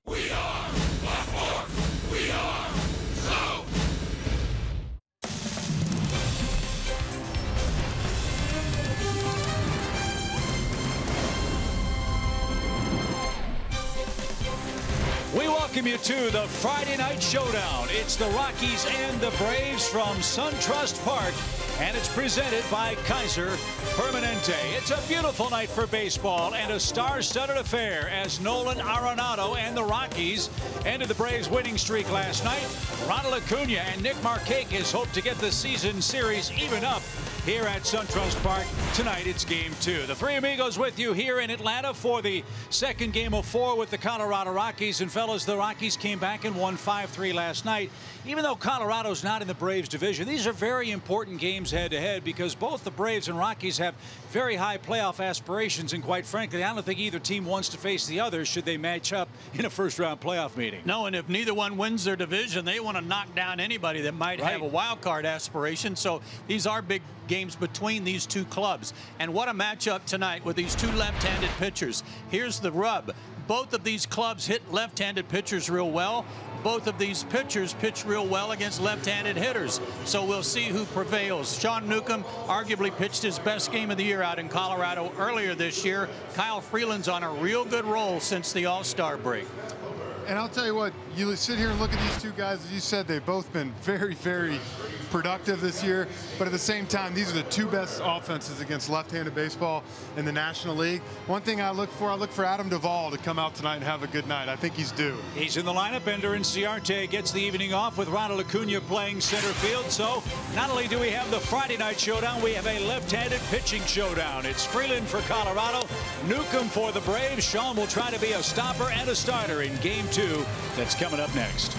We are the fourth. We are so. We welcome you to the Friday Night Showdown. It's the Rockies and the Braves from SunTrust Park, and it's presented by Kaiser Permanente. It's a beautiful night for baseball and a star-studded affair as Nolan Arenado and the Rockies ended the Braves' winning streak last night. Ronald Acuna and Nick Markakis hope to get the season series even up here at SunTrust Park. Tonight it's game 2. The three amigos with you here in Atlanta for the second game of 4 with the Colorado Rockies. And fellas, the Rockies came back and won 5-3 last night. Even though Colorado's not in the Braves division, these are very important games head-to-head because both the Braves and Rockies have very high playoff aspirations, and quite frankly, I don't think either team wants to face the other should they match up in a first-round playoff meeting. No, and if neither one wins their division, they want to knock down anybody that might have a wild card aspiration. So these are big games between these two clubs. And what a matchup tonight with these two left-handed pitchers. Here's the rub. Both of these clubs hit left-handed pitchers real well. Both of these pitchers pitch real well against left-handed hitters. So we'll see who prevails. Sean Newcomb arguably pitched his best game of the year out in Colorado earlier this year. Kyle Freeland's on a real good roll since the All-Star break. And I'll tell you what, you sit here and look at these two guys, as you said, they've both been very, very productive this year. But at the same time, these are the two best offenses against left-handed baseball in the National League. One thing I look for Adam Duvall to come out tonight and have a good night. I think he's due. He's in the lineup. Ender Inciarte gets the evening off with Ronald Acuna playing center field. So not only do we have the Friday Night Showdown, we have a left-handed pitching showdown. It's Freeland for Colorado, Newcomb for the Braves. Sean will try to be a stopper and a starter in game 2. That's coming up next.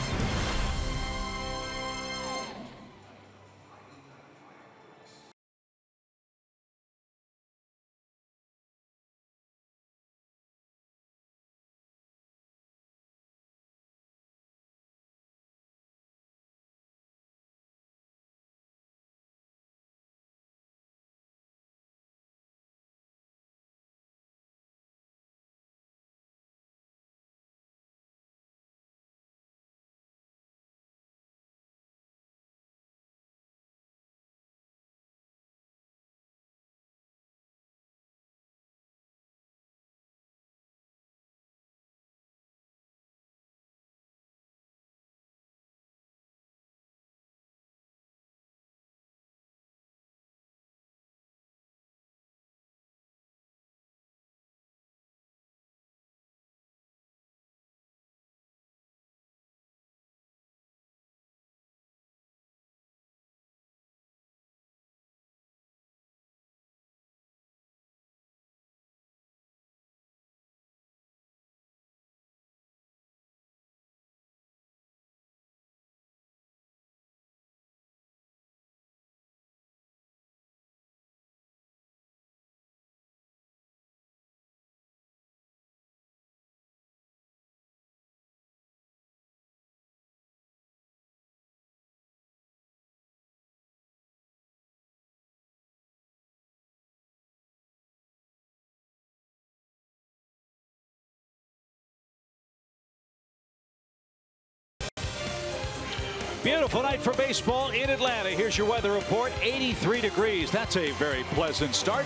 Beautiful night for baseball in Atlanta. Here's your weather report. 83 degrees. That's a very pleasant start.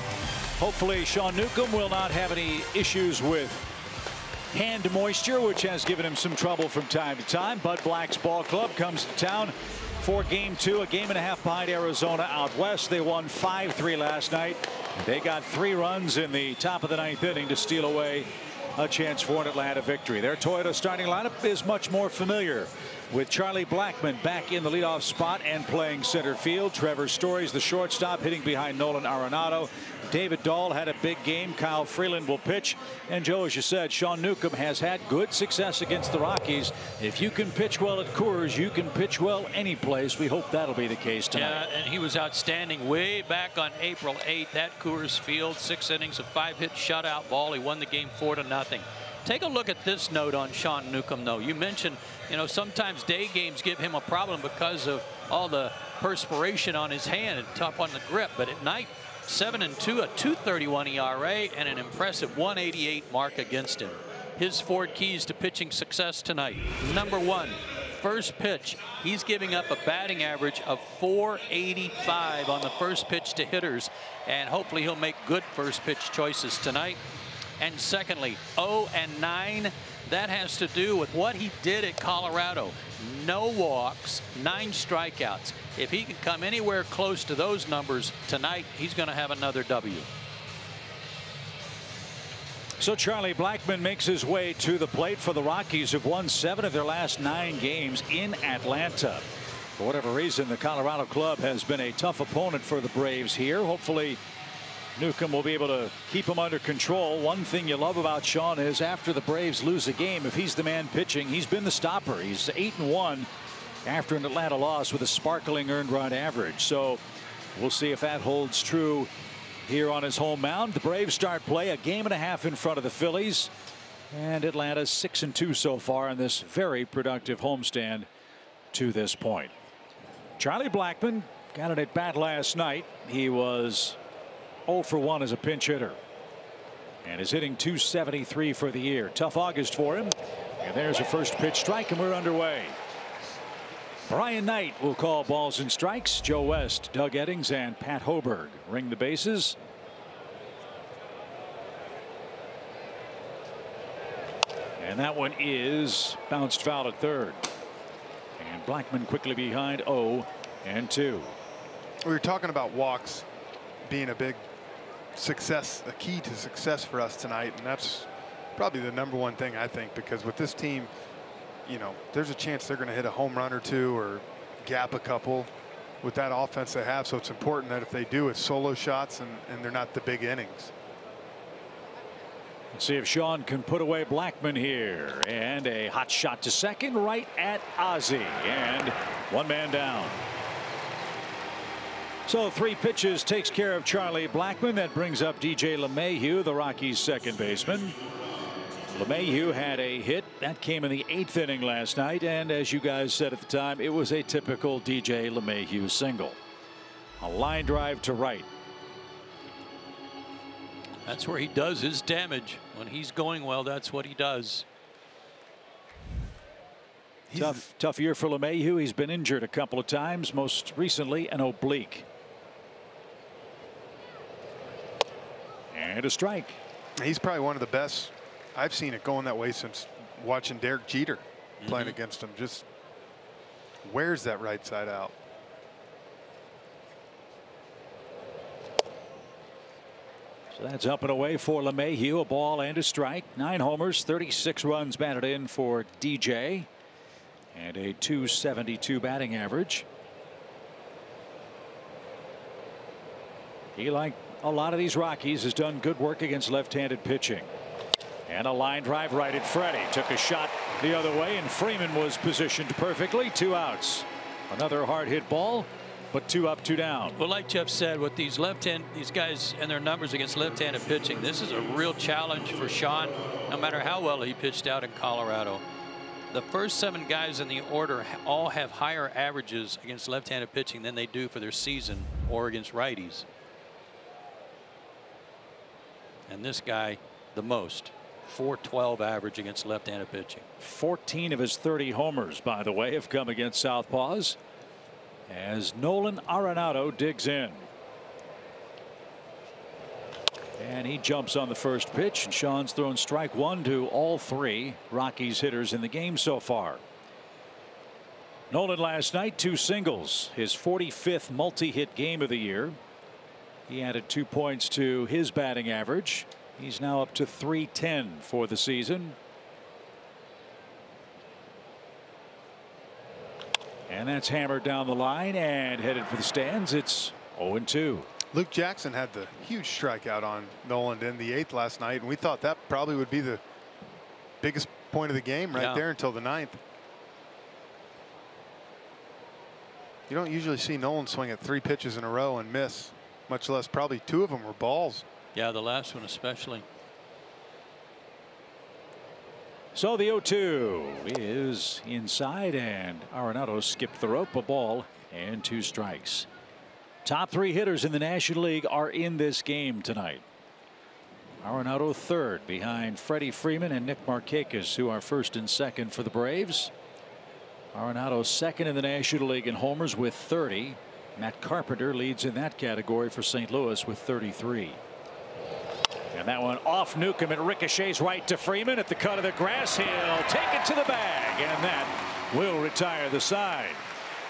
Hopefully Sean Newcomb will not have any issues with hand moisture, which has given him some trouble from time to time. Bud Black's ball club comes to town for game 2, a game and a half behind Arizona out west. They won 5-3 last night. They got 3 runs in the top of the 9th inning to steal away a chance for an Atlanta victory. Their Toyota starting lineup is much more familiar, with Charlie Blackmon back in the leadoff spot and playing center field. Trevor Story's the shortstop, hitting behind Nolan Arenado. David Dahl had a big game. Kyle Freeland will pitch. And Joe, as you said, Sean Newcomb has had good success against the Rockies. If you can pitch well at Coors, you can pitch well any place. We hope that'll be the case tonight. Yeah, and he was outstanding way back on April 8th at Coors Field. 6 innings of 5-hit shutout ball. He won the game 4-0. Take a look at this note on Sean Newcomb, though. You mentioned, you know, sometimes day games give him a problem because of all the perspiration on his hand and tough on the grip. But at night, 7-2, a 2.31 ERA, and an impressive 188 mark against him. his 4 keys to pitching success tonight. Number 1, first pitch. He's giving up a batting average of .485 on the first pitch to hitters, and hopefully he'll make good first pitch choices tonight. And secondly, 0 and 9. That has to do with what he did at Colorado. No walks, 9 strikeouts. If he can come anywhere close to those numbers tonight, he's going to have another W. So Charlie Blackmon makes his way to the plate for the Rockies, who've won 7 of their last 9 games in Atlanta. For whatever reason, the Colorado club has been a tough opponent for the Braves here. Hopefully Newcomb will be able to keep him under control. One thing you love about Sean is after the Braves lose a game, if he's the man pitching, he's been the stopper. He's 8-1 after an Atlanta loss with a sparkling earned run average. So we'll see if that holds true here on his home mound. The Braves start play a game and a half in front of the Phillies, and Atlanta's 6-2 so far in this very productive homestand to this point. Charlie Blackmon got it at bat last night. He was 0 for 1 as a pinch hitter, and is hitting .273 for the year. Tough August for him, and there's a first pitch strike, and we're underway. Brian Knight will call balls and strikes. Joe West, Doug Eddings, and Pat Hoberg ring the bases. And that one is bounced foul at third. And Blackmon quickly behind 0 and 2. We were talking about walks being a big success, a key to success for us tonight, and that's probably the #1 thing, I think, because with this team, you know, there's a chance they're going to hit a home run or 2 or gap a couple with that offense they have. So it's important that if they do, it's solo shots and they're not the big innings. Let's see if Sean can put away Blackmon here, and a hot shot to second right at Ozzie, and 1 man down. So 3 pitches takes care of Charlie Blackmon. That brings up DJ LeMahieu, the Rockies' second baseman. LeMahieu had a hit that came in the 8th inning last night, and as you guys said at the time, it was a typical DJ LeMahieu single. A line drive to right. That's where he does his damage. When he's going well, that's what he does. Tough year for LeMahieu. He's been injured a couple of times, most recently an oblique. And a strike. He's probably one of the best. I've seen it going that way since watching Derek Jeter playing against him. Just wears that right side out. So that's up and away for LeMahieu. A ball and a strike. 9 homers, 36 runs batted in for DJ, and a .272 batting average. He, like a lot of these Rockies, has done good work against left-handed pitching. And a line drive right at Freddie. Took a shot the other way, and Freeman was positioned perfectly. 2 outs. Another hard hit ball, but 2 up, 2 down. Well, like Jeff said, with these these guys and their numbers against left-handed pitching, this is a real challenge for Sean, no matter how well he pitched out in Colorado. The first 7 guys in the order all have higher averages against left-handed pitching than they do for their season or against righties. And this guy, the most. .412 average against left-handed pitching. 14 of his 30 homers, by the way, have come against southpaws, as Nolan Arenado digs in. And he jumps on the first pitch, and Sean's thrown strike 1 to all 3 Rockies hitters in the game so far. Nolan last night 2 singles, his 45th multi-hit game of the year. He added 2 points to his batting average. He's now up to .310 for the season. And that's hammered down the line and headed for the stands. It's 0-2. Luke Jackson had the huge strikeout on Nolan in the 8th last night, and we thought that probably would be the biggest point of the game right there until the 9th. You don't usually see Nolan swing at 3 pitches in a row and miss, much less probably 2 of them were balls. Yeah, the last one especially. So the 0-2 is inside, and Arenado skipped the rope. A ball and 2 strikes. Top 3 hitters in the National League are in this game tonight. Arenado third behind Freddie Freeman and Nick Markakis, who are first and second for the Braves. Arenado second in the National League in homers with 30. Matt Carpenter leads in that category for St. Louis with 33. And that one off Newcomb. It ricochets right to Freeman at the cut of the grass. He'll take it to the bag, and that will retire the side.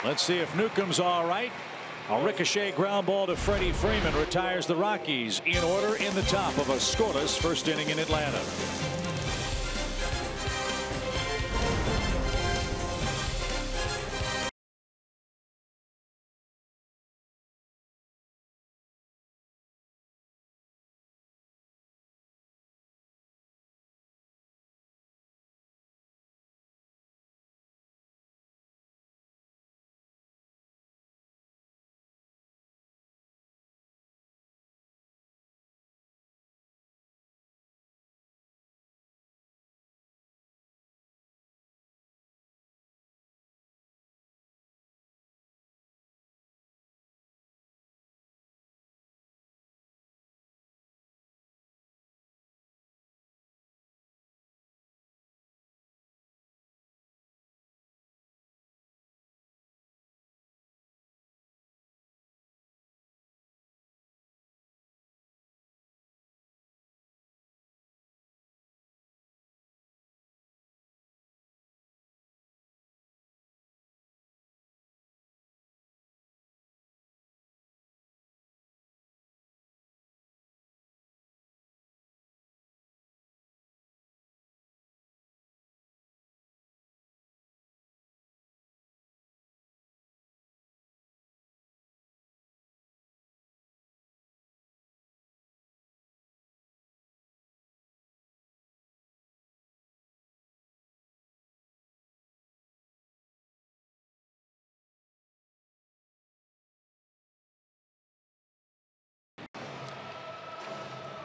Let's see if Newcomb's all right. A ricochet ground ball to Freddie Freeman retires the Rockies in order in the top of a scoreless first inning in Atlanta.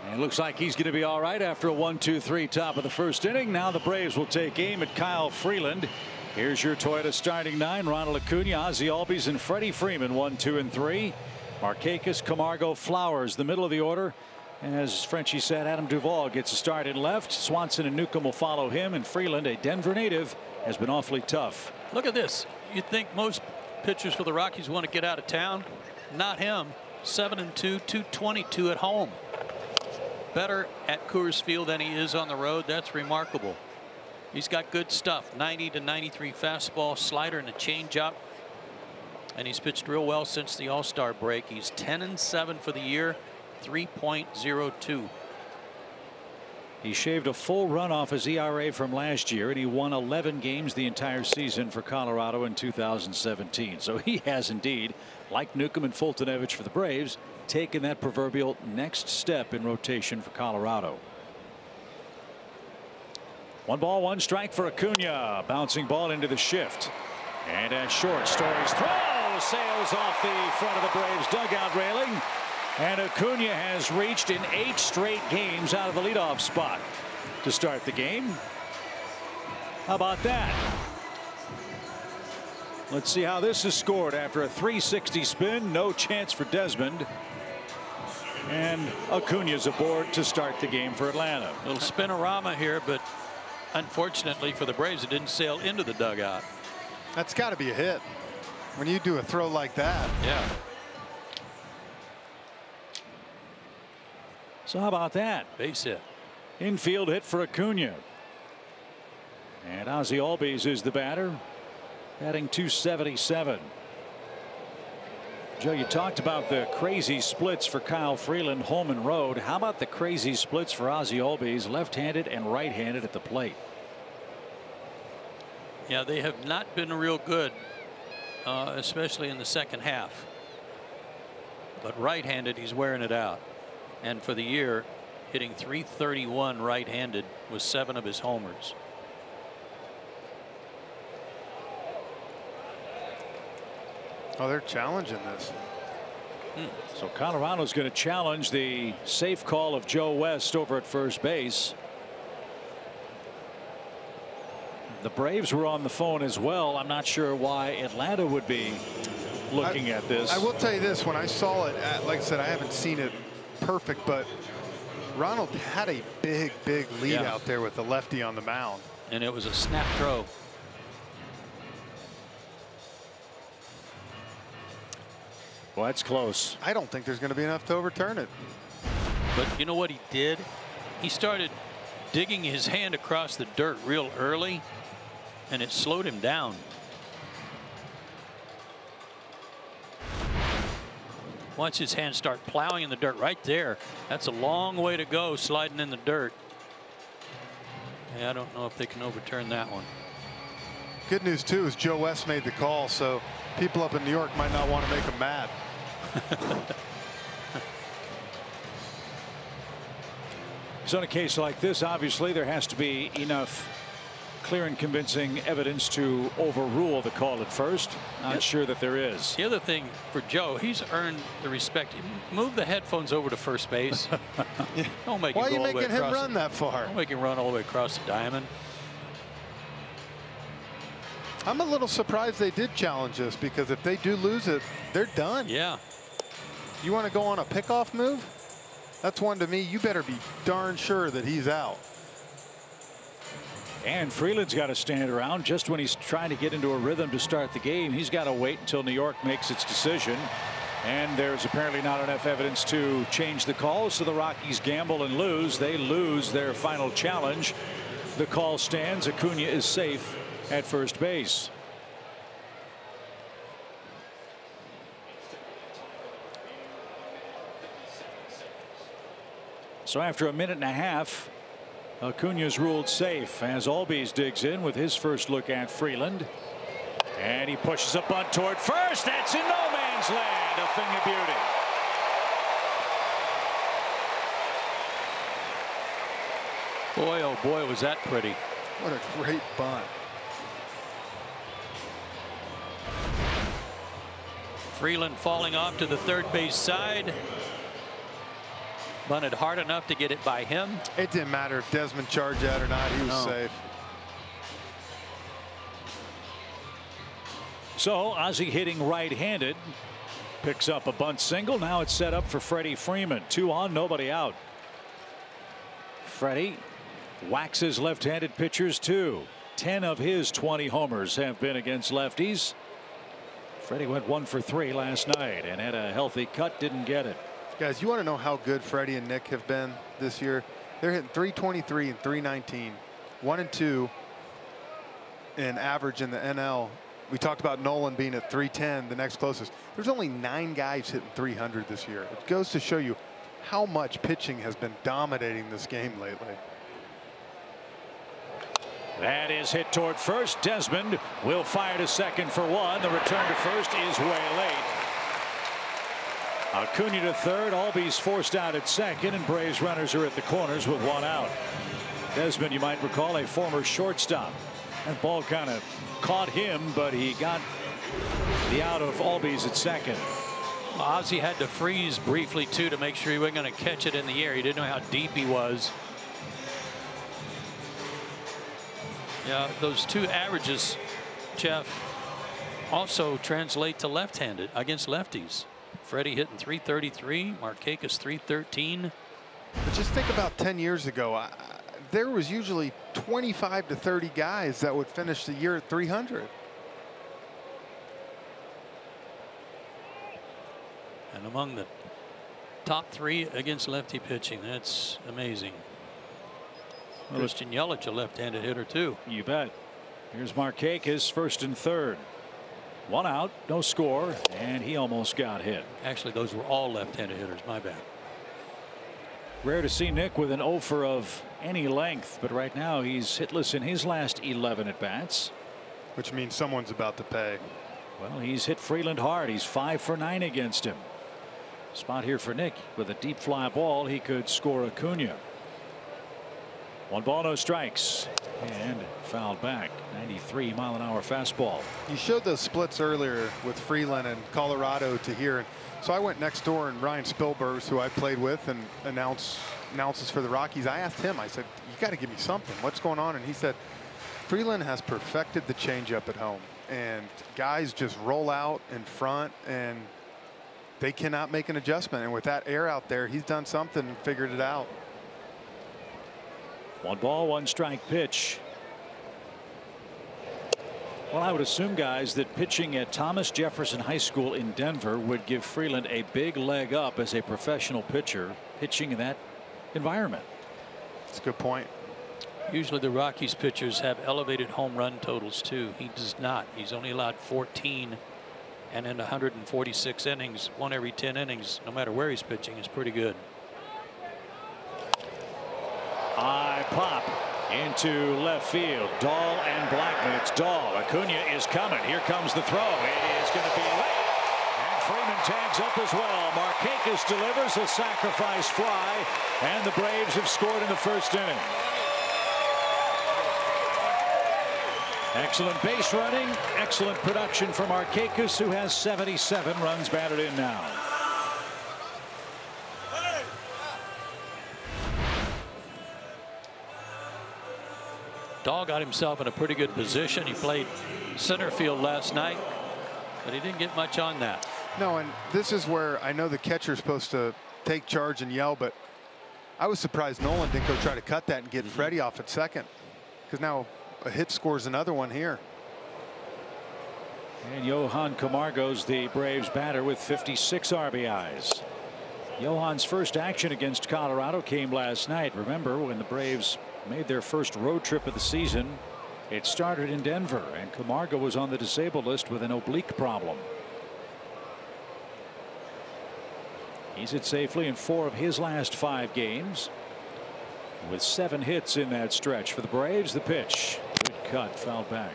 And it looks like he's going to be all right after a 1-2-3 top of the first inning. Now the Braves will take aim at Kyle Freeland. Here's your Toyota starting nine. Ronald Acuna, Ozzie Albies, and Freddie Freeman 1, 2, and 3. Markakis, Camargo, Flowers the middle of the order. As Frenchie said, Adam Duvall gets a start in left. Swanson and Newcomb will follow him, and Freeland, a Denver native, has been awfully tough. Look at this. You'd think most pitchers for the Rockies want to get out of town. Not him. 7-2, 222 at home. Better at Coors Field than he is on the road. That's remarkable. He's got good stuff. 90 to 93 fastball, slider, and a changeup. And he's pitched real well since the All-Star break. He's 10-7 for the year, 3.02. He shaved a full run off his ERA from last year, and he won 11 games the entire season for Colorado in 2017. So he has indeed, like Newcomb and Fultonevich for the Braves, taken that proverbial next step in rotation for Colorado. 1 ball, 1 strike for Acuna. Bouncing ball into the shift. And at short, Story's throw sails off the front of the Braves dugout railing. And Acuna has reached in 8 straight games out of the leadoff spot to start the game. How about that? Let's see how this is scored after a 360 spin. No chance for Desmond. And Acuna's aboard to start the game for Atlanta. A little spinorama here, but unfortunately for the Braves, it didn't sail into the dugout. That's got to be a hit when you do a throw like that. Yeah. So how about that? Base hit. Infield hit for Acuna. And Ozzie Albies is the batter, batting .277. Joe, you talked about the crazy splits for Kyle Freeland, home and road. How about the crazy splits for Ozzie Albies, left-handed and right-handed at the plate? Yeah, they have not been real good, especially in the second half. But right-handed, he's wearing it out. And for the year, hitting .331 right-handed with 7 of his homers. Oh, they're challenging this. So Colorado's going to challenge the safe call of Joe West over at first base. The Braves were on the phone as well. I'm not sure why Atlanta would be looking at this. I will tell you this, when I saw it, like I said, I haven't seen it perfect, but Ronald had a big lead out there with the lefty on the mound. And it was a snap throw. Well, that's close. I don't think there's going to be enough to overturn it. But you know what he did? He started digging his hand across the dirt real early, and it slowed him down. Watch his hand start plowing in the dirt right there. That's a long way to go, sliding in the dirt. Yeah, I don't know if they can overturn that one. Good news too is Joe West made the call, so people up in New York might not want to make him mad. So in a case like this, obviously there has to be enough clear and convincing evidence to overrule the call at first. Not sure that there is. The other thing for Joe, he's earned the respect. Move the headphones over to first base. Don't make Why him are go you making him run that far? Don't make him run all the way across the diamond. I'm a little surprised they did challenge this, because if they do lose it, they're done. Yeah. You want to go on a pickoff move? That's one to me. You better be darn sure that he's out. And Freeland's got to stand around just when he's trying to get into a rhythm to start the game. He's got to wait until New York makes its decision. And there's apparently not enough evidence to change the call, so the Rockies gamble and lose. They lose their final challenge. The call stands. Acuna is safe at first base. So after a minute and a half, Acuna's ruled safe as Albies digs in with his first look at Freeland. And he pushes a bunt toward first. That's in no man's land. A thing of beauty. Boy, oh boy, was that pretty. What a great bunt. Freeland falling off to the third base side. Bunted hard enough to get it by him. It didn't matter if Desmond charged that or not. He was safe. So Ozzie hitting right-handed. Picks up a bunt single. Now it's set up for Freddie Freeman. 2 on, nobody out. Freddie waxes left-handed pitchers too. 10 of his 20 homers have been against lefties. Freddie went 1 for 3 last night and had a healthy cut, didn't get it. Guys, you want to know how good Freddie and Nick have been this year? They're hitting 323 and 319, 1 and 2 in average in the NL. We talked about Nolan being at 310, the next closest. There's only 9 guys hitting 300 this year. It goes to show you how much pitching has been dominating this game lately. That is hit toward first. Desmond will fire to second for 1. The return to first is way late. Acuna to third. Albies forced out at second, and Braves runners are at the corners with 1 out. Desmond, you might recall, a former shortstop. That ball kind of caught him, but he got the out of Albies at second. Ozzie had to freeze briefly too to make sure he wasn't going to catch it in the air. He didn't know how deep he was. Yeah, those 2 averages, Jeff, also translate to left-handed against lefties. Freddie hitting 333, Markakis 313. But just think about 10 years ago. There was usually 25 to 30 guys that would finish the year at 300. And among the top 3 against lefty pitching, that's amazing. Christian Yelich, a left-handed hitter too. You bet. Here's Markakis, first and third. 1 out, no score, and he almost got hit. Actually, those were all left-handed hitters. My bad. Rare to see Nick with an offer of any length, but right now he's hitless in his last 11 at bats. Which means someone's about to pay. Well, he's hit Freeland hard. He's 5 for 9 against him. Spot here for Nick with a deep fly ball. He could score Acuna. 1 ball, no strikes, and fouled back. 93-mile-an-hour fastball. You showed those splits earlier with Freeland and Colorado to here. So I went next door, and Ryan Spilbergs, who I played with and announces for the Rockies, I asked him, I said, you got to give me something. What's going on? And he said, Freeland has perfected the changeup at home. And guys just roll out in front, and they cannot make an adjustment. And with that air out there, he's done something and figured it out. 1 ball, 1 strike pitch. Well, I would assume, guys, that pitching at Thomas Jefferson High School in Denver would give Freeland a big leg up as a professional pitcher pitching in that environment. That's a good point. Usually the Rockies pitchers have elevated home run totals too. He does not. He's only allowed 14, and in 146 innings, 1 every 10 innings, no matter where he's pitching, is pretty good. High pop into left field. Dahl and Blackman. It's Dahl. Acuna is coming. Here comes the throw. It is going to be late. And Freeman tags up as well. Markakis delivers a sacrifice fly, and the Braves have scored in the first inning. Excellent base running, excellent production from Markakis, who has 77 runs batted in now. Dahl got himself in a pretty good position. He played center field last night, but he didn't get much on that. No, and this is where I know the catcher's supposed to take charge and yell, but I was surprised Nolan didn't go try to cut that and get Freddie off at second, because now a hit scores another one here. And Johan Camargo's the Braves batter with 56 RBIs. Johan's first action against Colorado came last night. Remember, when the Braves made their first road trip of the season, it started in Denver, and Camargo was on the disabled list with an oblique problem. He's hit safely in 4 of his last 5 games, with 7 hits in that stretch for the Braves. The pitch, good cut, fouled back.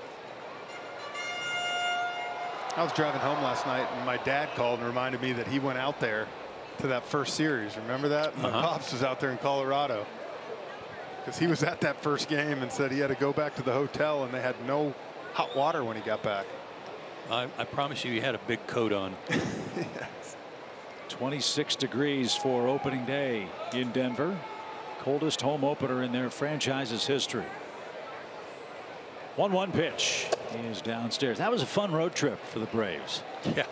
I was driving home last night, and my dad called and reminded me that he went out there to that first series. Remember that? My pops was out there in Colorado, because he was at that first game and said he had to go back to the hotel, and they had no hot water when he got back. I promise you, he had a big coat on. Yes. 26 degrees for opening day in Denver. Coldest home opener in their franchise's history. 1-1 pitch is downstairs. That was a fun road trip for the Braves. Yeah.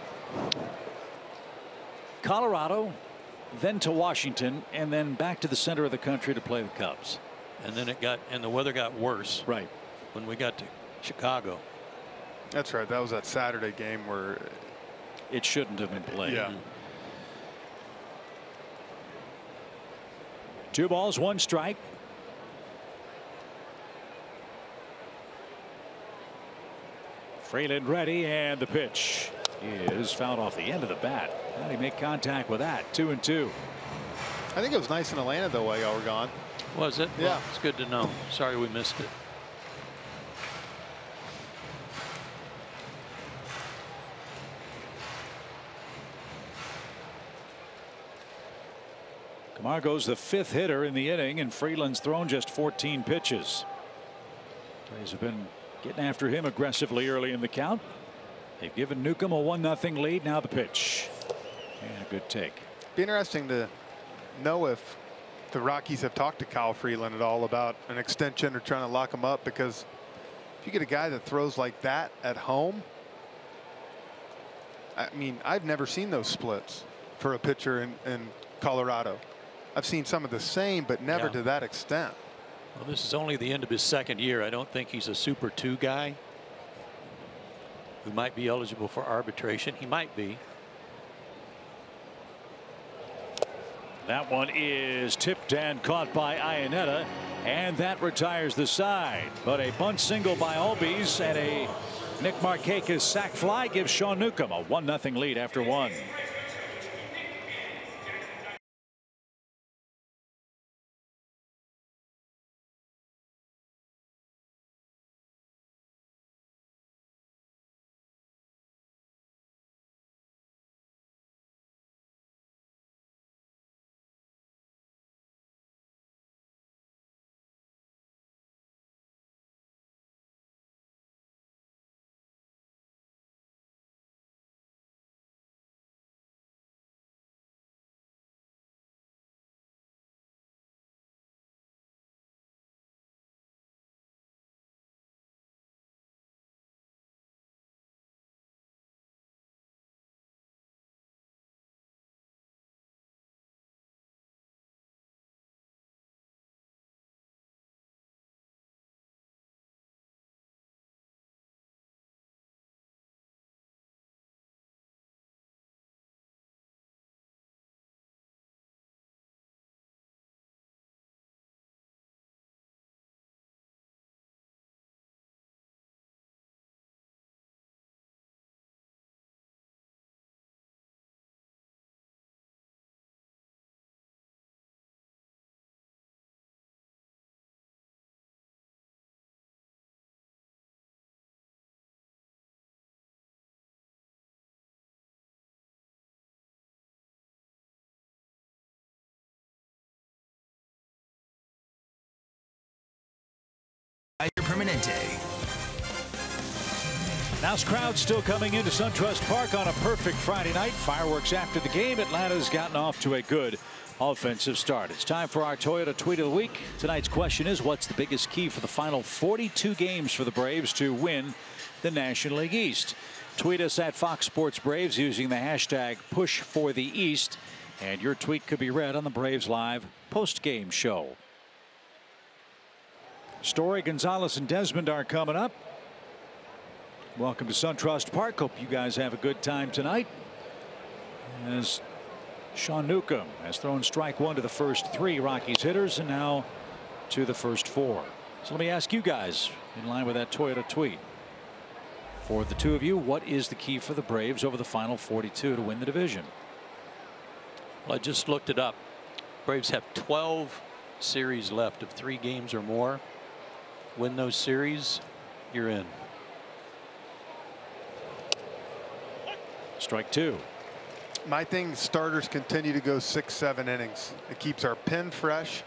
Colorado, then to Washington, and then back to the center of the country to play the Cubs. And then the weather got worse. Right. When we got to Chicago. That's right. That was that Saturday game where it shouldn't have been played. Yeah. 2 balls, 1 strike. Freeland ready, and the pitch is fouled off the end of the bat. How did he make contact with that? 2-2. I think it was nice in Atlanta though while y'all were gone. Was it? Yeah. Well, it's good to know. Sorry we missed it. Camargo's the 5th hitter in the inning, and Freeland's thrown just 14 pitches. Braves have been getting after him aggressively early in the count. They've given Newcomb a 1-0 lead. Now the pitch. And a good take. Be interesting to know if the Rockies have talked to Kyle Freeland at all about an extension or trying to lock him up, because if you get a guy that throws like that at home, I mean, I've never seen those splits for a pitcher in Colorado. I've seen some of the same, but never to that extent. Well, this is only the end of his 2nd year. I don't think he's a Super 2 guy who might be eligible for arbitration. He might be. That one is tipped and caught by Iannetta, and that retires the side. But a bunt single by Albies and a Nick Markakis sac fly gives Sean Newcomb a 1-0 lead after 1. Permanente. Now's crowd still coming into SunTrust Park on a perfect Friday night. Fireworks after the game. Atlanta's gotten off to a good offensive start. It's time for our Toyota Tweet of the Week. Tonight's question is, what's the biggest key for the final 42 games for the Braves to win the National League East? Tweet us at Fox Sports Braves using the hashtag #PushForTheEast, and your tweet could be read on the Braves Live post-game show. Story, Gonzalez, and Desmond are coming up. Welcome to SunTrust Park. Hope you guys have a good time tonight. As Sean Newcomb has thrown strike one to the first three Rockies hitters and now to the first four. So let me ask you guys, in line with that Toyota tweet, for the two of you, what is the key for the Braves over the final 42 to win the division? Well, I just looked it up. Braves have 12 series left of 3 games or more. Win those series, you're in. Strike two. My thing, starters continue to go 6-7 innings. It keeps our pen fresh.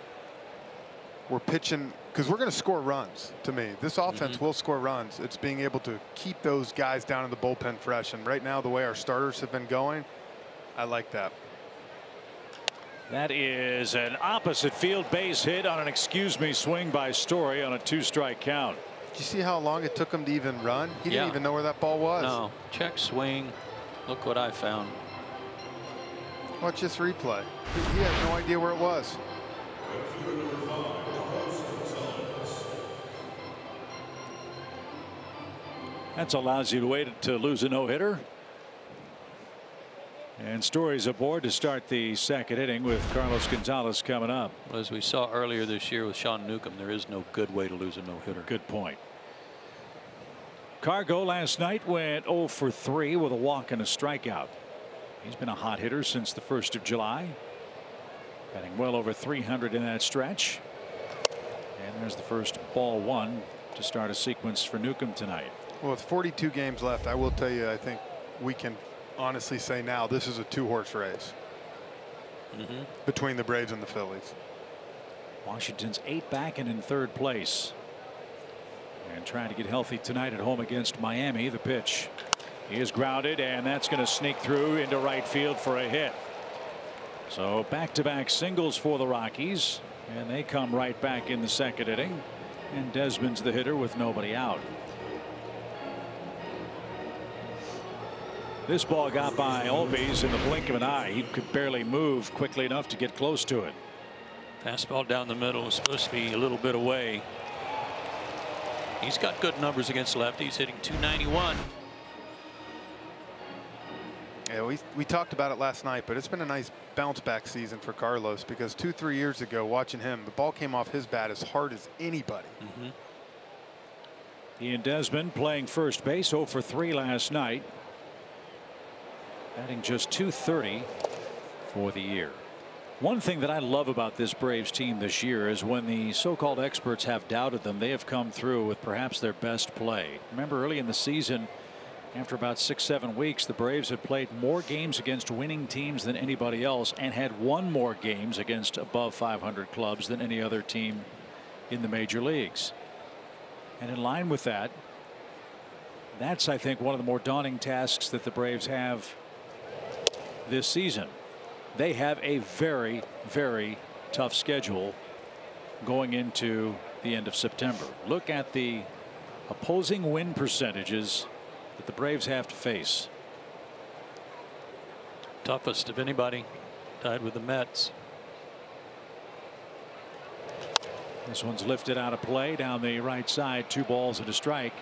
We're pitching because we're going to score runs. To me, this offense will score runs. It's being able to keep those guys down in the bullpen fresh. And right now, the way our starters have been going, I like that. That is an opposite field base hit on an excuse me swing by Story on a 2-strike count. Did you see how long it took him to even run? He didn't even know where that ball was. No, check swing. Look what I found. Watch this replay. He had no idea where it was. That's a lousy way to lose a no-hitter. And Story's aboard to start the second inning with Carlos Gonzalez coming up. Well, as we saw earlier this year with Sean Newcomb, there is no good way to lose a no-hitter. Good point. Cargo last night went 0 for 3 with a walk and a strikeout. He's been a hot hitter since the 1st of July. Batting well over 300 in that stretch. And there's the first ball one to start a sequence for Newcomb tonight. Well, with 42 games left, I will tell you, I think we can honestly say now this is a 2-horse race between the Braves and the Phillies. Washington's 8 back and in 3rd place. And trying to get healthy tonight at home against Miami. The pitch is grounded, and that's going to sneak through into right field for a hit. So back-to-back singles for the Rockies, and they come right back in the second inning. And Desmond's the hitter with nobody out. This ball got by Albies in the blink of an eye. He could barely move quickly enough to get close to it. Fastball down the middle was supposed to be a little bit away. He's got good numbers against lefties, hitting .291. Yeah, we talked about it last night, but it's been a nice bounce back season for Carlos because 2-3 years ago, watching him, the ball came off his bat as hard as anybody. Ian Desmond playing first base, 0 for 3 last night. Batting just .230 for the year. One thing that I love about this Braves team this year is when the so-called experts have doubted them, they have come through with perhaps their best play. Remember early in the season, after about 6-7 weeks, the Braves had played more games against winning teams than anybody else and had won more games against above 500 clubs than any other team in the major leagues. And in line with that, that's, I think, one of the more daunting tasks that the Braves have this season. They have a very, very tough schedule going into the end of September. Look at the opposing win percentages that the Braves have to face. Toughest of anybody, tied with the Mets. This one's lifted out of play down the right side, 2 balls and a strike.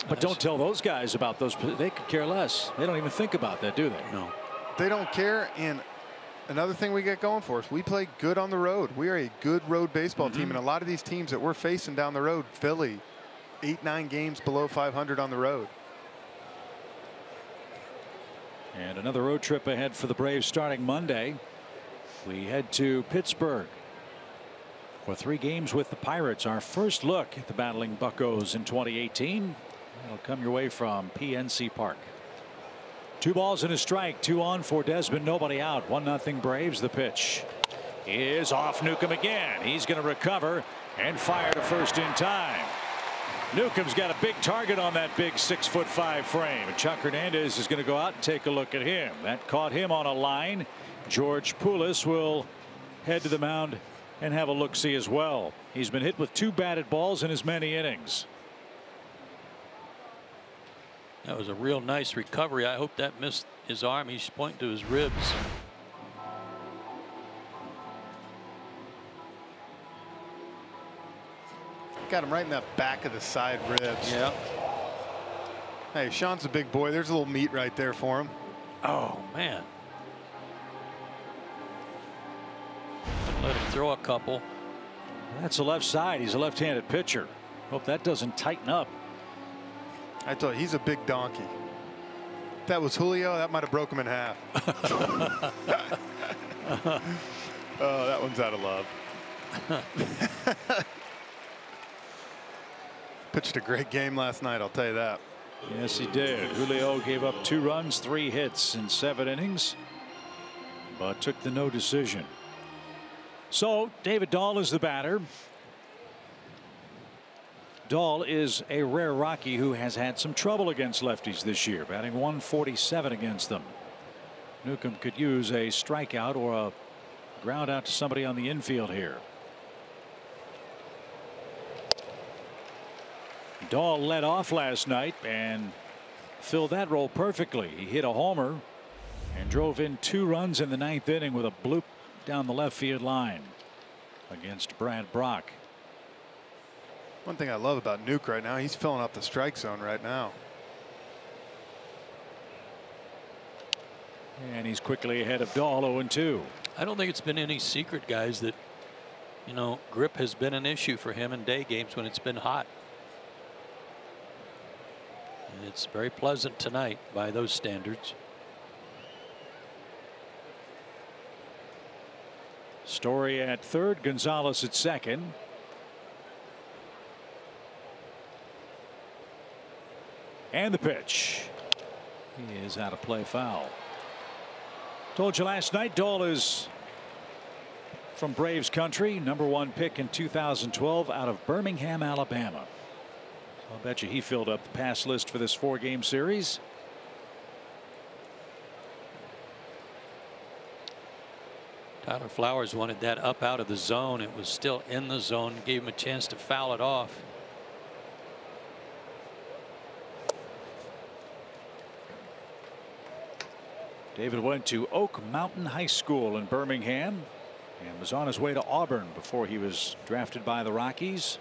But don't tell those guys about those. They could care less. They don't even think about that, do they? No. They don't care. And another thing we get going for us, we play good on the road. We are a good road baseball team, and a lot of these teams that we're facing down the road, Philly, 8-9 games below 500 on the road. And another road trip ahead for the Braves starting Monday. We head to Pittsburgh for 3 games with the Pirates. Our first look at the battling Buccos in 2018. It'll come your way from PNC Park. 2 balls and a strike, 2 on for Desmond, nobody out. 1-0 Braves. The pitch is off Newcomb again. He's going to recover and fire to first in time. Newcomb's got a big target on that big 6'5" frame. And Chuck Hernandez is going to go out and take a look at him. That caught him on a line. George Poulos will head to the mound and have a look-see as well. He's been hit with 2 batted balls in as many innings. That was a real nice recovery. I hope that missed his arm. He's pointing to his ribs. Got him right in that back of the side ribs. Yeah. Hey, Sean's a big boy. There's a little meat right there for him. Oh, man. Let him throw a couple. That's the left side. He's a left-handed pitcher. Hope that doesn't tighten up. I told you, he's a big donkey. If that was Julio, that might have broke him in half. Oh, that one's out of love. Pitched a great game last night, I'll tell you that. Yes, he did. Julio gave up 2 runs, 3 hits in 7 innings, but took the no decision. So David Dahl is the batter. Dahl is a rare Rocky who has had some trouble against lefties this year, batting 147 against them. Newcomb could use a strikeout or a ground out to somebody on the infield here. Dahl led off last night and filled that role perfectly. He hit a homer and drove in 2 runs in the 9th inning with a bloop down the left field line against Brad Brock. One thing I love about Nuke right now, he's filling up the strike zone right now. And he's quickly ahead of Dahl, 0-2. I don't think it's been any secret, guys, that, you know, grip has been an issue for him in day games when it's been hot. And it's very pleasant tonight by those standards. Story at third, Gonzalez at second. And the pitch. He is out of play, foul. Told you last night, Dahl is from Braves country, #1 pick in 2012 out of Birmingham, Alabama. I'll bet you he filled up the pass list for this 4-game series. Tyler Flowers wanted that up out of the zone. It was still in the zone, gave him a chance to foul it off. David went to Oak Mountain High School in Birmingham and was on his way to Auburn before he was drafted by the Rockies.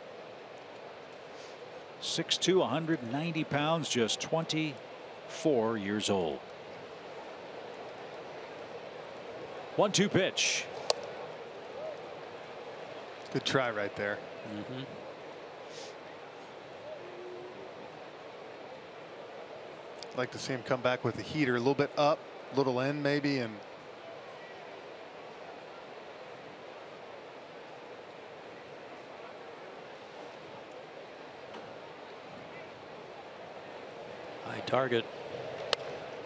6'2", 190 pounds, just 24 years old. 1-2 pitch. Good try right there. I'd like to see him come back with a heater, a little bit up, little in maybe, and high target.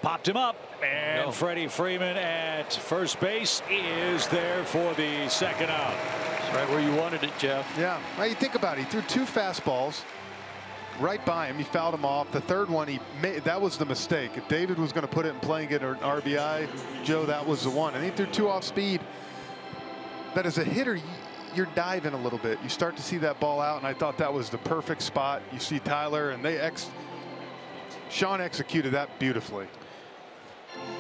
Popped him up, and Freddie Freeman at first base is there for the second out. That's right where you wanted it, Jeff. yeah. Well, you think about it, he threw 2 fastballs right by him. He fouled him off. The third one, he made, that was the mistake. If David was going to put it in play and get an RBI, Joe, that was the one. And he threw 2 off speed. But as a hitter, you're diving a little bit. You start to see that ball out, and I thought that was the perfect spot. You see Tyler, and Sean executed that beautifully.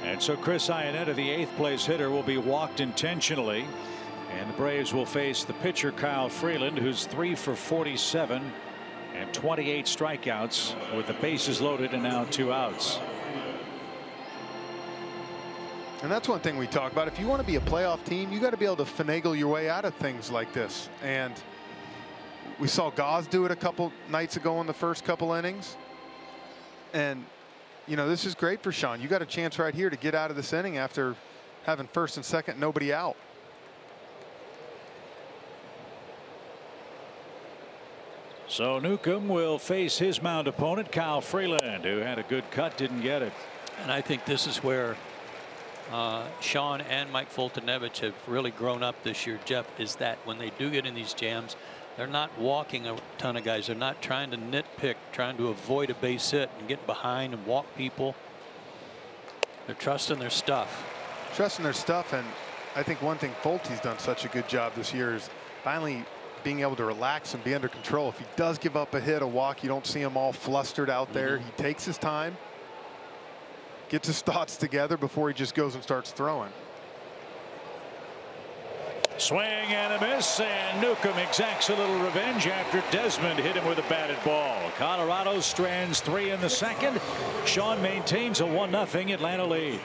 And so Chris Iannetta, the 8th place hitter, will be walked intentionally. And the Braves will face the pitcher Kyle Freeland, who's 3 for 47 and 28 strikeouts with the bases loaded and now 2 outs. And that's one thing we talk about. If you want to be a playoff team, you got to be able to finagle your way out of things like this. And we saw Gauze do it a couple nights ago in the first couple innings. And, you know, this is great for Sean. You got a chance right here to get out of this inning after having first and second, nobody out. So Newcomb will face his mound opponent, Kyle Freeland, who had a good cut, didn't get it. And I think this is where Sean and Mike Foltynewicz have really grown up this year, Jeff, is that when they do get in these jams, They're not walking a ton of guys. They're not trying to nitpick, trying to avoid a base hit and get behind and walk people. They're trusting their stuff. Trusting their stuff, and I think one thing Folty's done such a good job this year is finally being able to relax and be under control. If he does give up a hit, a walk, you don't see him all flustered out there. He takes his time, gets his thoughts together before he just goes and starts throwing. Swing and a miss, and Newcomb exacts a little revenge after Desmond hit him with a batted ball. Colorado strands 3 in the second. Sean maintains a 1-0 Atlanta lead.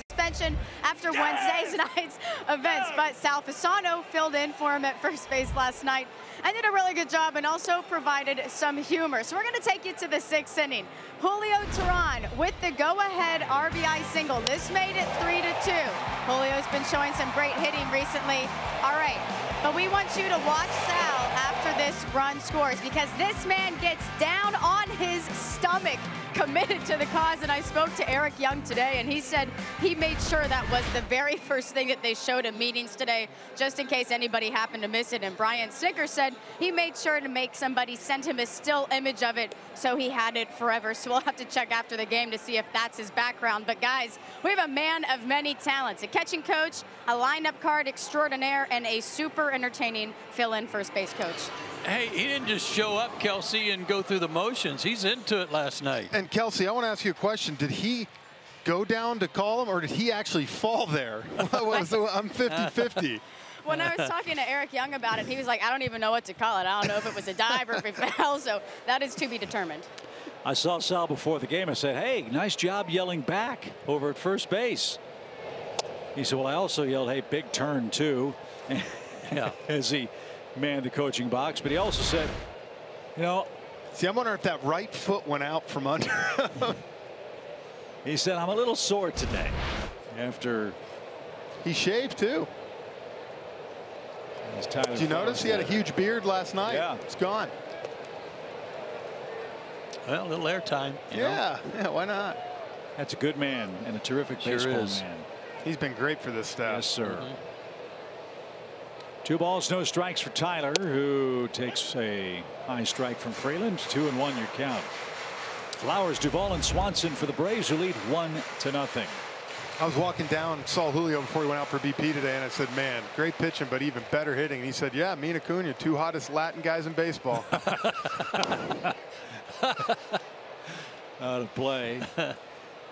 Suspension after Wednesday night's events, but Sal Fasano filled in for him at first base last night and did a really good job and also provided some humor. So we're going to take you to the 6th inning. Julio Teheran with the go-ahead RBI single. This made it 3-2. Julio's been showing some great hitting recently. All right, but we want you to watch Sal after this run scores because this man gets down on his stomach, committed to the cause. And I spoke to Eric Young today, and he said he made sure that was the very first thing that they showed in meetings today, just in case anybody happened to miss it. And Brian Snicker said he made sure to make somebody send him a still image of it so he had it forever. So we'll have to check after the game to see if that's his background. But guys, we have a man of many talents, a catching coach, a lineup card extraordinaire, and a super entertaining fill-in first base coach. Hey, he didn't just show up, Kelsey, and go through the motions. He's into it last night. And Kelsey, I want to ask you a question. Did he go down to call him, or did he actually fall there? I'm 50-50. When I was talking to Eric Young about it, he was like, I don't even know what to call it. I don't know if it was a dive or if it fell, so that is to be determined. I saw Sal before the game. I said, hey, nice job yelling back over at first base. He said, well, I also yelled, hey, big turn, too, Yeah. as he manned the coaching box. But he also said, you know. See, I'm wondering if that right foot went out from under. He said, I'm a little sore today after. He shaved, too. Did you notice he had a huge beard last night? Yeah. It's gone. Well, a little airtime. Yeah, why not? That's a good man and a terrific baseball man. He's been great for this staff. Yes, sir. 2 balls, no strikes for Tyler, who takes a high strike from Freeland. 2-1 your count. Flowers, Duvall, and Swanson for the Braves, who lead 1-0. I was walking down, saw Julio before he went out for BP today, and I said, man, great pitching, but even better hitting. And he said, yeah, me and Acuna, 2 hottest Latin guys in baseball. Out of play.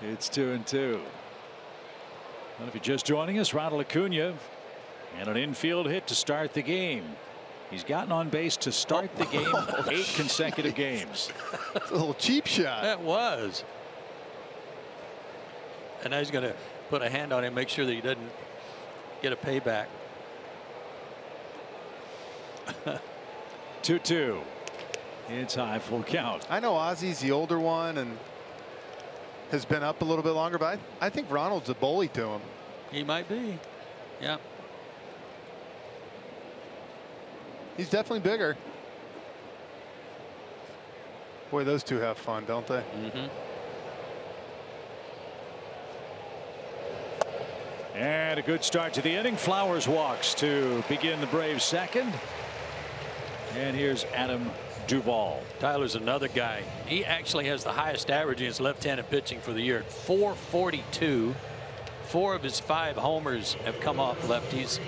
It's 2-2. Well, if you're just joining us, Ronald Acuna and an infield hit to start the game. He's gotten on base to start the game 8 consecutive games. It's a little cheap shot. That was. And now he's going to put a hand on him, make sure that he doesn't get a payback. 2-2. It's high, full count. I know Ozzy's the older one and has been up a little bit longer, but I think Ronald's a bully to him. He might be. Yeah. He's definitely bigger. Boy, those two have fun, don't they? Mm-hmm. And a good start to the inning. Flowers walks to begin the Braves' second. And here's Adam Duvall. Tyler's another guy. He actually has the highest average against left-handed pitching for the year at 442. 4 of his 5 homers have come off lefties.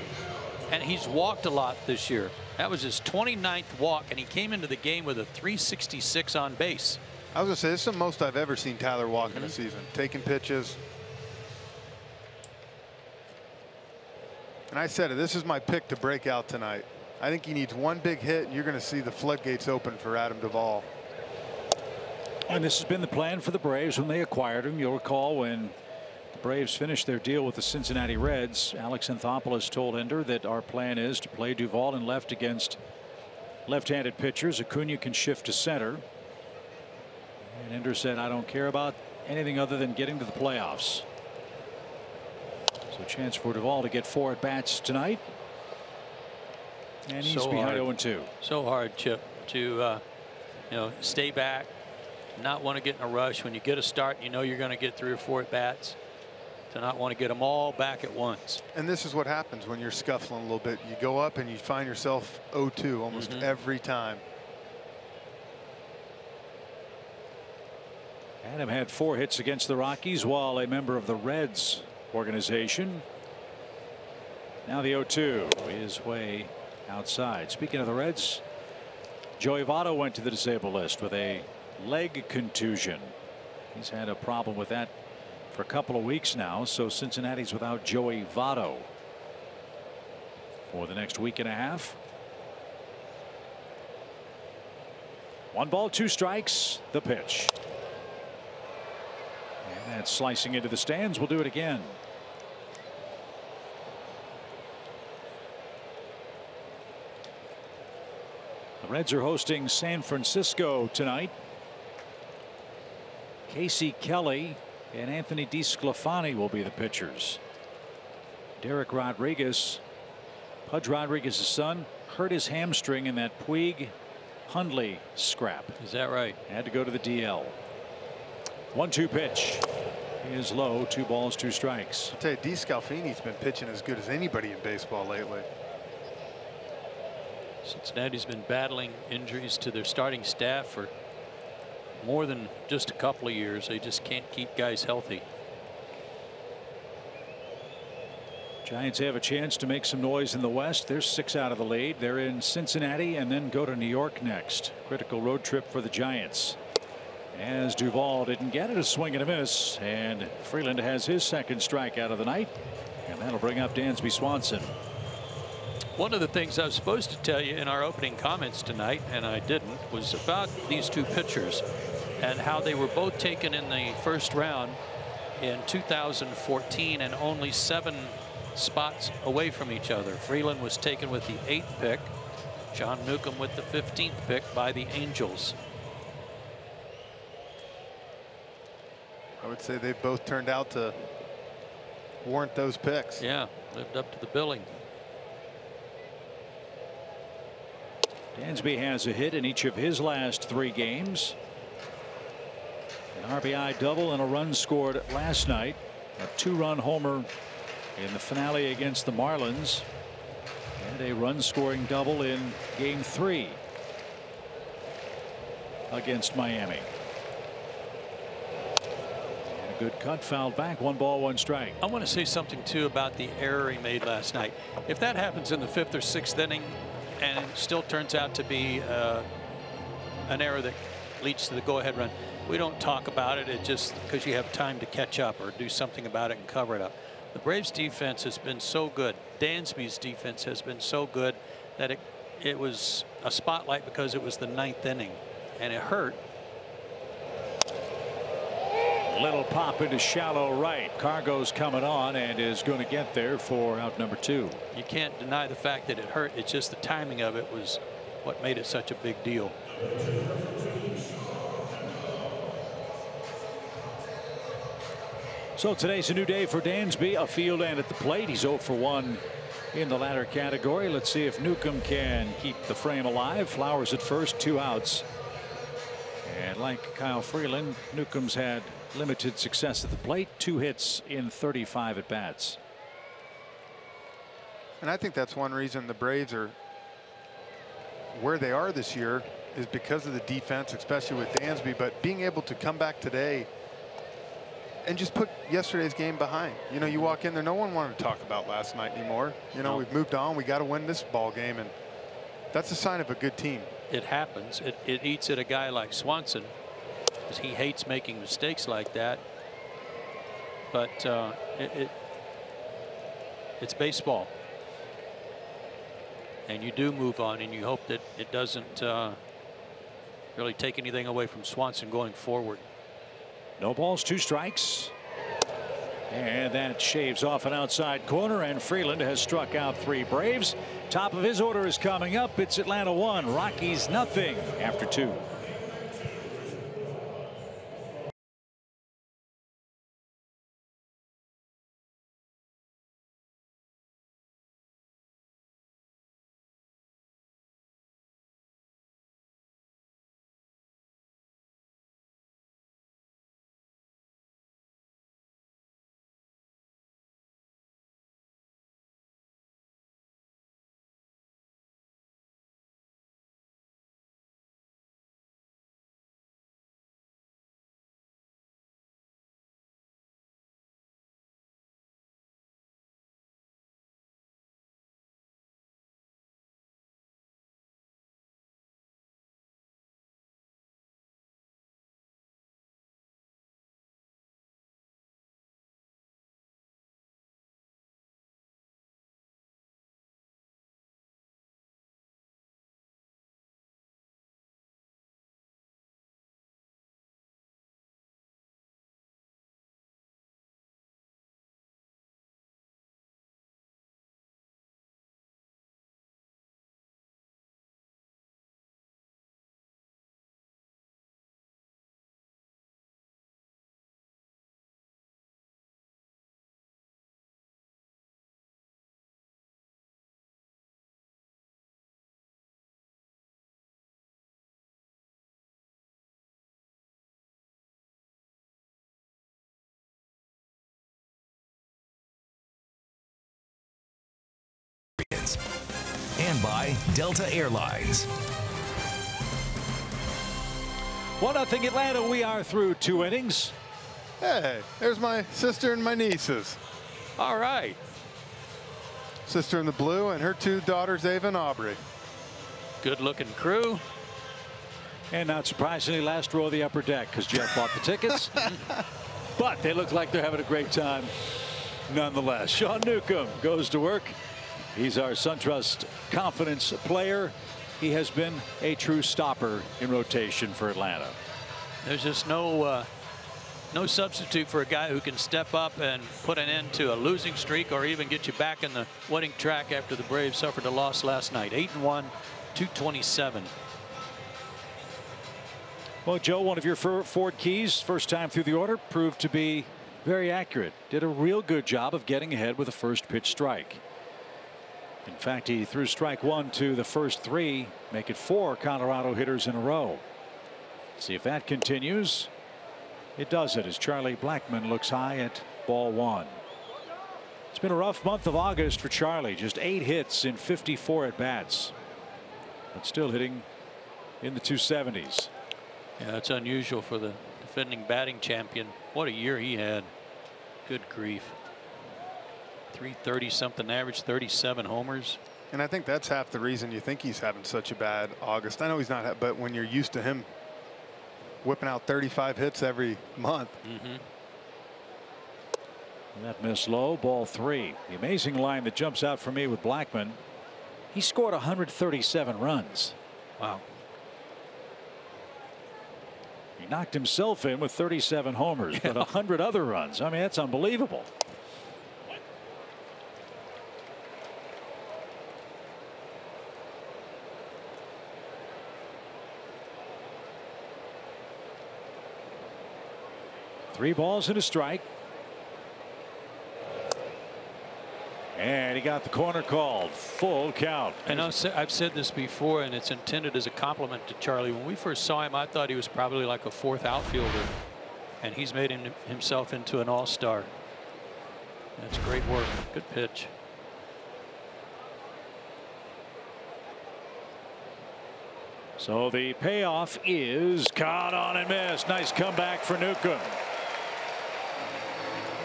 And he's walked a lot this year. That was his 29th walk, and he came into the game with a 366 on base. I was going to say, this is the most I've ever seen Tyler walk in a season. Taking pitches. And I said it, this is my pick to break out tonight. I think he needs one big hit, and you're going to see the floodgates open for Adam Duvall. And this has been the plan for the Braves when they acquired him. You'll recall when the Braves finished their deal with the Cincinnati Reds, Alex Anthopoulos told Ender that our plan is to play Duvall in left against left-handed pitchers. Acuna can shift to center. And Ender said, I don't care about anything other than getting to the playoffs. So a chance for Duvall to get 4 at-bats tonight. And he's behind 0-2. So hard, Chip, to stay back, not want to get in a rush. When you get a start, you know you're going to get 3 or 4 at-bats. To not want to get them all back at once. And this is what happens when you're scuffling a little bit. You go up and you find yourself 0-2 almost every time. Adam had 4 hits against the Rockies while a member of the Reds organization. Now the 0-2 is way outside. Speaking of the Reds, Joey Votto went to the disabled list with a leg contusion. He's had a problem with that for a couple of weeks now. So Cincinnati's without Joey Votto for the next week and a half. 1 ball, 2 strikes. The pitch. And that's slicing into the stands. We'll do it again. The Reds are hosting San Francisco tonight. Casey Kelly and Anthony DeSclafani will be the pitchers. Derek Rodriguez, Pudge Rodriguez's son, hurt his hamstring in that Puig Hundley scrap. Is that right? Had to go to the DL. 1-2 pitch is low. 2 balls, 2 strikes. I'll tell you, DeSclafani's been pitching as good as anybody in baseball lately. Cincinnati's been battling injuries to their starting staff for more than just a couple of years. They just can't keep guys healthy. Giants have a chance to make some noise in the West. They're 6 out of the lead. They're in Cincinnati and then go to New York next. Critical road trip for the Giants. As Duvall didn't get it, a swing and a miss, and Freeland has his 2nd strikeout of the night, and that'll bring up Dansby Swanson. One of the things I was supposed to tell you in our opening comments tonight, and I didn't, was about these 2 pitchers and how they were both taken in the 1st round in 2014 and only 7 spots away from each other. Freeland was taken with the 8th pick. John Newcomb with the 15th pick by the Angels. I would say they both turned out to warrant those picks. Yeah, lived up to the billing. Dansby has a hit in each of his last 3 games. An RBI double and a run scored last night. A 2-run homer in the finale against the Marlins. And a run scoring double in game 3 against Miami. And a good cut, fouled back. 1 ball, 1 strike. I want to say something too about the error he made last night. If that happens in the 5th or 6th inning and it still turns out to be an error that leads to the go-ahead run, we don't talk about it. It's just because you have time to catch up or do something about it and cover it up. The Braves defense has been so good. Dansby's defense has been so good that it was a spotlight because it was the 9th inning and it hurt. Little pop into shallow right. Cargo's coming on and is going to get there for out number 2. You can't deny the fact that it hurt. It's just the timing of it was what made it such a big deal. So today's a new day for Dansby, a field and at the plate. He's 0 for 1 in the latter category. Let's see if Newcomb can keep the frame alive. Flowers at first, 2 outs. And like Kyle Freeland, Newcomb's had limited success at the plate, 2 hits in 35 at bats. And I think that's one reason the Braves are where they are this year is because of the defense, especially with Dansby. But being able to come back today and just put yesterday's game behind. You know, you walk in there, no one wanted to talk about last night anymore. You know, we've moved on. We got to win this ball game, and that's a sign of a good team. It happens. It eats at a guy like Swanson because he hates making mistakes like that. But it's baseball, and you do move on, and you hope that it doesn't really take anything away from Swanson going forward. No balls, 2 strikes. And that shaves off an outside corner, and Freeland has struck out 3 Braves. Top of his order is coming up. It's Atlanta 1, Rockies nothing after 2. And by Delta Airlines. 1-0 Atlanta. We are through 2 innings. Hey, there's my sister and my nieces. All right. Sister in the blue and her 2 daughters, Ava and Aubrey. Good looking crew. And not surprisingly, last row of the upper deck because Jeff bought the tickets. But they look like they're having a great time nonetheless. Sean Newcomb goes to work. He's our SunTrust confidence player. He has been a true stopper in rotation for Atlanta. There's just no substitute for a guy who can step up and put an end to a losing streak or even get you back in the winning track after the Braves suffered a loss last night. 8-1, 227. Well, Joe, one of your Ford Keys, first time through the order, proved to be very accurate. Did a real good job of getting ahead with a first pitch strike. In fact, he threw strike 1 to the first 3, make it 4 Colorado hitters in a row. See if that continues. It does it as Charlie Blackmon looks high at ball 1. It's been a rough month of August for Charlie. Just 8 hits in 54 at bats, but still hitting in the 270s. Yeah, that's unusual for the defending batting champion. What a year he had. Good grief. 330 something average, 37 homers. And I think that's half the reason you think he's having such a bad August. I know he's not, but when you're used to him whipping out 35 hits every month. And that miss low, ball 3. The amazing line that jumps out for me with Blackmon. He scored 137 runs. Wow. He knocked himself in with 37 homers, but 100 other runs. I mean, that's unbelievable. 3 balls and a strike. And he got the corner called. Full count. And I've said this before, and it's intended as a compliment to Charlie. When we first saw him, I thought he was probably like a 4th outfielder, and he's made himself into an all-star. That's great work. Good pitch. So the payoff is caught on and missed. Nice comeback for Newcomb.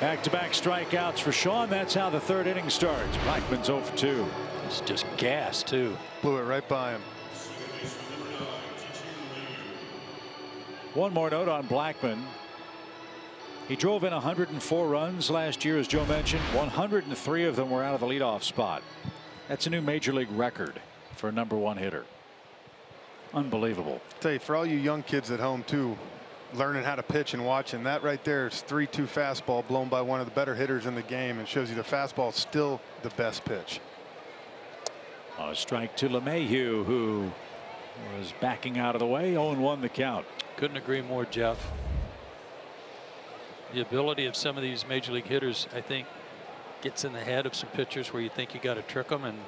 Back-to-back strikeouts for Sean. That's how the 3rd inning starts. Blackman's 0 for 2. It's just gas, too. Blew it right by him. One more note on Blackman. He drove in 104 runs last year, as Joe mentioned. 103 of them were out of the leadoff spot. That's a new major league record for a #1 hitter. Unbelievable. I tell you, for all you young kids at home, too, learning how to pitch and watching, that right there is 3-2 fastball blown by one of the better hitters in the game, and shows you the fastball is still the best pitch. A strike to LeMahieu, who was backing out of the way. 0-1 the count. Couldn't agree more, Jeff. The ability of some of these major league hitters, I think, gets in the head of some pitchers where you think you got to trick them, and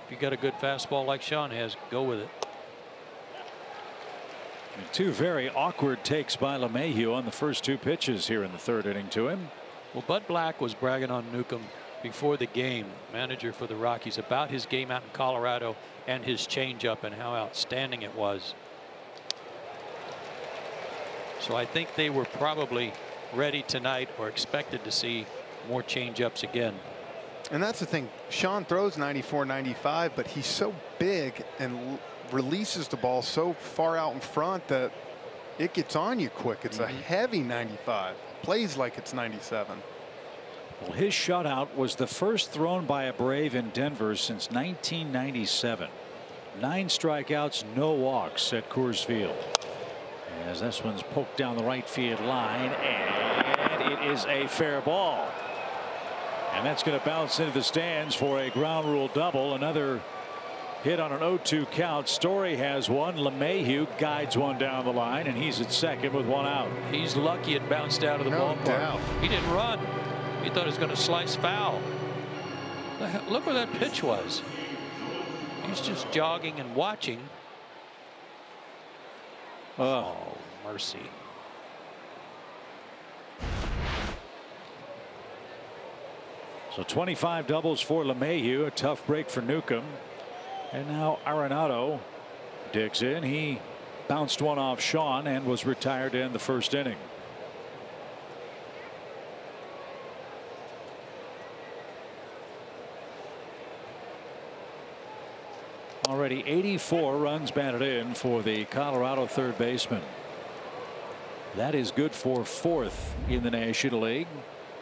if you got a good fastball like Sean has, go with it. And 2 very awkward takes by LeMahieu on the first 2 pitches here in the 3rd inning to him. Well, Bud Black was bragging on Newcomb before the game, manager for the Rockies, about his game out in Colorado and his changeup and how outstanding it was. So I think they were probably ready tonight, or expected to see more changeups again. And that's the thing. Sean throws 94, 95, but he's so big and releases the ball so far out in front that it gets on you quick. It's a heavy 95. Plays like it's 97. Well, his shutout was the first thrown by a Brave in Denver since 1997. 9 strikeouts, no walks at Coors Field. As this one's poked down the right field line, and it is a fair ball. And that's going to bounce into the stands for a ground rule double. Another hit on an 0-2 count. Story has one. LeMahieu guides one down the line, and he's at second with 1 out. He's lucky it bounced out of the ballpark. Doubt. He didn't run. He thought it was going to slice foul. Look where that pitch was. He's just jogging and watching. Oh, mercy. So 25 doubles for LeMahieu. A tough break for Newcomb. And now Arenado digs in. He bounced one off Sean and was retired in the 1st inning. Already 84 runs batted in for the Colorado 3rd baseman. That is good for 4th in the National League.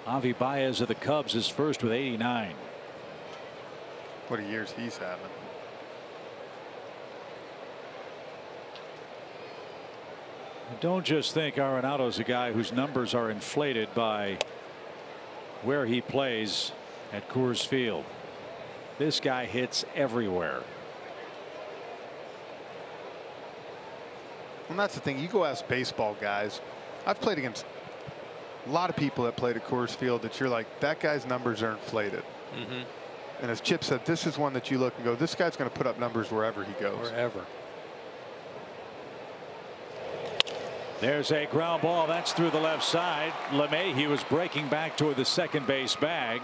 Javi Baez of the Cubs is 1st with 89. What a years he's having. Don't just think Arenado's a guy whose numbers are inflated by where he plays at Coors Field. This guy hits everywhere. And that's the thing. You go ask baseball guys. I've played against a lot of people that played at Coors Field that you're like, that guy's numbers are inflated. And as Chip said, this is one that you look and go, this guy's going to put up numbers wherever he goes. Wherever. There's a ground ball. That's through the left side. LeMahieu was breaking back toward the second base bag.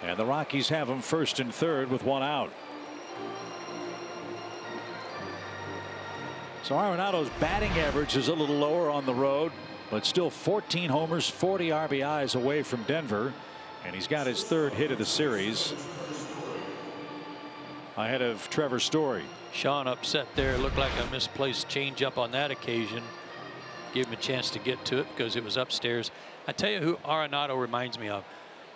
And the Rockies have him 1st and 3rd with 1 out. So Arenado's batting average is a little lower on the road, but still 14 homers, 40 RBIs away from Denver. And he's got his 3rd hit of the series ahead of Trevor Story. Sean upset there. Looked like a misplaced changeup on that occasion. Gave him a chance to get to it because it was upstairs. I tell you who Arenado reminds me of.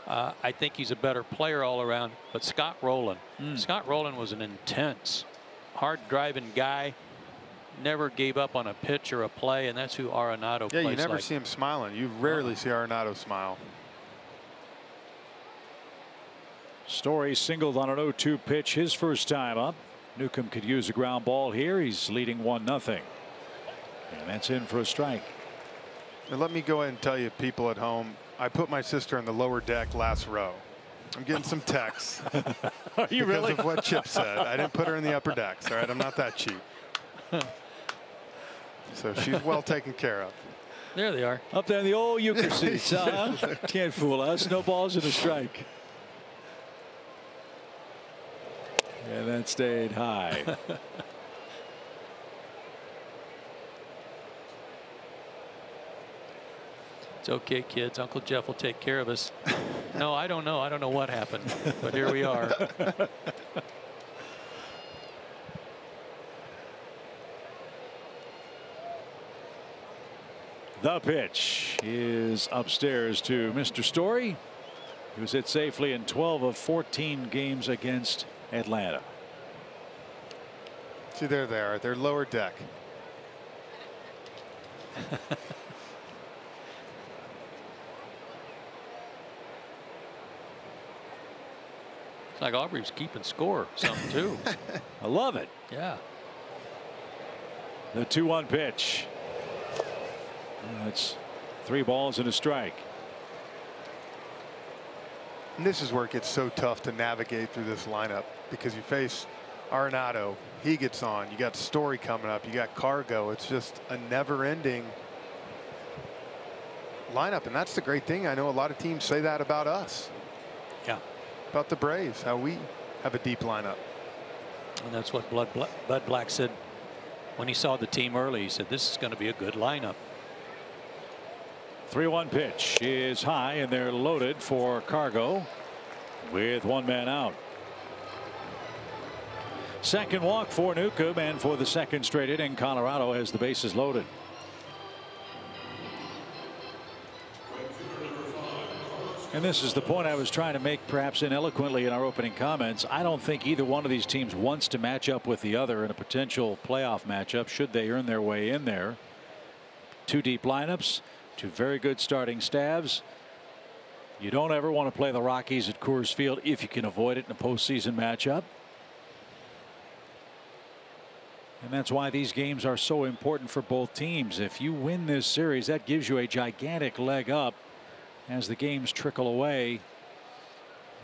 I think he's a better player all around, but Scott Rowland. Scott Rowland was an intense, hard driving guy. Never gave up on a pitch or a play, and that's who Arenado plays like. Yeah, you never see him smiling. You rarely see Arenado smile. Story singled on an 0-2 pitch his first time up. Newcomb could use a ground ball here. He's leading 1-0. And that's in for a strike. And let me go ahead and tell you, people at home, I put my sister in the lower deck last row. I'm getting some texts. Are you really? Because of what Chip said. I didn't put her in the upper decks. All right, I'm not that cheap. So she's well taken care of. There they are. Up there in the old euchre seats. Can't fool us. No balls and a strike. And that stayed high. It's okay, kids. Uncle Jeff will take care of us. No, I don't know. I don't know what happened, but here we are. The pitch is upstairs to Mr. Story, who's hit safely in 12 of 14 games against Atlanta. See, there they are. They're lower deck. It's like Aubrey's keeping score or something too. I love it. Yeah. The 2-1 pitch. That's 3 balls and a strike. And this is where it gets so tough to navigate through this lineup, because you face Arenado, he gets on. You got Story coming up. You got Cargo. It's just a never-ending lineup, and that's the great thing. I know a lot of teams say that about us. Yeah. About the Braves, how we have a deep lineup. And that's what Bud Black said when he saw the team early. He said, this is going to be a good lineup. 3-1 pitch is high, and they're loaded for Cargo with 1 man out. Second walk for Newcomb, and for the second straight inning, Colorado has the bases loaded. And this is the point I was trying to make, perhaps ineloquently, in our opening comments. I don't think either one of these teams wants to match up with the other in a potential playoff matchup, should they earn their way in there. 2 deep lineups, 2 very good starting staffs. You don't ever want to play the Rockies at Coors Field if you can avoid it in a postseason matchup. And that's why these games are so important for both teams. If you win this series, that gives you a gigantic leg up as the games trickle away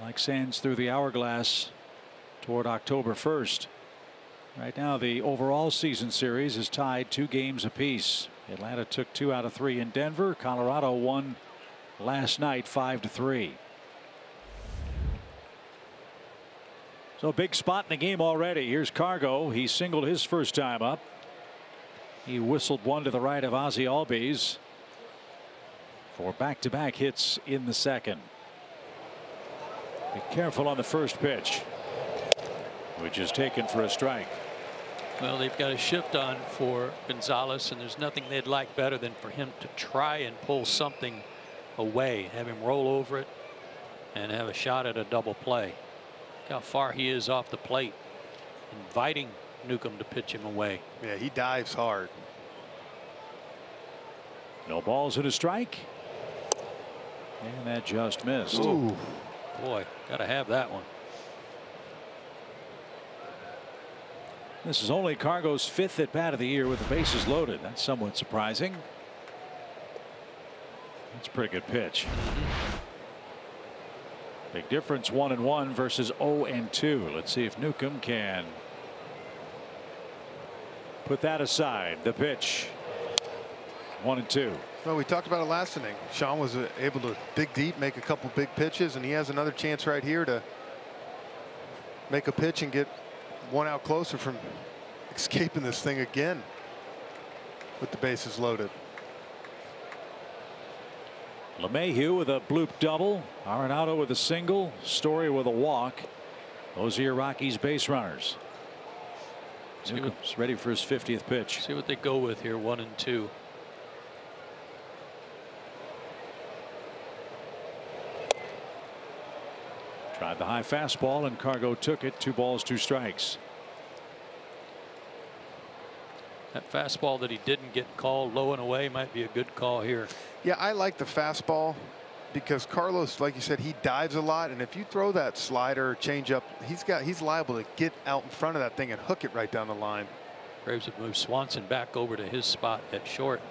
like sands through the hourglass toward October 1st. Right now, the overall season series is tied 2 games apiece. Atlanta took 2 out of 3 in Denver. Colorado won last night 5-3. So a big spot in the game already. Here's Cargo. He singled his first time up. He whistled one to the right of Ozzie Albies for back-to-back hits in the second. Be careful on the first pitch, which is taken for a strike. Well, they've got a shift on for Gonzalez, and there's nothing they'd like better than for him to try and pull something away, have him roll over it, and have a shot at a double play. Look how far he is off the plate, inviting Newcomb to pitch him away. Yeah, he dives hard. No balls and a strike. And that just missed. Ooh. Boy, gotta have that one. This is only Cargo's 5th at bat of the year with the bases loaded. That's somewhat surprising. That's a pretty good pitch. Big difference, 1-1 versus 0-2. Let's see if Newcomb can put that aside. The pitch, 1-2. Well, we talked about it last inning. Sean was able to dig deep, make a couple big pitches, and he has another chance right here to make a pitch and get 1 out closer from escaping this thing again with the bases loaded. LeMahieu with a bloop double. Arenado with a single. Story with a walk. Those are your Rockies base runners. Newcomb's ready for his 50th pitch. See what they go with here, 1-2. Tried the high fastball, and Cargo took it. 2 balls, 2 strikes. That fastball that he didn't get called low and away might be a good call here. Yeah, I like the fastball because Carlos, like you said, he dives a lot, and if you throw that slider, changeup, he's liable to get out in front of that thing and hook it right down the line. Braves have moved Swanson back over to his spot at short.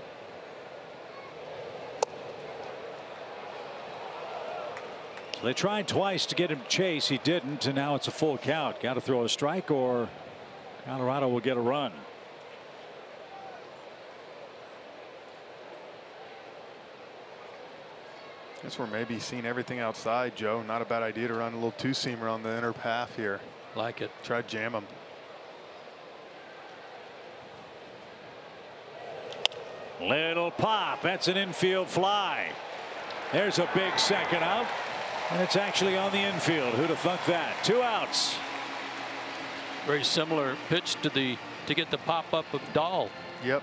They tried twice to get him to chase. He didn't, and now it's a full count. Got to throw a strike or Colorado will get a run. Guess we're maybe seeing everything outside, Joe. Not a bad idea to run a little two-seamer on the inner half here. Like it. Try to jam him. Little pop. That's an infield fly. There's a big second out, and it's actually on the infield. Who'd have thunk that? 2 outs. Very similar pitch to get the pop up of Dahl. Yep.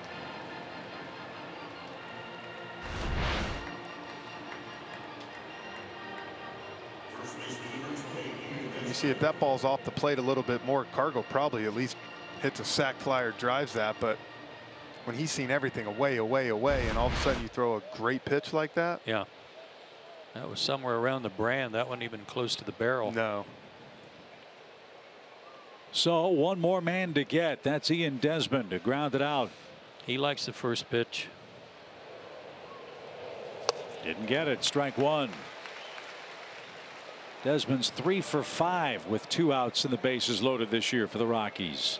You see, if that ball's off the plate a little bit more, Cargo probably at least hits a sac fly or drives that. But when he's seen everything away, and all of a sudden you throw a great pitch like that. Yeah. That was somewhere around the brand. That wasn't even close to the barrel. No. So one more man to get. That's Ian Desmond to ground it out. He likes the first pitch. Didn't get it. Strike one. Desmond's 3 for 5 with 2 outs and the bases loaded this year for the Rockies.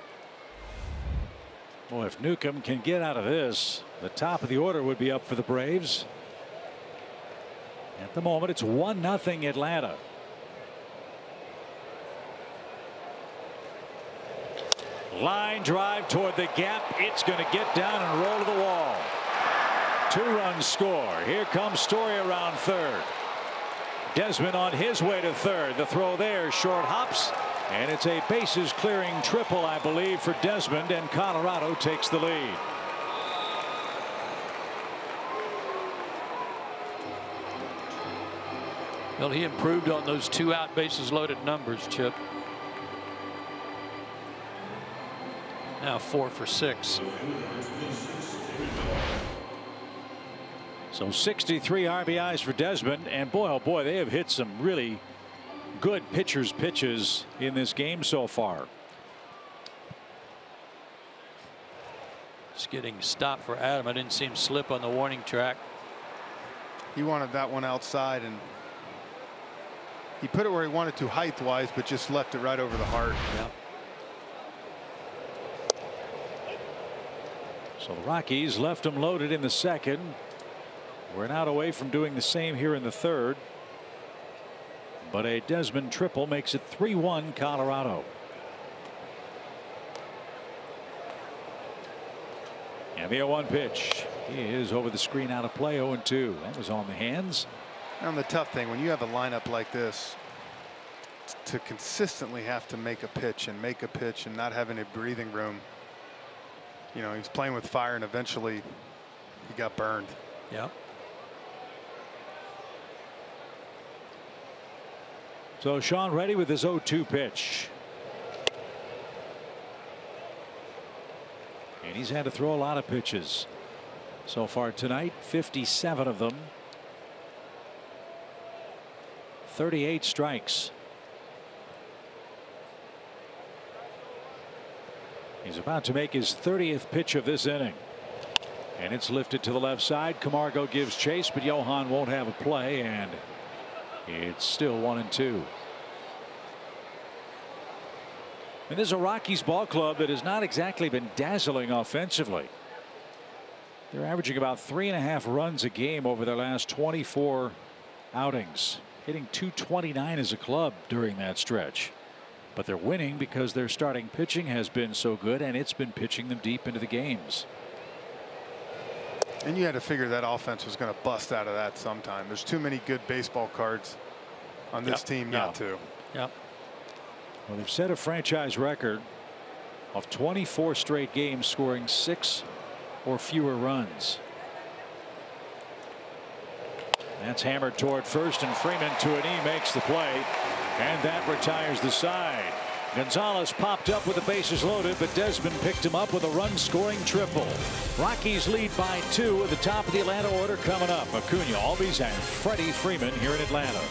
Boy, if Newcomb can get out of this, the top of the order would be up for the Braves. At the moment, it's 1-0 Atlanta. Line drive toward the gap. It's going to get down and roll to the wall. 2-run score. Here comes Story around third. Desmond on his way to third. The throw there, short hops, and it's a bases clearing triple, I believe, for Desmond, and Colorado takes the lead. Well, he improved on those 2 out bases loaded numbers, Chip. Now 4 for 6. So 63 RBIs for Desmond, and boy, oh boy, they have hit some really good pitchers' pitches in this game so far. Just getting stopped for Adam. I didn't see him slip on the warning track. He wanted that one outside, and he put it where he wanted to height-wise, but just left it right over the heart. Yeah. So the Rockies left him loaded in the second. We're an out away from doing the same here in the third. But a Desmond triple makes it 3-1 Colorado. And the 0-1 pitch. He is over the screen, out of play. 0-2. That was on the hands. And the tough thing, when you have a lineup like this, to consistently have to make a pitch and not have any breathing room. You know, he's playing with fire, and eventually he got burned. Yeah. So Sean ready with his 0-2 pitch. And he's had to throw a lot of pitches so far tonight, 57 of them. 38 strikes. He's about to make his 30th pitch of this inning. And it's lifted to the left side. Camargo gives chase, but Johan won't have a play, and it's still 1-2. And this is a Rockies ball club that has not exactly been dazzling offensively. They're averaging about 3.5 runs a game over their last 24 outings, hitting .229 as a club during that stretch. But they're winning because their starting pitching has been so good, and it's been pitching them deep into the games. And you had to figure that offense was going to bust out of that sometime. There's too many good baseball cards on this team not to. Yep. Well, they've set a franchise record of 24 straight games scoring 6 or fewer runs. That's hammered toward first, and Freeman to a knee makes the play, and that retires the side. Gonzalez popped up with the bases loaded, but Desmond picked him up with a run-scoring triple. Rockies lead by 2 at the top of the Atlanta order coming up. Acuna, Albies, and Freddie Freeman here in Atlanta.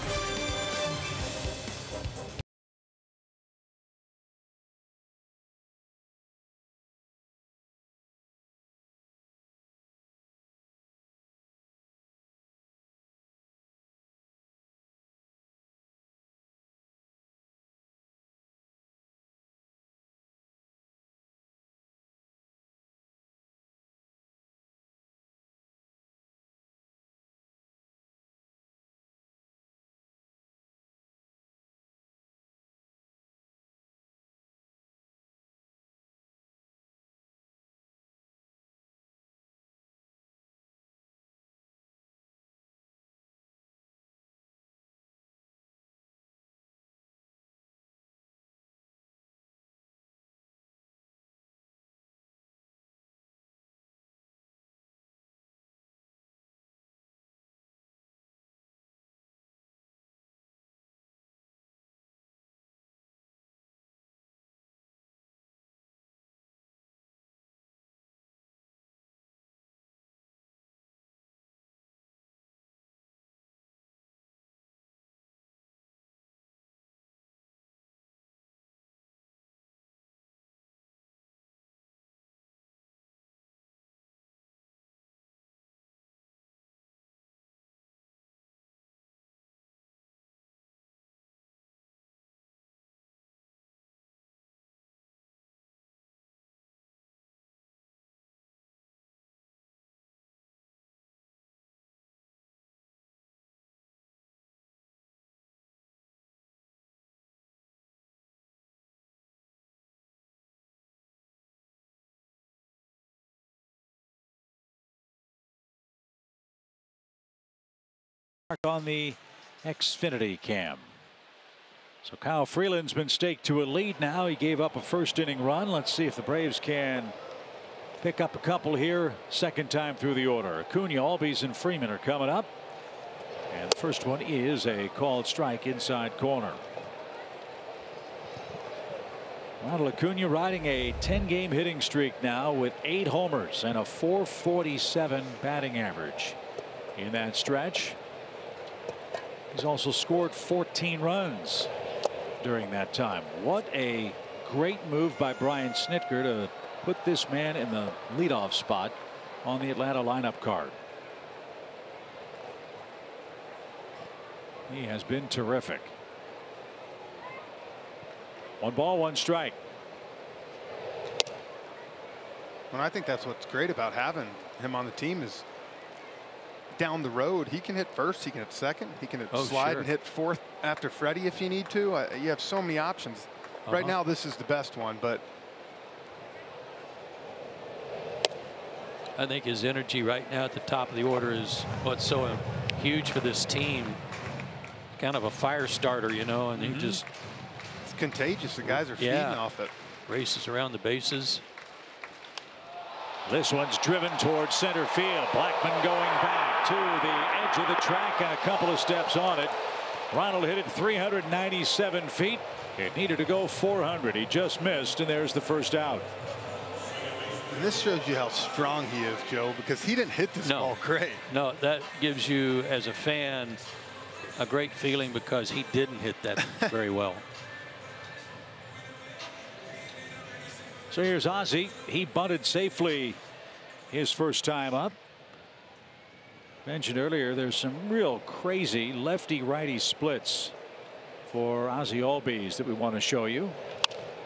on the Xfinity cam. So Kyle Freeland's been staked to a lead now. He gave up a first inning run. Let's see if the Braves can pick up a couple here. Second time through the order. Acuna, Albies, and Freeman are coming up. And the first one is a called strike inside corner. Ronald Acuna riding a 10-game hitting streak now with 8 homers and a .447 batting average in that stretch. He's also scored 14 runs during that time. What a great move by Brian Snitker to put this man in the leadoff spot on the Atlanta lineup card. He has been terrific. 1 ball, 1 strike. And I think that's what's great about having him on the team is down the road he can hit first, he can hit second, he can slide and hit fourth after Freddie if you need to. You have so many options. Right now this is the best one, but I think his energy right now at the top of the order is what's so huge for this team. Kind of a fire starter, you know, and he just, it's contagious. The guys are feeding off it. Races around the bases. This one's driven towards center field. Blackman going back to the edge of the track and a couple of steps on it. Ronald hit it 397 feet. It needed to go 400. He just missed, and there's the first out. And this shows you how strong he is, Joe, because he didn't hit this ball great. No, that gives you, as a fan, a great feeling because he didn't hit that very well. So here's Ozzie. He bunted safely his first time up. Mentioned earlier, there's some real crazy lefty-righty splits for Ozzie Albies that we want to show you.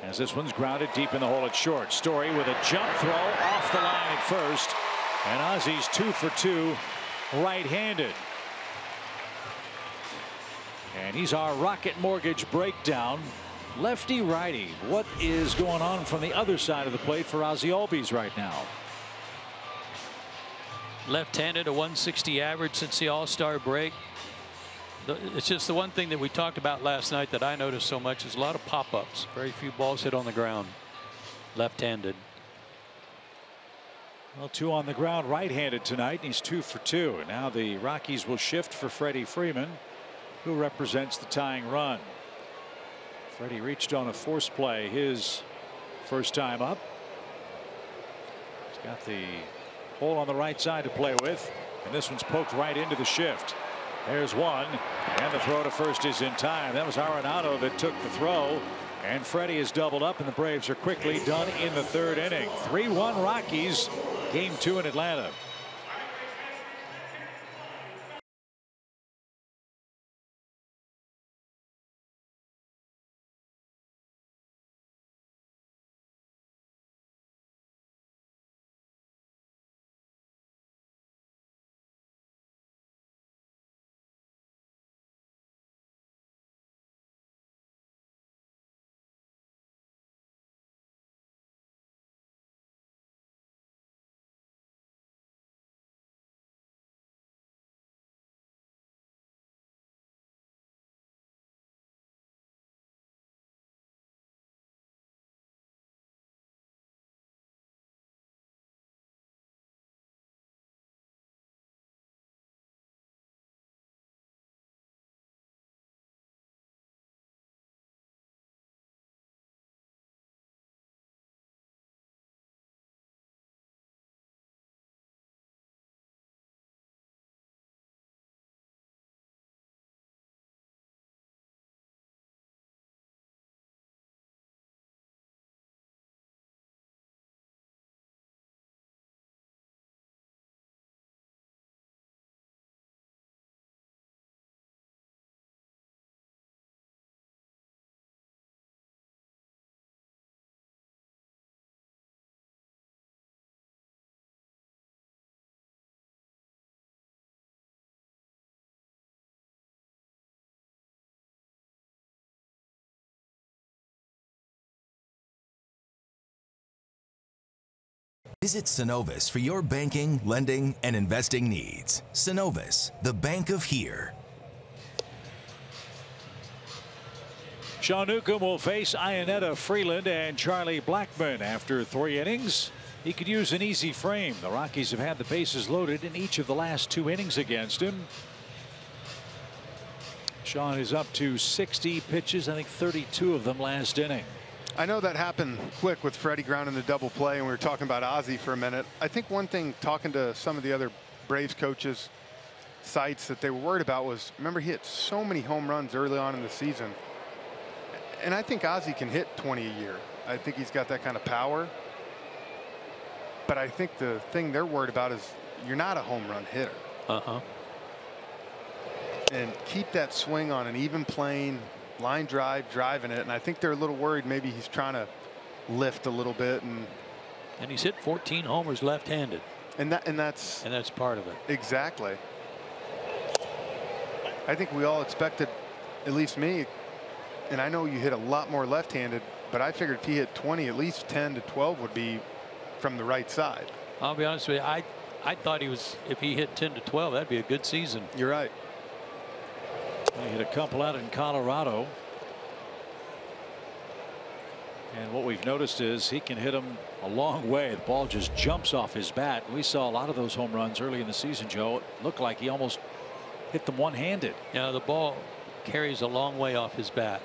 As this one's grounded deep in the hole at short. Story with a jump throw off the line at first. And Ozzie's 2 for 2 right-handed. And he's our Rocket Mortgage breakdown. Lefty righty. What is going on from the other side of the plate for Ozzie Albies right now? Left-handed, a 160 average since the All-Star break. It's just the one thing that we talked about last night that I noticed so much is a lot of pop-ups. Very few balls hit on the ground. Left-handed. Well, 2 on the ground right-handed tonight. And he's 2 for 2. Now the Rockies will shift for Freddie Freeman, who represents the tying run. Freddie reached on a force play his first time up. He's got the hole on the right side to play with, and this one's poked right into the shift. There's one, and the throw to first is in time. That was Arenado that took the throw, and Freddie is doubled up, and the Braves are quickly done in the 3rd inning. 3-1 Rockies, game 2 in Atlanta. Visit Synovus for your banking, lending, and investing needs. Synovus, the bank of here. Sean Newcomb will face Ionetta Freeland and Charlie Blackmon. After 3 innings, he could use an easy frame. The Rockies have had the bases loaded in each of the last 2 innings against him. Sean is up to 60 pitches, I think 32 of them last inning. I know that happened quick with Freddie grounding the double play, and we were talking about Ozzie for a minute. I think one thing, talking to some of the other Braves coaches sites, that they were worried about was, remember, he hit so many home runs early on in the season. And I think Ozzie can hit 20 a year. I think he's got that kind of power. But I think the thing they're worried about is you're not a home run hitter. And keep that swing on an even plane, line drive, driving it. And I think they're a little worried maybe he's trying to lift a little bit. And he's hit 14 homers left-handed. And that's part of it. Exactly. I think we all expected, at least me, and I know you hit a lot more left-handed, but I figured if he hit 20, at least 10 to 12 would be from the right side. I'll be honest with you, I thought if he hit 10 to 12, that'd be a good season. You're right. He hit a couple out in Colorado. And what we've noticed is he can hit them a long way. The ball just jumps off his bat. We saw a lot of those home runs early in the season, Joe. It looked like he almost hit them one-handed. Yeah, the ball carries a long way off his bat.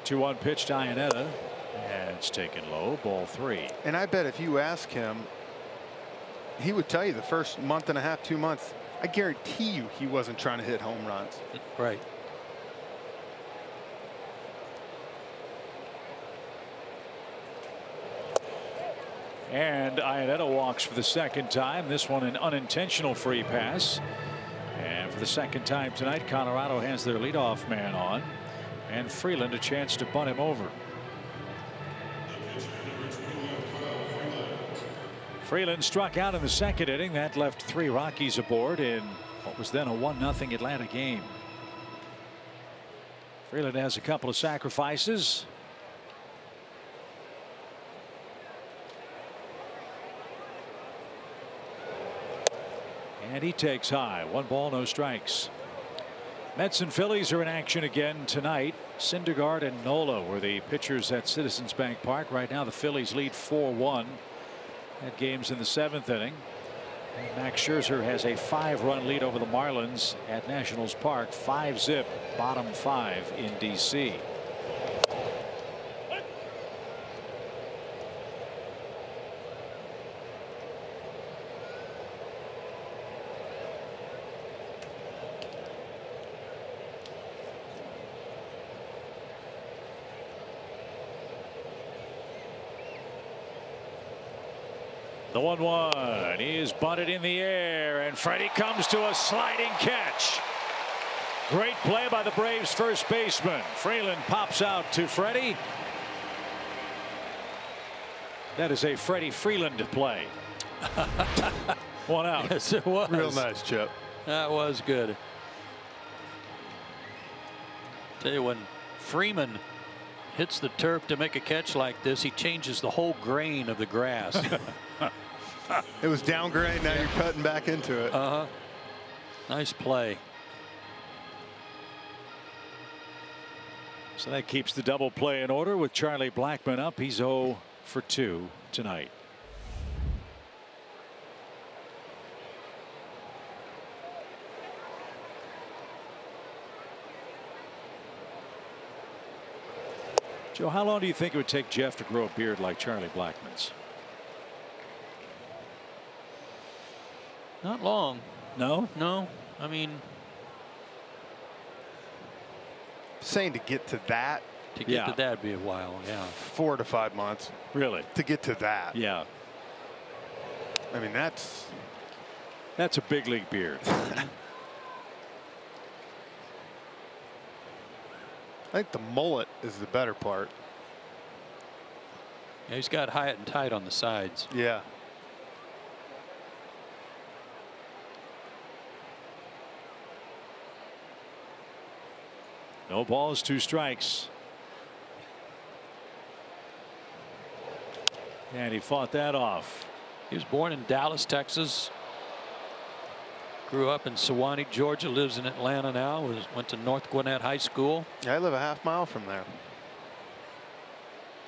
2-1 pitch to Ionetta. And it's taken low, ball 3. And I bet if you ask him, he would tell you the first month and a half, 2 months, I guarantee you he wasn't trying to hit home runs. Right. And Ionetta walks for the 2nd time. This one an unintentional free pass. And for the 2nd time tonight, Colorado has their leadoff man on. And Freeland a chance to bunt him over. Freeland struck out in the 2nd inning. That left 3 Rockies aboard in what was then a 1-0 Atlanta game. Freeland has a couple of sacrifices. And he takes high. 1 ball, no strikes. Mets and Phillies are in action again tonight. Syndergaard and Nola were the pitchers at Citizens Bank Park. Right now the Phillies lead 4-1. That game's in the 7th inning. And Max Scherzer has a 5-run lead over the Marlins at Nationals Park. 5-zip, bottom 5 in D.C. The 1-1. He is bunted in the air, and Freddie comes to a sliding catch. Great play by the Braves first baseman. Freeland pops out to Freddie. That is a Freddie Freeland play. 1 out. Yes, it was. Real nice, Chip. That was good. Tell you, when Freeman hits the turf to make a catch like this, he changes the whole grain of the grass. It was down grade. Now you're cutting back into it. Nice play. So that keeps the double play in order with Charlie Blackmon up. He's 0 for 2 tonight. Joe, how long do you think it would take Jeff to grow a beard like Charlie Blackmon's? Not long. No? No. I mean, saying to get to that. To get to that would be a while. Yeah. 4 to 5 months. Really? To get to that. Yeah. I mean, that's a big league beard. I think the mullet is the better part. Yeah, he's got high and tight on the sides. Yeah. No balls, 2 strikes. And he fought that off. He was born in Dallas, Texas. Grew up in Sewanee, Georgia, lives in Atlanta now, went to North Gwinnett High School. Yeah, I live a half-mile from there.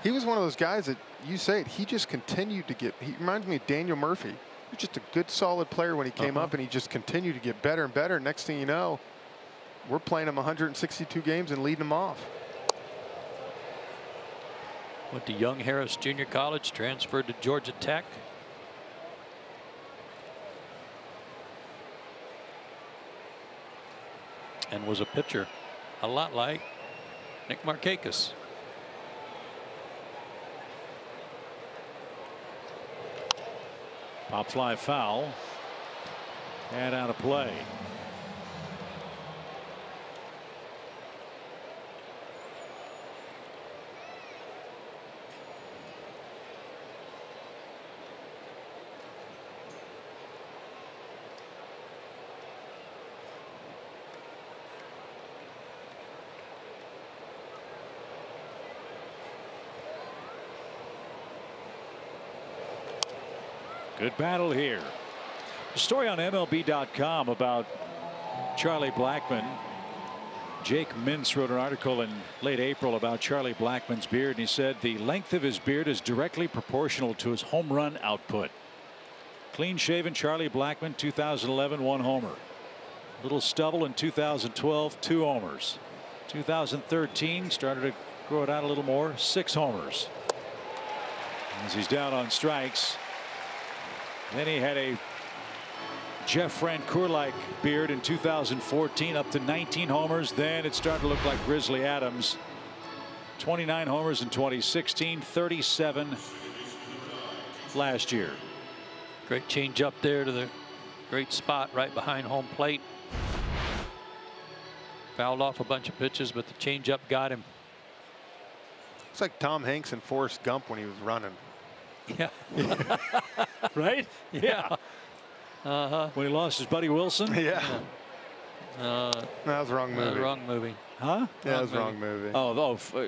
He was one of those guys that, you say it, he just continued to get, he reminds me of Daniel Murphy. He was just a good, solid player when he came up, and he just continued to get better and better. Next thing you know, we're playing him 162 games and leading him off. Went to Young Harris Junior College, transferred to Georgia Tech. And was a pitcher, a lot like Nick Markakis. Pop fly foul. And out of play. Good battle here. A story on MLB.com about Charlie Blackmon. Jake Mintz wrote an article in late April about Charlie Blackmon's beard, and he said the length of his beard is directly proportional to his home run output. Clean shaven Charlie Blackmon, 2011, 1 homer. Little stubble in 2012, 2 homers. 2013 started to grow it out a little more, 6 homers. As he's down on strikes. Then he had a Jeff Francoeur-like beard in 2014, up to 19 homers. Then it started to look like Grizzly Adams. 29 homers in 2016, 37 last year. Great change up there to the great spot right behind home plate. Fouled off a bunch of pitches, but the changeup got him. It's like Tom Hanks and Forrest Gump when he was running. Yeah. Right? Yeah. When he lost his buddy Wilson. Yeah. That was the wrong movie. Wrong movie. Huh? Yeah, that was the wrong movie.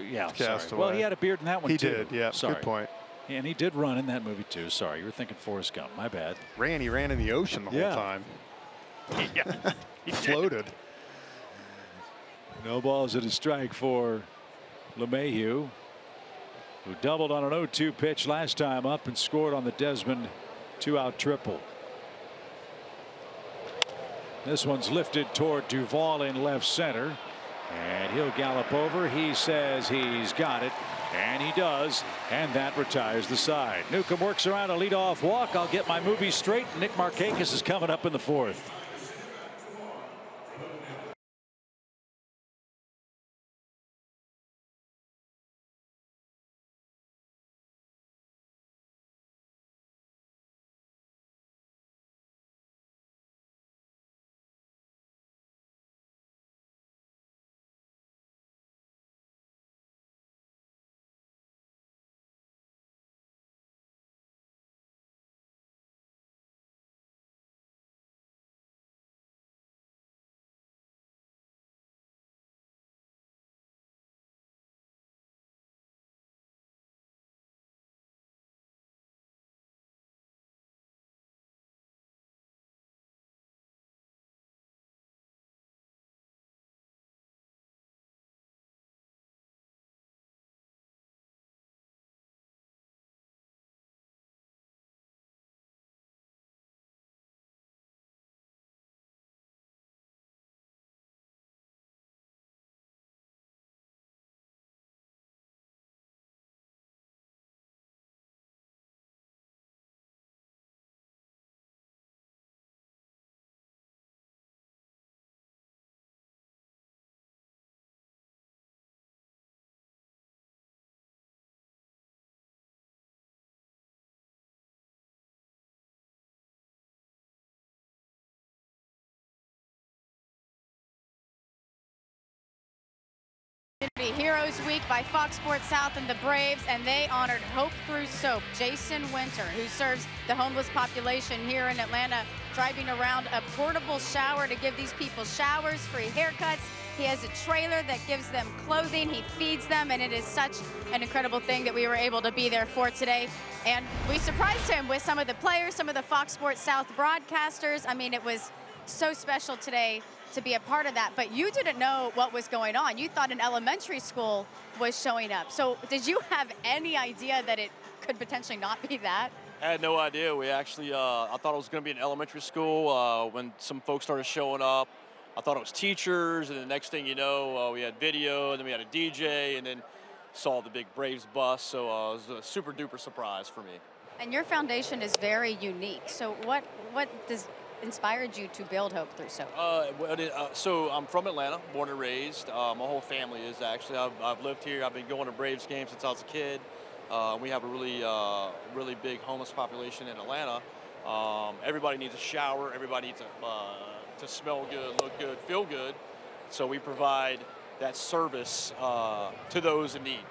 Yeah. Sorry. Castaway. Well, he had a beard in that one he too. He did. Yeah. Sorry. Good point. And he did run in that movie too. Sorry, you were thinking Forrest Gump. My bad. He ran in the ocean the whole time. Yeah. He floated. No balls at a strike for LeMahieu, who doubled on an 0-2 pitch last time up and scored on the Desmond 2-out triple. This one's lifted toward Duvall in left center, and he'll gallop over. He says he's got it, and he does, and that retires the side. Newcomb works around a leadoff walk. I'll get my movie straight. Nick Markakis is coming up in the 4th. Heroes Week by Fox Sports South and the Braves, and they honored Hope Through Soap, Jason Winter, who serves the homeless population here in Atlanta, driving around a portable shower to give these people showers, free haircuts. He has a trailer that gives them clothing. He feeds them, and it is such an incredible thing that we were able to be there for today. And we surprised him with some of the players, some of the Fox Sports South broadcasters. I mean, it was so special today to be a part of that, but you didn't know what was going on. You thought an elementary school was showing up. So did you have any idea that it could potentially not be that? I had no idea. We actually, I thought it was going to be an elementary school when some folks started showing up. I thought it was teachers, and the next thing you know, we had video, and then we had a DJ, and then saw the big Braves bus. So it was a super duper surprise for me. And your foundation is very unique. So what inspired you to build Hope Through Soap? So I'm from Atlanta, born and raised. My whole family is actually. I've lived here. I've been going to Braves games since I was a kid. We have a really big homeless population in Atlanta. Everybody needs a shower. Everybody needs to smell good, look good, feel good. So we provide that service to those in need.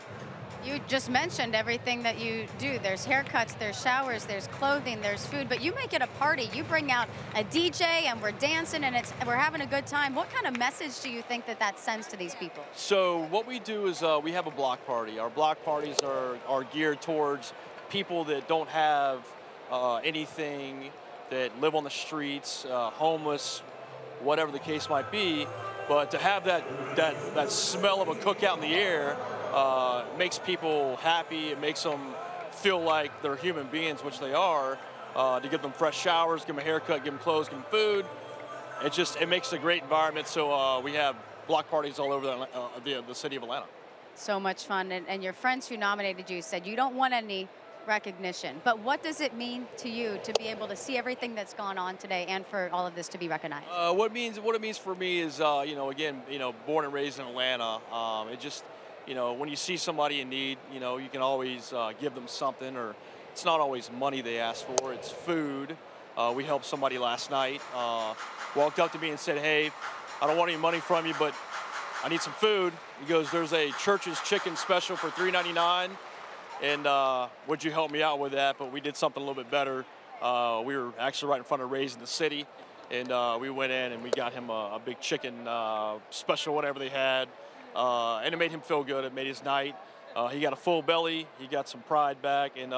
You just mentioned everything that you do. There's haircuts, there's showers, there's clothing, there's food, but you make it a party. You bring out a DJ and we're dancing and we're having a good time. What kind of message do you think that sends to these people? So what we do is we have a block party. Our block parties are geared towards people that don't have anything, that live on the streets, homeless, whatever the case might be. But to have that smell of a cookout in the air makes people happy. It makes them feel like they're human beings, which they are. To give them fresh showers, give them a haircut, give them clothes, give them food. It makes a great environment. So we have block parties all over the city of Atlanta. So much fun. And your friends who nominated you said you don't want any recognition. But what does it mean to you to be able to see everything that's gone on today and for all of this to be recognized? What it means for me is, again, born and raised in Atlanta. It just, when you see somebody in need, you can always give them something, or it's not always money they ask for, it's food. We helped somebody last night, walked up to me and said, "Hey, I don't want any money from you, but I need some food." He goes, "There's a Church's chicken special for $3.99. And would you help me out with that?" But we did something a little bit better. We were actually right in front of Ray's in the city, and we went in and we got him a big chicken special, whatever they had, and it made him feel good. It made his night. He got a full belly. He got some pride back, and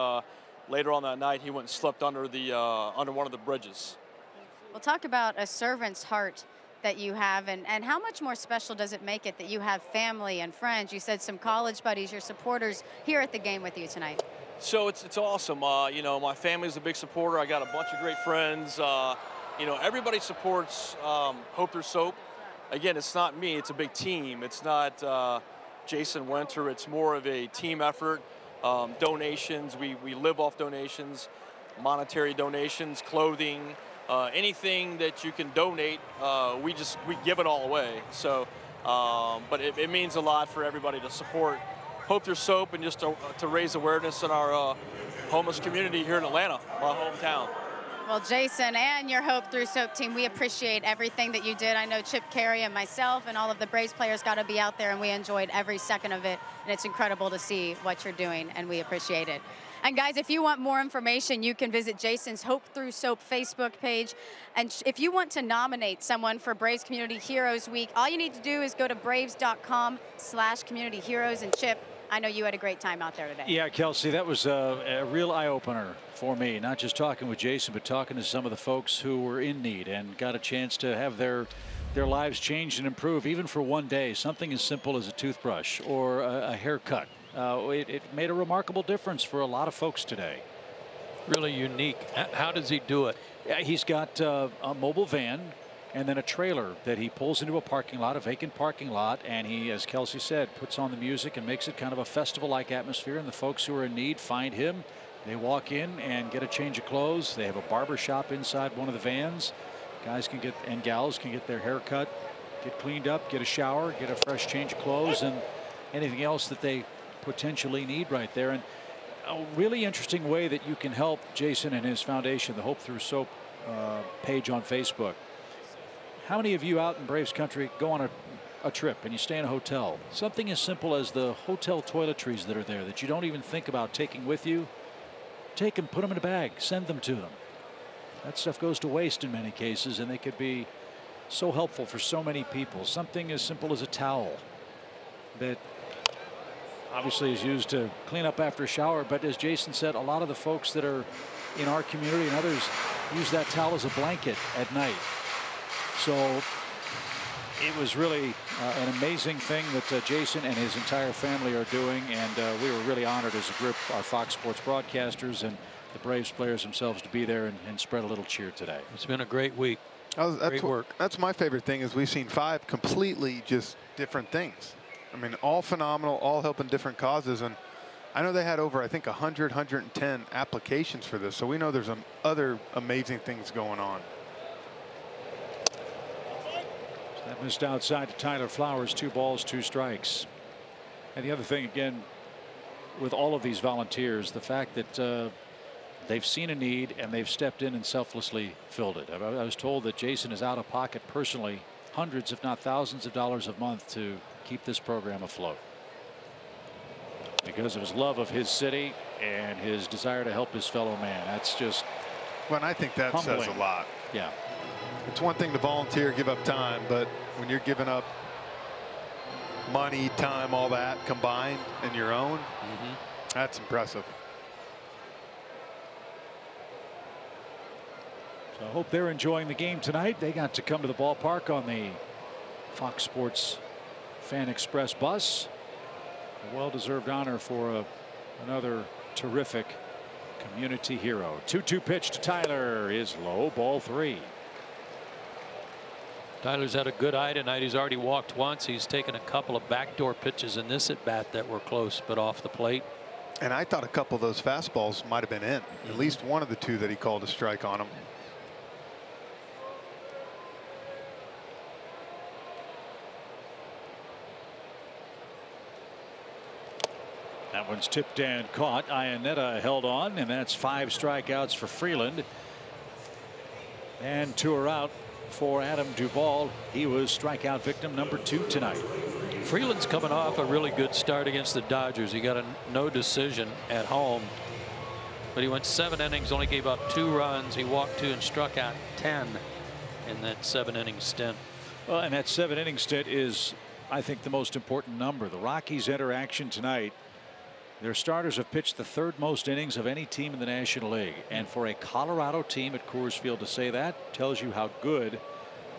later on that night, he went and slept under one of the bridges. We'll talk about a servant's heart that you have, and how much more special does it make it that you have family and friends? You said some college buddies, your supporters here at the game with you tonight. So it's awesome. My family's a big supporter. I got a bunch of great friends. Everybody supports Hope Through Soap. Again, it's not me. It's a big team. It's not Jason Winter. It's more of a team effort. Donations. We live off donations, monetary donations, clothing. Anything that you can donate, we give it all away. So, but it means a lot for everybody to support Hope Through Soap and just to raise awareness in our homeless community here in Atlanta, my hometown. Well, Jason and your Hope Through Soap team, we appreciate everything that you did. I know Chip Carey and myself and all of the Braves players got to be out there, and we enjoyed every second of it. And it's incredible to see what you're doing, and we appreciate it. And guys, if you want more information, you can visit Jason's Hope Through Soap Facebook page. And if you want to nominate someone for Braves Community Heroes Week, all you need to do is go to braves.com/community heroes. And Chip, I know you had a great time out there today. Yeah, Kelsey, that was a real eye-opener for me. Not just talking with Jason, but talking to some of the folks who were in need and got a chance to have their lives changed and improve, even for one day. Something as simple as a toothbrush or a haircut. It made a remarkable difference for a lot of folks today. Really unique. How does he do it? Yeah, he's got a mobile van and then a trailer that he pulls into a parking lot, a vacant parking lot, and he, as Kelsey said, puts on the music and makes it kind of a festival-like atmosphere, and the folks who are in need find him. They walk in and get a change of clothes. They have a barber shop inside one of the vans. Guys can get, and gals can get their hair cut, get cleaned up, get a shower, get a fresh change of clothes, and anything else that they potentially need right there. And a really interesting way that you can help Jason and his foundation, the Hope Through Soap page on Facebook. How many of you out in Braves country go on a trip and you stay in a hotel? Something as simple as the hotel toiletries that are there that you don't even think about taking with you. Take them, put them in a bag, send them to them. That stuff goes to waste in many cases, and they could be so helpful for so many people. Something as simple as a towel that obviously is used to clean up after a shower, but as Jason said, a lot of the folks that are in our community and others use that towel as a blanket at night. So it was really an amazing thing that Jason and his entire family are doing, and we were really honored as a group, our Fox Sports broadcasters and the Braves players themselves, to be there and spread a little cheer today. It's been a great week. Great work. That's my favorite thing, is we've seen 5 completely just different things. I mean, all phenomenal, all helping different causes. And I know they had over, I think, 100, 110 applications for this. So we know there's other amazing things going on. That missed outside to Tyler Flowers. 2 balls, 2 strikes. And the other thing, again, with all of these volunteers, the fact that they've seen a need and they've stepped in and selflessly filled it. I was told that Jason is out of pocket personally hundreds, if not thousands of dollars a month to keep this program afloat, because of his love of his city and his desire to help his fellow man. That's just, well, I think that humbling. says a lot. Yeah. It's one thing to volunteer, give up time, but when you're giving up money, time, all that combined in your own, that's impressive. So I hope they're enjoying the game tonight. They got to come to the ballpark on the Fox Sports Fan Express bus. A well-deserved honor for another terrific community hero. 2-2 pitch to Tyler is low, ball 3. Tyler's had a good eye tonight. He's already walked once. He's taken a couple of backdoor pitches in this at bat that were close but off the plate. And I thought a couple of those fastballs might have been in. At least one of the 2 that he called a strike on him. That one's tipped and caught. Iannetta held on, and that's 5 strikeouts for Freeland. And 2 are out for Adam Duvall. He was strikeout victim number 2 tonight. Freeland's coming off a really good start against the Dodgers. He got a no decision at home, but he went 7 innings, only gave up 2 runs. He walked 2 and struck out 10 in that 7-inning stint. Well, and that 7-inning stint is, I think, the most important number. The Rockies' interaction tonight, their starters have pitched the 3rd most innings of any team in the National League. And for a Colorado team at Coors Field to say that tells you how good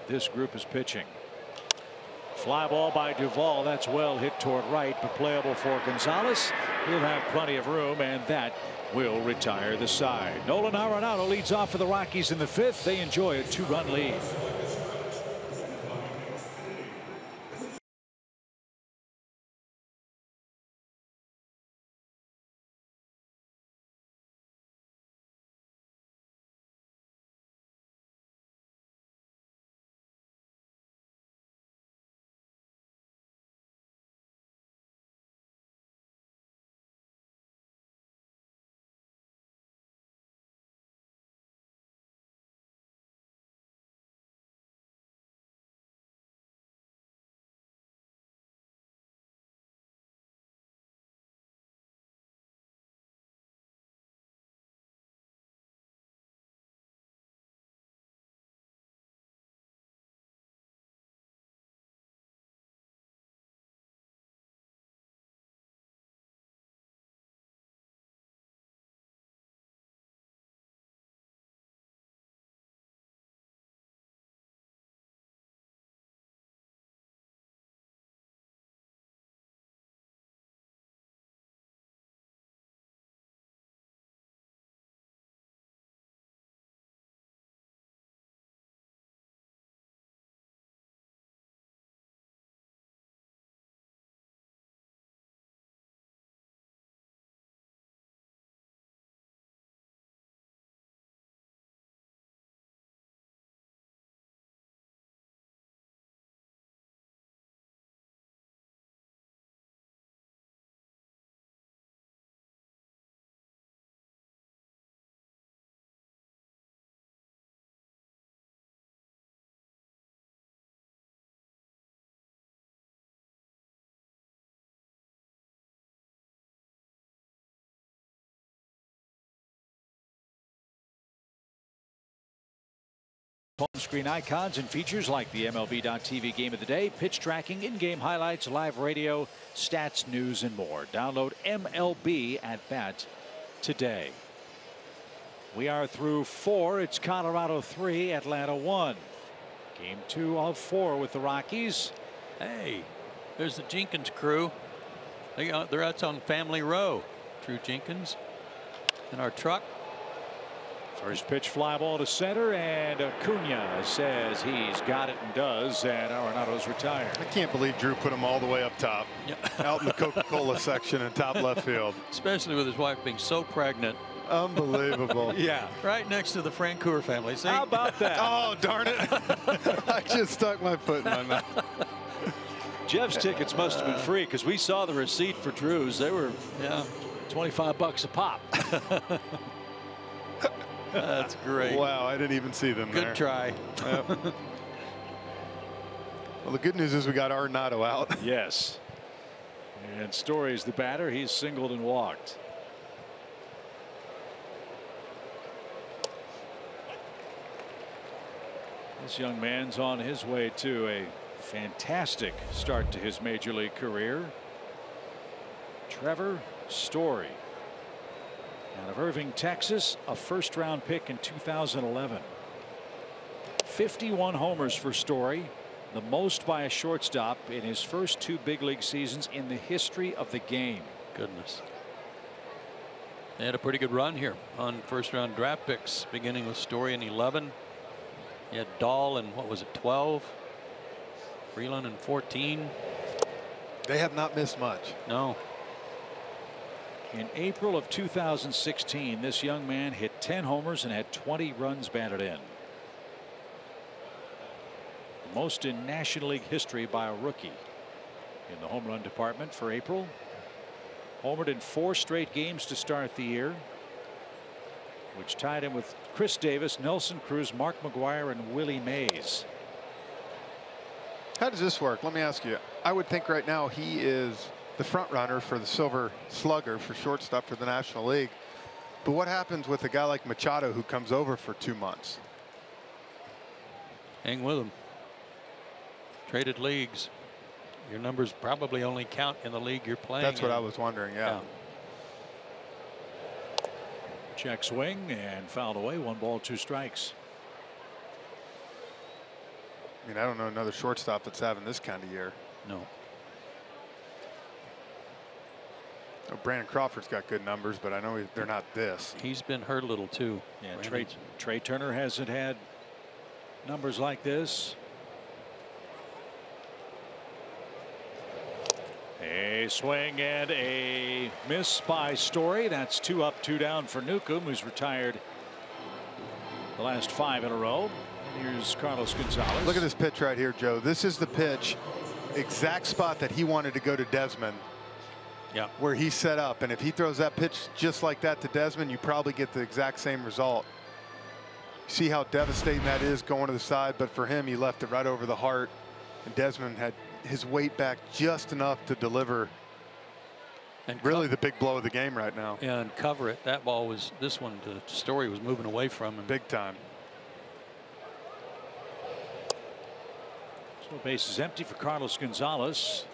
this group is pitching. Fly ball by Duvall. That's well hit toward right, but playable for Gonzalez. He'll have plenty of room, and that will retire the side. Nolan Arenado leads off for the Rockies in the 5th. They enjoy a 2-run lead. Home screen icons and features like the MLB.TV Game of the Day, pitch tracking, in-game highlights, live radio, stats, news, and more. Download MLB at Bat today. We are through 4. It's Colorado 3, Atlanta 1. Game 2 of 4 with the Rockies. Hey, there's the Jenkins crew. They're out on Family Row. Drew Jenkins in our truck. First pitch fly ball to center, and Acuna says he's got it and does, and Arenado's retired. I can't believe Drew put him all the way up top, out in the Coca-Cola section in top left field. Especially with his wife being so pregnant. Unbelievable. Yeah. Right next to the Francoeur family. See? How about that? Oh, darn it. I just stuck my foot in my mouth. Jeff's tickets must have been free because we saw the receipt for Drew's. They were 25 bucks a pop. That's great. Wow, I didn't even see them there. Good try. Yep. Well, the good news is we got Arenado out. Yes. And Story's the batter. He's singled and walked. This young man's on his way to a fantastic start to his major league career. Trevor Story, out of Irving, Texas, a first-round pick in 2011. 51 homers for Story, the most by a shortstop in his first 2 big league seasons in the history of the game. Goodness. They had a pretty good run here on first-round draft picks, beginning with Story in 11. You had Dahl in, what was it, 12? Freeland in 14. They have not missed much. No. In April of 2016, this young man hit 10 homers and had 20 runs batted in. The most in National League history by a rookie. In the home run department for April. Homered in 4 straight games to start the year, which tied him with Chris Davis, Nelson Cruz, Mark McGuire, and Willie Mays. How does this work? Let me ask you. I would think right now he is the front runner for the Silver Slugger for shortstop for the National League. But what happens with a guy like Machado who comes over for 2 months? Hang with him. Traded leagues. Your numbers probably only count in the league you're playing. That's what I was wondering. Yeah. Check swing and fouled away. 1 ball, 2 strikes. I mean, I don't know another shortstop that's having this kind of year. No. Oh, Brandon Crawford's got good numbers, but I know they're not this. He's been hurt a little too. Yeah, Trey Turner hasn't had numbers like this. A swing and a miss by Story. That's 2 up, 2 down for Newcomb, who's retired the last 5 in a row. Here's Carlos Gonzalez. Look at this pitch right here, Joe. This is the pitch, exact spot that he wanted to go to Desmond. Yeah. Where he set up, and if he throws that pitch just like that to Desmond, you probably get the exact same result. See how devastating that is going to the side, but for him, he left it right over the heart, and Desmond had his weight back just enough to deliver. And really the big blow of the game right now. Yeah, and cover it. That ball was, this one, the Story was moving away from him. Big time. So base is empty for Carlos Gonzalez.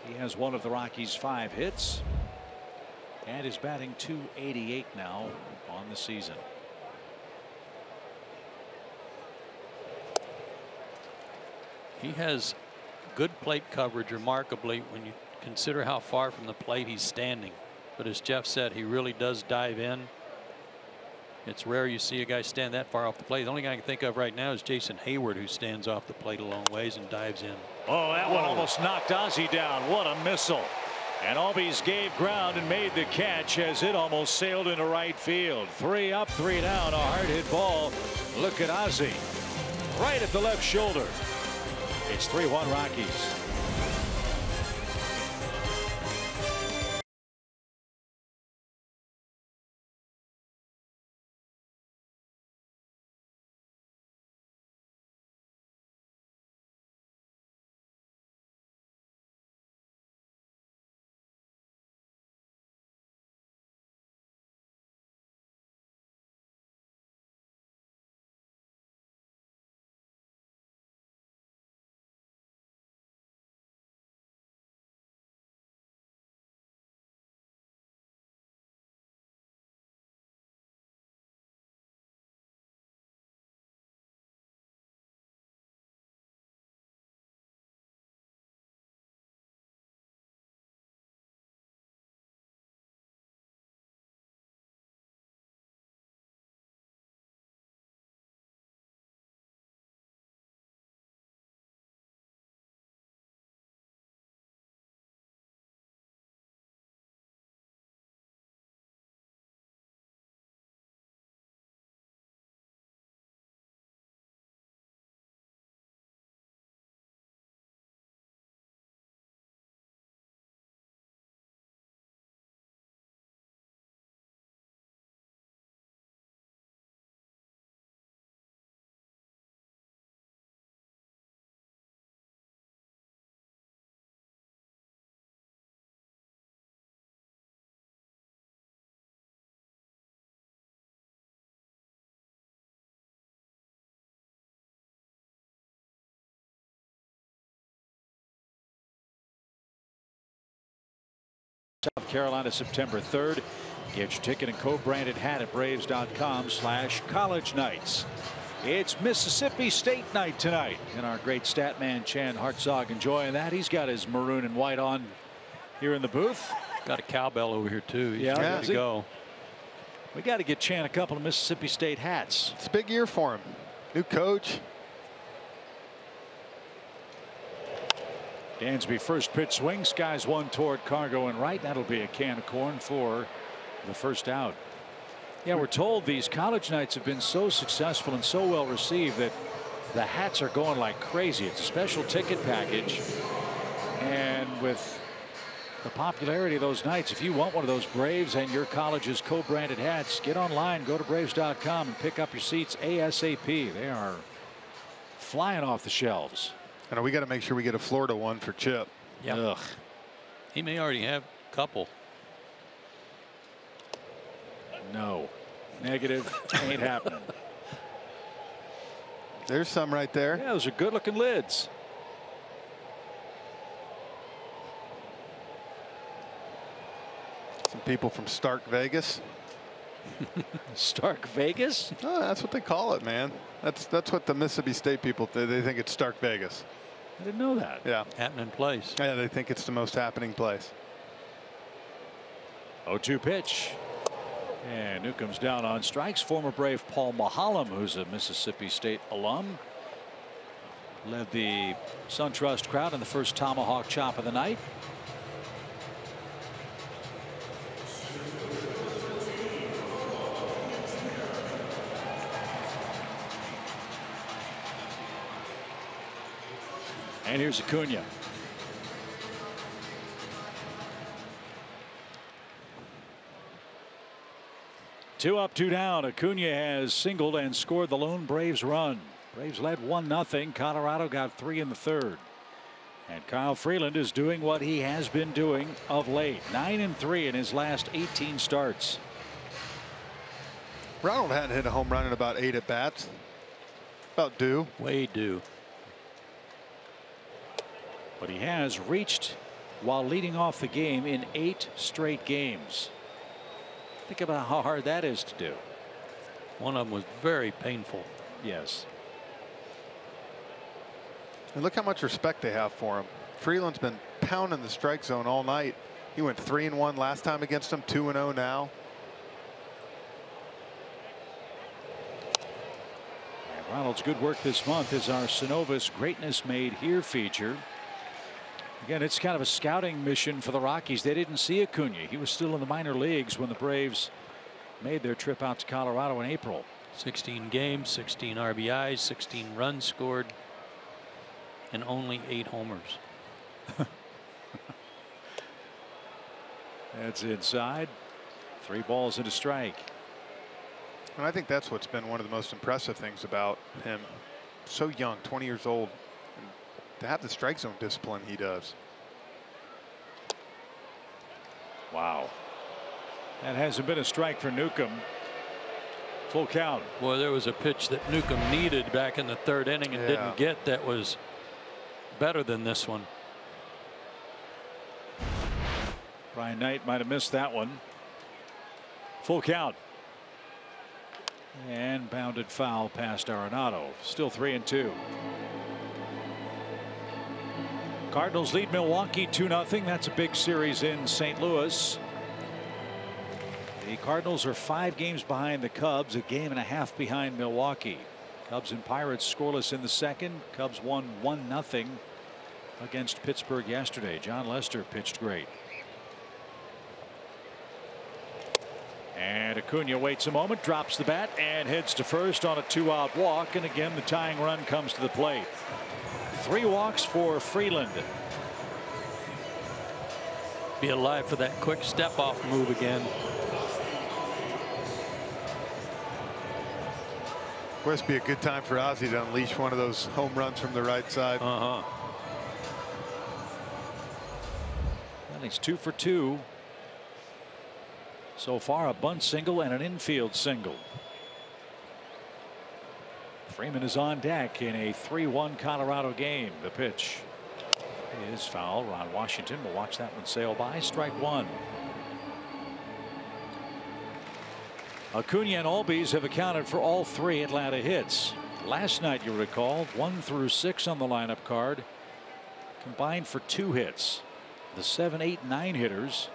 He has one of the Rockies' 5 hits and is batting .288 now on the season. He has good plate coverage, remarkably, when you consider how far from the plate he's standing. But as Jeff said, he really does dive in. It's rare you see a guy stand that far off the plate. The only guy I can think of right now is Jason Hayward, who stands off the plate a long ways and dives in. Oh, that one almost knocked Ozzie down. What a missile. And Albies gave ground and made the catch as it almost sailed into right field. 3 up, 3 down. A hard hit ball. Look at Ozzie. Right at the left shoulder. It's 3-1 Rockies. South Carolina, September 3rd. Get your ticket and co-branded hat at braves.com/college nights. It's Mississippi State night tonight, and our great stat man Chan Hartzog enjoying that. He's got his maroon and white on here in the booth. Got a cowbell over here too. He's yeah, ready to go. We got to get Chan a couple of Mississippi State hats. It's a big year for him. New coach. Dansby first pitch swing, skies one toward Cargo and right. That'll be a can of corn for the first out. Yeah, we're told these college nights have been so successful and so well received that the hats are going like crazy. It's a special ticket package, and with the popularity of those nights, if you want one of those Braves and your college's co-branded hats, get online, go to braves.com and pick up your seats ASAP. They are flying off the shelves. And we got to make sure we get a Florida one for Chip. Yeah. He may already have a couple. No. Negative. Ain't happening. There's some right there. Yeah, those are good looking lids. Some people from Stark Vegas. Stark Vegas? Oh, that's what they call it, man. That's what the Mississippi State people they think it's Stark Vegas. I didn't know that. Yeah. Happening place. Yeah, they think it's the most happening place. 0-2 pitch. And Newcomb's down on strikes. Former Brave Paul Mahallam, who's a Mississippi State alum, led the SunTrust crowd in the first tomahawk chop of the night. And here's Acuna. Two up, two down. Acuna has singled and scored the lone Braves run. Braves led 1-0. Colorado got 3 in the third. And Kyle Freeland is doing what he has been doing of late. 9-3 in his last 18 starts. Ronald hadn't hit a home run in about 8 at bats. About due. Way due. But he has reached while leading off the game in 8 straight games. Think about how hard that is to do. One of them was very painful. Yes. And look how much respect they have for him. Freeland's been pounding the strike zone all night. He went 3-1 last time against him, 2-0 now. And Ronald's good work this month is our Synovus Greatness Made Here feature. Again, it's kind of a scouting mission for the Rockies. They didn't see Acuna. He was still in the minor leagues when the Braves made their trip out to Colorado in April. 16 games, 16 RBIs, 16 runs scored, and only 8 homers. That's inside. 3 balls and a strike. And I think that's what's been one of the most impressive things about him. So young, 20 years old. To have the strike zone discipline he does. Wow. That hasn't been a strike for Newcomb. Full count. Boy, there was a pitch that Newcomb needed back in the 3rd inning and didn't get that was better than this one. Brian Knight might have missed that one. Full count. And bounded foul past Arenado. Still 3-2. Cardinals lead Milwaukee 2-0. That's a big series in St. Louis. The Cardinals are 5 games behind the Cubs, a game and a half behind Milwaukee. Cubs and Pirates scoreless in the second. Cubs won 1-0 against Pittsburgh yesterday. John Lester pitched great. And Acuna waits a moment, drops the bat, and heads to first on a 2-out walk. And again, the tying run comes to the plate. 3 walks for Freeland. Be alive for that quick step off move again. Must be a good time for Ozzie to unleash one of those home runs from the right side. Well, he's 2 for 2 so far, a bunt single and an infield single. Freeman is on deck in a 3-1 Colorado game. The pitch. is foul. Ron Washington will watch that one sail by. Strike one. Acuna and Albies have accounted for all 3 Atlanta hits. Last night, you recall, 1 through 6 on the lineup card combined for 2 hits. The 7, 8, 9 hitters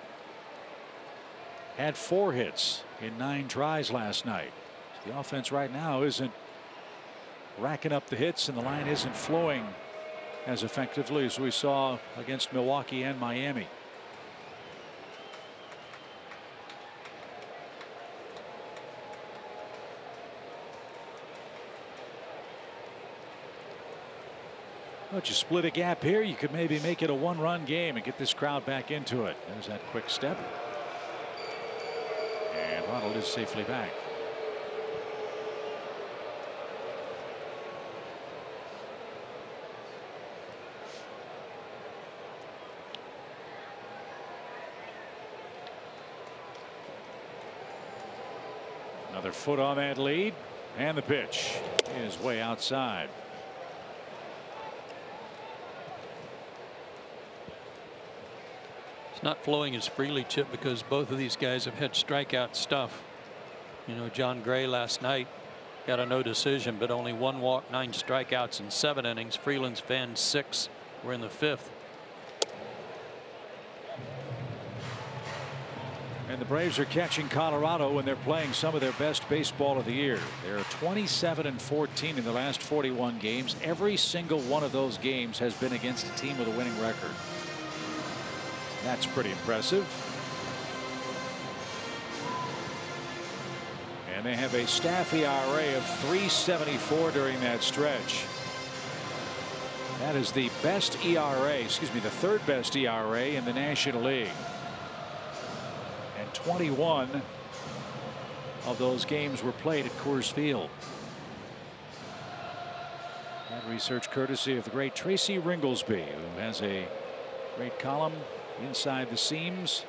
had 4 hits in 9 tries last night. The offense right now isn't racking up the hits, and the line isn't flowing as effectively as we saw against Milwaukee and Miami. But you split a gap here, you could maybe make it a 1-run game and get this crowd back into it. There's that quick step. And Ronald is safely back. Another foot on that lead, and the pitch is way outside. It's not flowing as freely, Chip, because both of these guys have had strikeout stuff. You know, John Gray last night got a no decision, but only 1 walk, 9 strikeouts in 7 innings. Freeland's fanned 6. We're in the 5th. And the Braves are catching Colorado when they're playing some of their best baseball of the year. They're 27-14 in the last 41 games. Every single one of those games has been against a team with a winning record. That's pretty impressive. And they have a staff ERA of 3.74 during that stretch. That is the best ERA, excuse me, the 3rd best ERA in the National League. And 21 of those games were played at Coors Field. That research courtesy of the great Tracy Ringlesby, who has a great column inside the seams.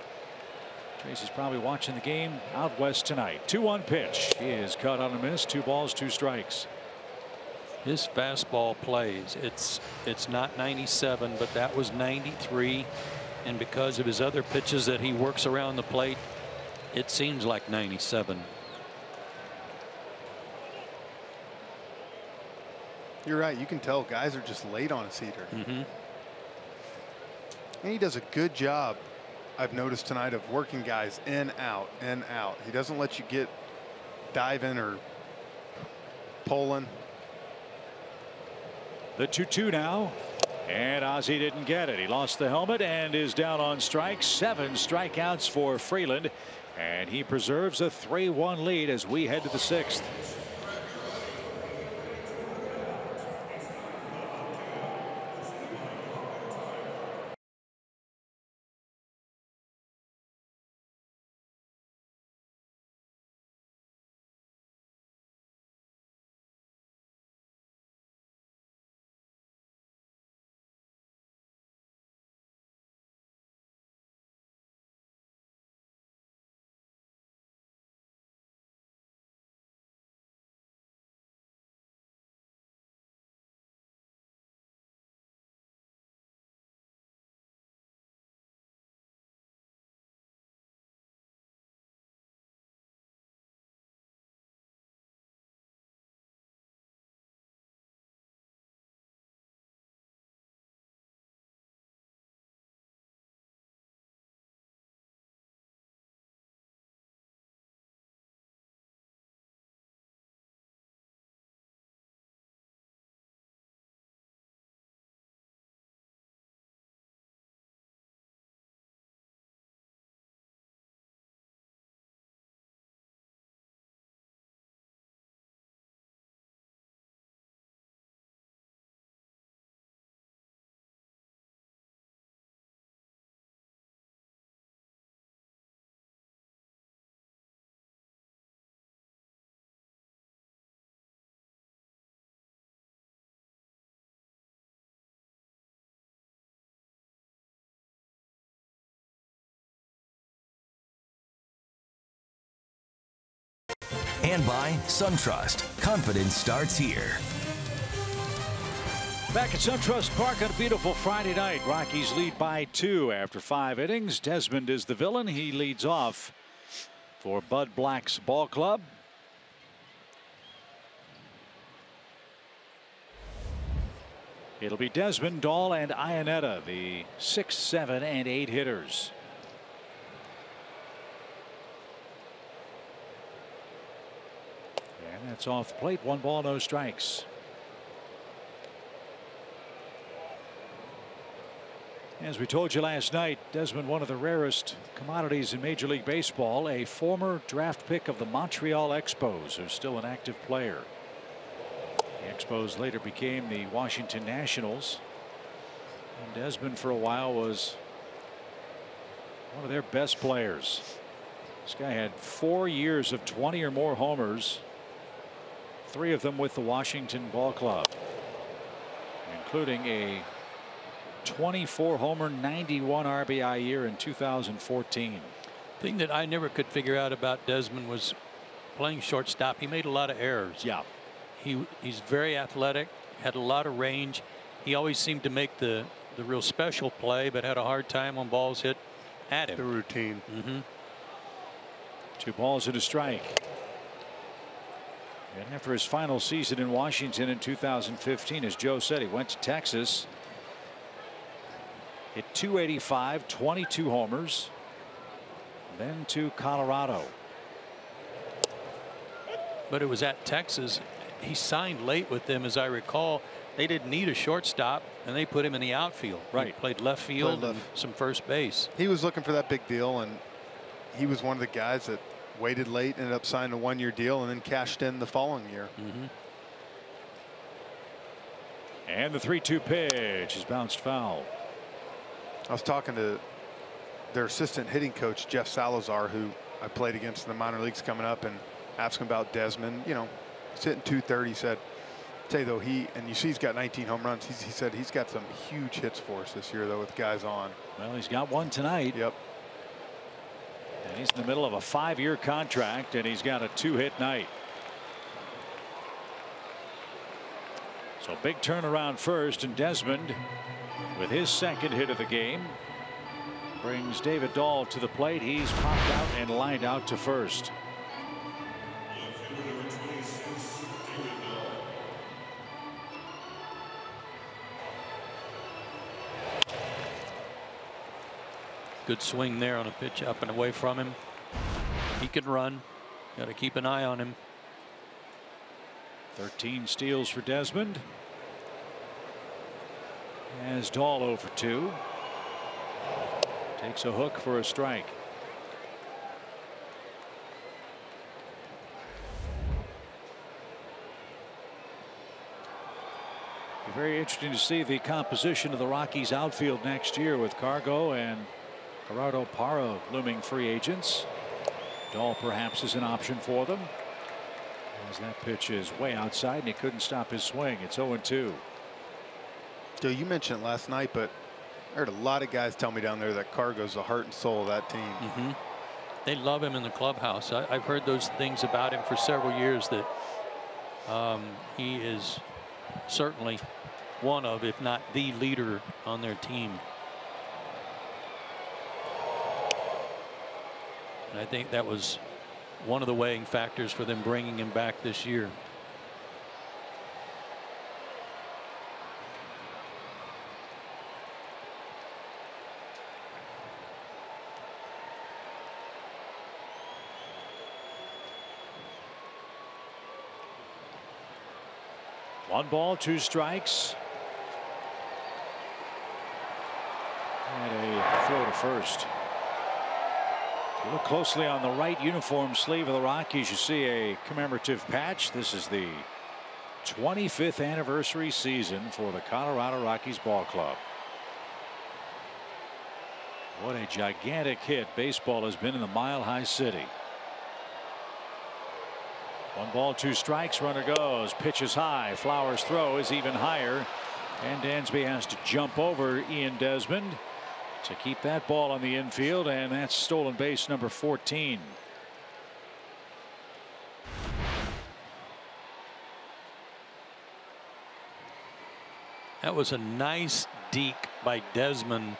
Tracy's probably watching the game out west tonight. 2-1 pitch. He is cut on a miss. 2 balls, 2 strikes. His fastball plays. It's not 97, but that was 93. And because of his other pitches that he works around the plate, it seems like 97. You're right. You can tell guys are just late on his heater. And he does a good job, I've noticed tonight, of working guys in, out, in, out. He doesn't let you get diving or pulling. The 2-2 now. And Ozzie didn't get it. He lost the helmet and is down on strikes. 7 strikeouts for Freeland. And he preserves a 3-1 lead as we head to the 6th. And by SunTrust. Confidence starts here. Back at SunTrust Park on a beautiful Friday night. Rockies lead by 2 after 5 innings. Desmond is the villain. He leads off for Bud Black's ball club. It'll be Desmond, Dahl, and Iannetta, the 6, 7, and 8 hitters. And that's off the plate. 1 ball, no strikes. As we told you last night, Desmond, one of the rarest commodities in Major League Baseball, a former draft pick of the Montreal Expos, who's still an active player. The Expos later became the Washington Nationals. And Desmond for a while was one of their best players. This guy had 4 years of 20 or more homers, 3 of them with the Washington Ball Club, including a 24 homer, 91 RBI year in 2014. The thing that I never could figure out about Desmond was playing shortstop. He made a lot of errors. Yeah. He's very athletic, had a lot of range. He always seemed to make the real special play, but had a hard time when balls hit at him. The routine. 2 balls and a strike. And after his final season in Washington in 2015, as Joe said, he went to Texas. Hit .285, 22 homers. Then to Colorado. But it was at Texas. He signed late with them, as I recall. They didn't need a shortstop, and they put him in the outfield. Right. He played left field and some first base. He was looking for that big deal, and he was one of the guys that waited late, ended up signing a 1-year deal, and then cashed in the following year. And the 3-2 pitch is bounced foul. I was talking to their assistant hitting coach, Jeff Salazar, who I played against in the minor leagues coming up, and asked him about Desmond. You know, he's hitting .230. He said, say though, and you see he's got 19 home runs. He said he's got some huge hits for us this year, though, with guys on. Well, he's got one tonight. Yep. And he's in the middle of a 5-year contract, and he's got a 2-hit night. So big turnaround first, and Desmond, with his 2nd hit of the game, brings David Dahl to the plate. He's popped out and lined out to first. Good swing there on a pitch up and away from him. He can run. Got to keep an eye on him. 13 steals for Desmond. As Dahl 0 for 2. Takes a hook for a strike. Be very interesting to see the composition of the Rockies outfield next year, with Cargo and Gerardo Parra looming free agents. Dahl perhaps is an option for them, as that pitch is way outside and he couldn't stop his swing. It's 0-2. Joe, you mentioned it last night, but I heard a lot of guys tell me down there that Cargo's the heart and soul of that team. They love him in the clubhouse. I've heard those things about him for several years, that he is certainly one of, if not the leader on their team. And I think that was one of the weighing factors for them bringing him back this year. One ball, 2 strikes. And a throw to first. If you look closely on the right uniform sleeve of the Rockies, you see a commemorative patch. This is the 25th anniversary season for the Colorado Rockies Ball Club. What a gigantic hit baseball has been in the Mile High City. 1 ball, 2 strikes. Runner goes. Pitches high. Flowers' throw is even higher. And Dansby has to jump over Ian Desmond to keep that ball on the infield, and that's stolen base number 14. That was a nice deke by Desmond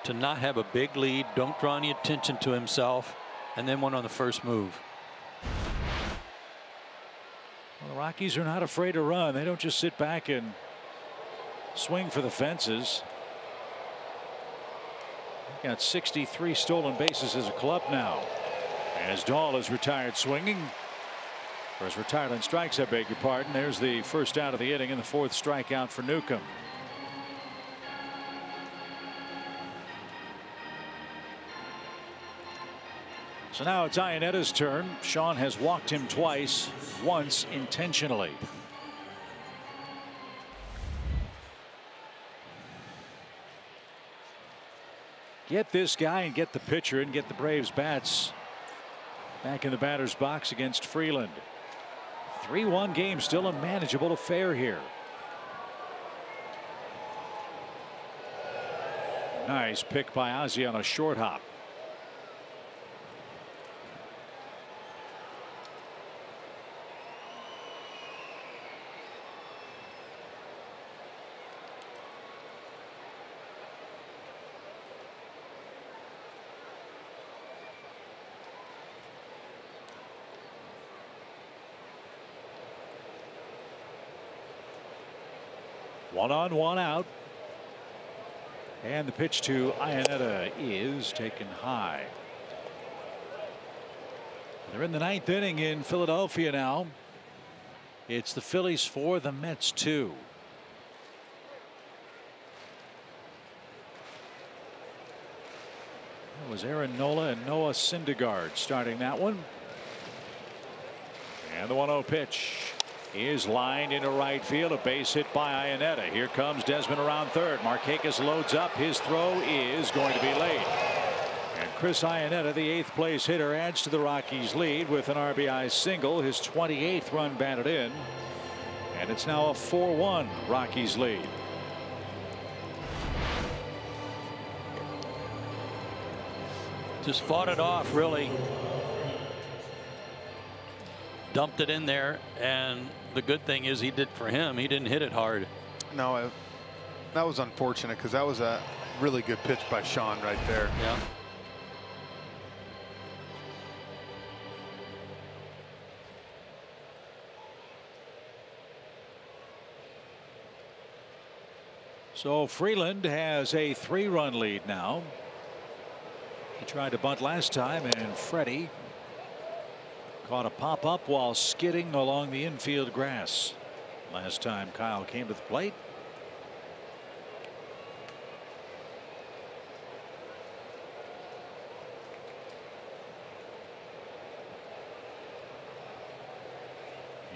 to not have a big lead, don't draw any attention to himself, and then one on the first move. Well, the Rockies are not afraid to run. They don't just sit back and swing for the fences. They've got 63 stolen bases as a club now. As Dahl is retired swinging. Or is retired on strikes, I beg your pardon. There's the first out of the inning and the fourth strikeout for Newcomb. So now it's Ionetta's turn. Sean has walked him twice, once intentionally. Get this guy and get the pitcher and get the Braves bats back in the batter's box against Freeland. 3-1 game, still a manageable affair here. Nice pick by Ozzie on a short hop. One on, one out. And the pitch to Ionetta is taken high. They're in the ninth inning in Philadelphia now. It's the Phillies 4, the Mets 2. That was Aaron Nola and Noah Syndergaard starting that one. And the 1-0 pitch is lined into right field. A base hit by Ionetta. Here comes Desmond around third. Markakis loads up. His throw is going to be late. And Chris Ionetta, the 8th place hitter, adds to the Rockies' lead with an RBI single. His 28th run batted in. And it's now a 4-1 Rockies lead. Just fought it off, really. Dumped it in there, and the good thing is he did for him. He didn't hit it hard. No, that was unfortunate because that was a really good pitch by Sean right there. Yeah. So Freeland has a 3-run lead now. He tried to bunt last time, and Freddie caught a pop-up while skidding along the infield grass last time Kyle came to the plate.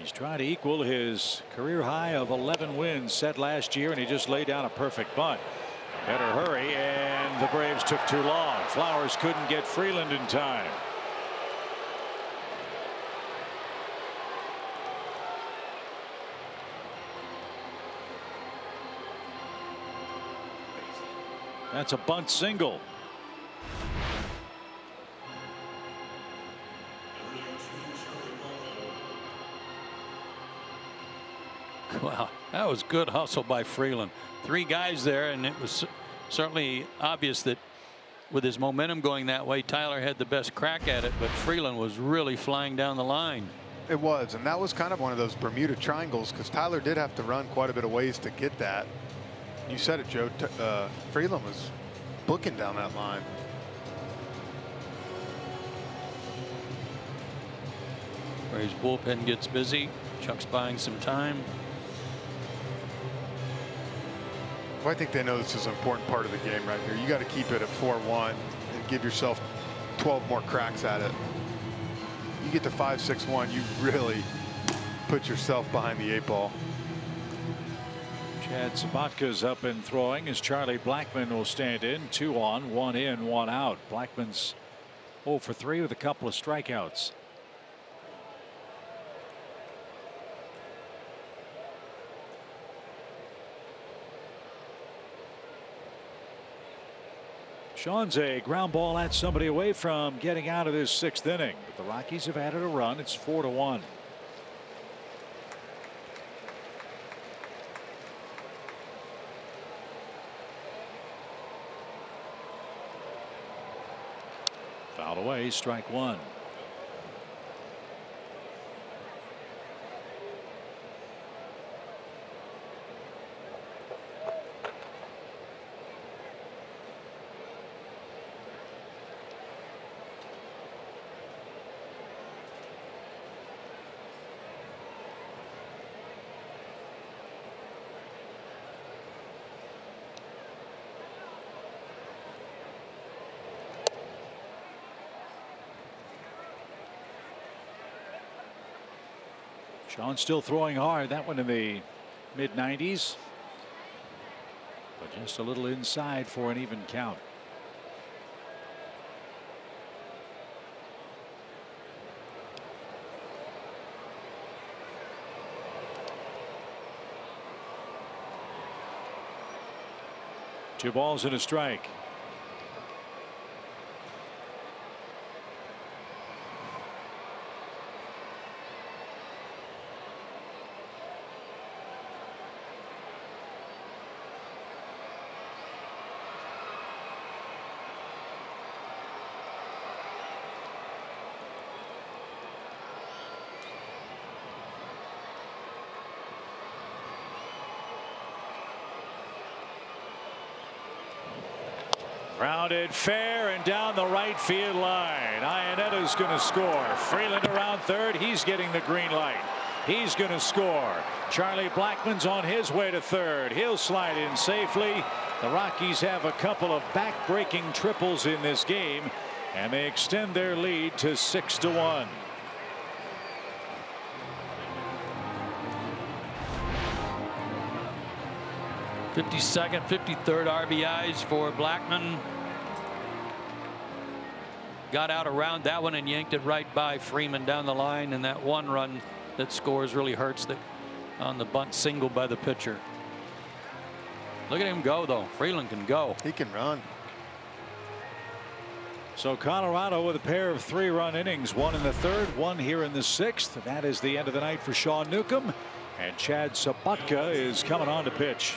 He's trying to equal his career high of 11 wins set last year, and he just laid down a perfect bunt. Better hurry, and the Braves took too long. Flowers couldn't get Freeland in time. That's a bunt single. Wow, that was good hustle by Freeland. 3 guys there, and it was certainly obvious that with his momentum going that way, Tyler had the best crack at it, but Freeland was really flying down the line. It was, and that was kind of one of those Bermuda triangles because Tyler did have to run quite a bit of ways to get that. You said it, Joe. Freeland was booking down that line. Braves bullpen gets busy. Chuck's buying some time. Well, I think they know this is an important part of the game right here. You got to keep it at 4-1 and give yourself 12 more cracks at it. You get to 5-6-1, you really put yourself behind the 8 ball. Chad Sabatka's up and throwing as Charlie Blackmon will stand in. 2 on, 1 in, 1 out. Blackmon's 0 for 3 with a couple of strikeouts. Sean's a ground ball at somebody away from getting out of this 6th inning, but the Rockies have added a run. It's 4-1. away, strike one. Sean still throwing hard. That one in the mid-90s. But just a little inside for an even count. Two balls and a strike. Grounded fair and down the right field line. Ionetta's going to score. Freeland around third. He's getting the green light. He's going to score. Charlie Blackmon's on his way to third. He'll slide in safely. The Rockies have a couple of back-breaking triples in this game, and they extend their lead to 6-1. '52nd, 53rd RBIs for Blackmon. Got out around that one and yanked it right by Freeman down the line, and that one run that scores really hurts on the bunt single by the pitcher. Look at him go, though. Freeland can go. He can run. So Colorado with a pair of 3-run innings, one in the third, one here in the sixth. That is the end of the night for Sean Newcomb, and Chad Sobotka is coming on to pitch.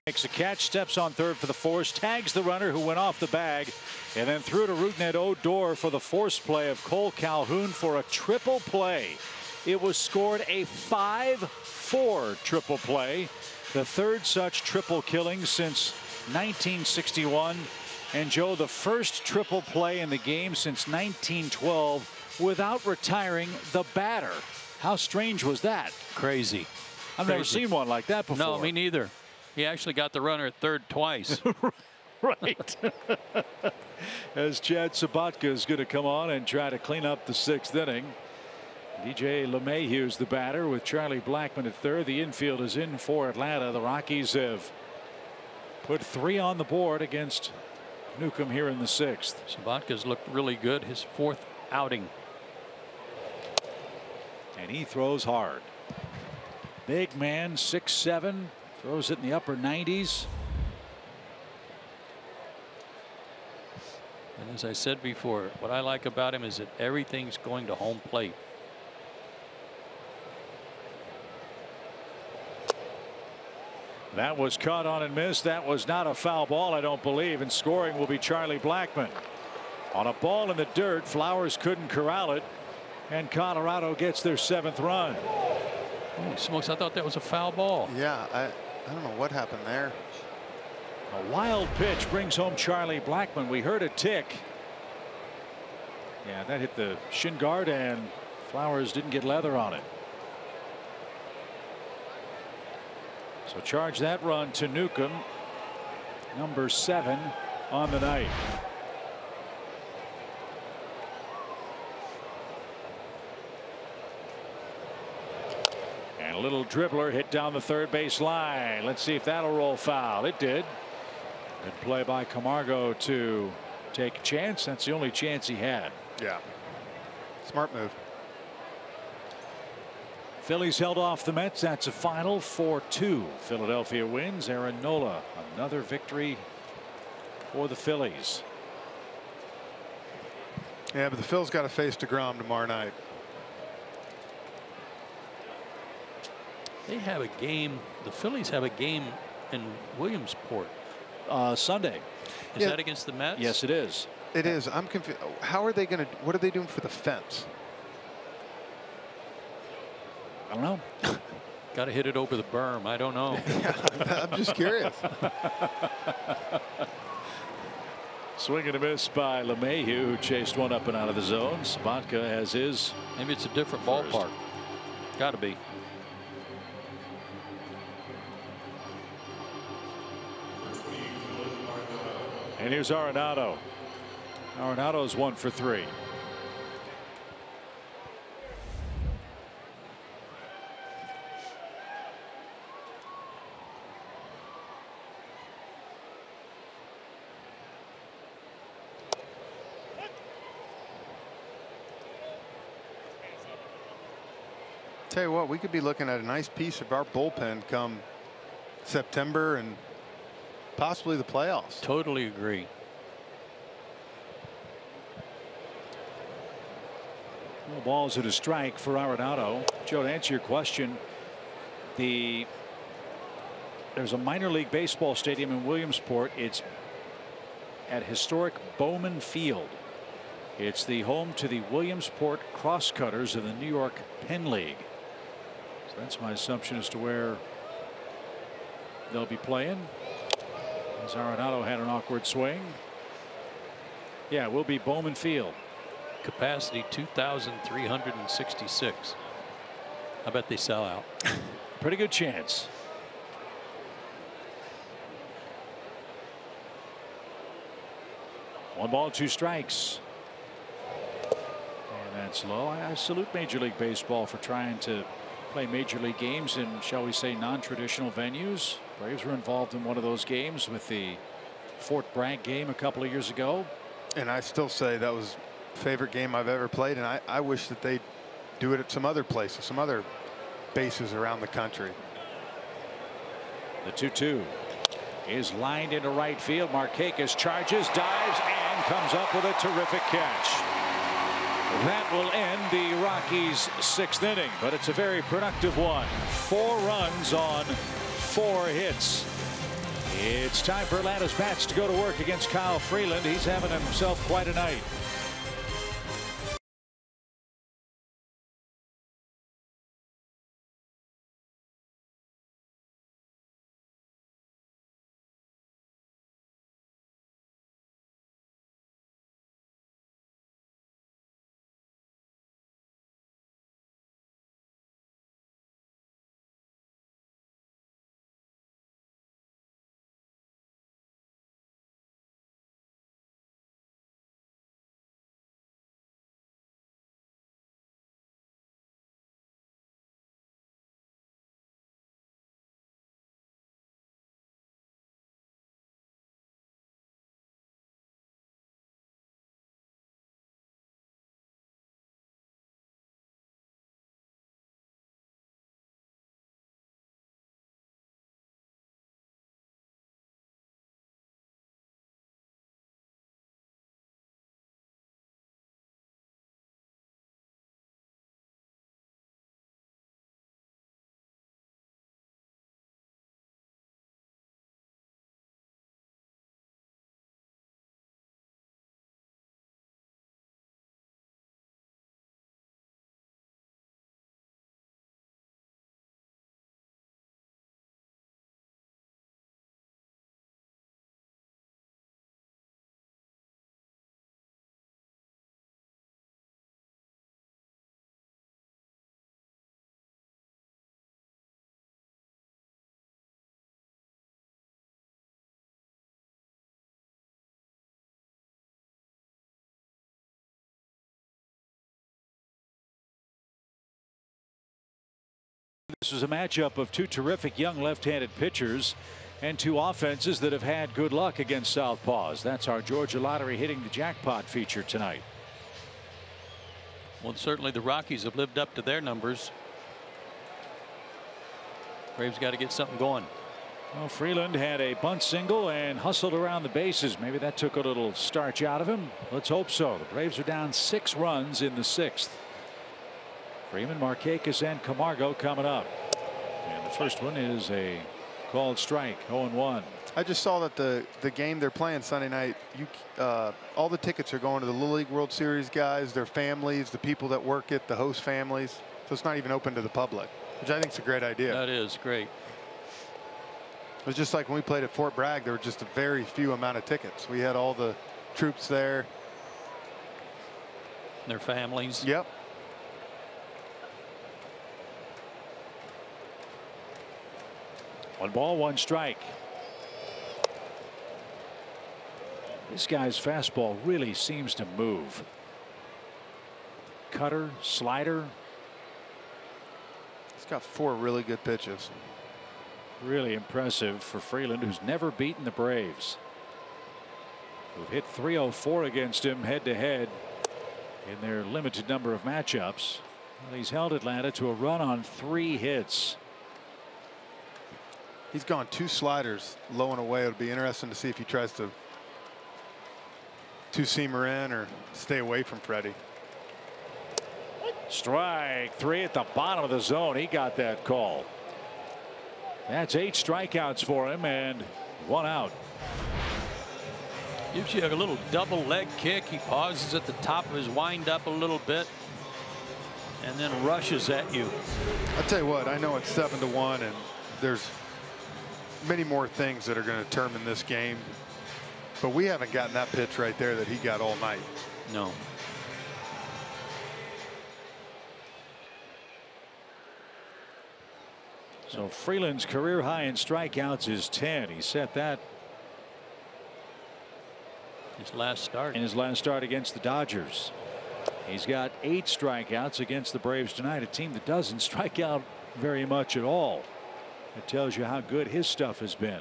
Makes a catch, steps on third for the force, tags the runner who went off the bag, and then threw to Rougned Odor for the force play of Cole Calhoun for a triple play. It was scored a 5-4 triple play, the third such triple killing since 1961, and Joe, the first triple play in the game since 1912 without retiring the batter. How strange was that? Crazy. I've never seen one like that before. No, me neither. He actually got the runner at third twice. Right. As Chad Sobotka is going to come on and try to clean up the sixth inning. DJ LeMahieu's the batter with Charlie Blackmon at third. The infield is in for Atlanta. The Rockies have put 3 on the board against Newcomb here in the sixth. Sobotka's looked really good, his fourth outing. And he throws hard. Big man, 6'7", throws it in the upper 90s. And as I said before, what I like about him is that everything's going to home plate. That was caught on and missed. That was not a foul ball, I don't believe, and scoring will be Charlie Blackmon. On a ball in the dirt, Flowers couldn't corral it, And Colorado gets their 7th run. Holy smokes, I thought that was a foul ball. Yeah, I don't know what happened there. A wild pitch brings home Charlie Blackmon. We heard a tick. Yeah, that hit the shin guard, and Flowers didn't get leather on it. So charge that run to Newcomb, number 7 on the night. And a little dribbler hit down the third base line. Let's see if that'll roll foul. It did. Good play by Camargo to take a chance. That's the only chance he had. Yeah. Smart move. Phillies held off the Mets. That's a final 4-2. Philadelphia wins. Aaron Nola, another victory for the Phillies. Yeah, but the Phil's got to face DeGrom tomorrow night. They have a game. The Phillies have a game in Williamsport. Sunday. Is that against the Mets? Yes, it is. It is. I'm confused. How are they going to? What are they doing for the fence? I don't know. Got to hit it over the berm. I don't know. Yeah, I'm just curious. Swing and a miss by LeMahieu, who chased one up and out of the zone. Sabatka has his. Maybe it's a different ballpark. Got to be. And here's Arenado. Arenado's 1 for 3. Tell you what, we could be looking at a nice piece of our bullpen come September and possibly the playoffs. Totally agree. No balls at a strike for Arenado. Joe, to answer your question, there's a minor league baseball stadium in Williamsport. It's at historic Bowman Field. It's the home to the Williamsport Crosscutters of the New York Penn League. So that's my assumption as to where they'll be playing. As Arenado had an awkward swing. Yeah, it will be Bowman Field. Capacity 2,366. I bet they sell out. Pretty good chance. One ball, 2 strikes. And that's low. I salute Major League Baseball for trying to play Major League games in, shall we say, non-traditional venues. Braves were involved in one of those games with the Fort Bragg game a couple of years ago. And I still say that was favorite game I've ever played, and I wish that they'd do it at some other places, some other bases around the country. The 2-2 is lined into right field. Markakis charges, dives, and comes up with a terrific catch. That will end the Rockies' 6th inning, but it's a very productive one. 4 runs on 4 hits. It's time for Atlanta's Pats to go to work against Kyle Freeland. He's having himself quite a night. This was a matchup of two terrific young left-handed pitchers and two offenses that have had good luck against southpaws. That's our Georgia Lottery hitting the jackpot feature tonight. Well, certainly the Rockies have lived up to their numbers. Braves got to get something going. Well, Freeland had a bunt single and hustled around the bases. Maybe that took a little starch out of him. Let's hope so. The Braves are down 6 runs in the 6th. Freeman, Markakis, and Camargo coming up. And the first one is a called strike, 0-1. I just saw that the game they're playing Sunday night, all the tickets are going to the Little League World Series guys, their families, the people that work it, the host families. So it's not even open to the public, which I think is a great idea. That is great. It was just like when we played at Fort Bragg, there were just a very few amount of tickets. We had all the troops there. Their families. Yep. One ball, one strike. This guy's fastball really seems to move. Cutter, slider. He's got 4 really good pitches. Really impressive for Freeland, who's never beaten the Braves. Who've hit .304 against him head to head in their limited number of matchups. Well, he's held Atlanta to a run on 3 hits. He's gone 2 sliders low and away. It'll be interesting to see if he tries to two-seamer in or stay away from Freddie. Strike 3 at the bottom of the zone. He got that call. That's 8 strikeouts for him and 1 out. Gives you a little double leg kick. He pauses at the top of his windup a little bit and then rushes at you. I'll tell you what, I know it's 7-1 and there's many more things that are going to determine this game, but we haven't gotten that pitch right there that he got all night. No. So Freeland's career high in strikeouts is 10. He set that his last start. In his last start against the Dodgers. He's got 8 strikeouts against the Braves tonight, a team that doesn't strike out very much at all. It tells you how good his stuff has been.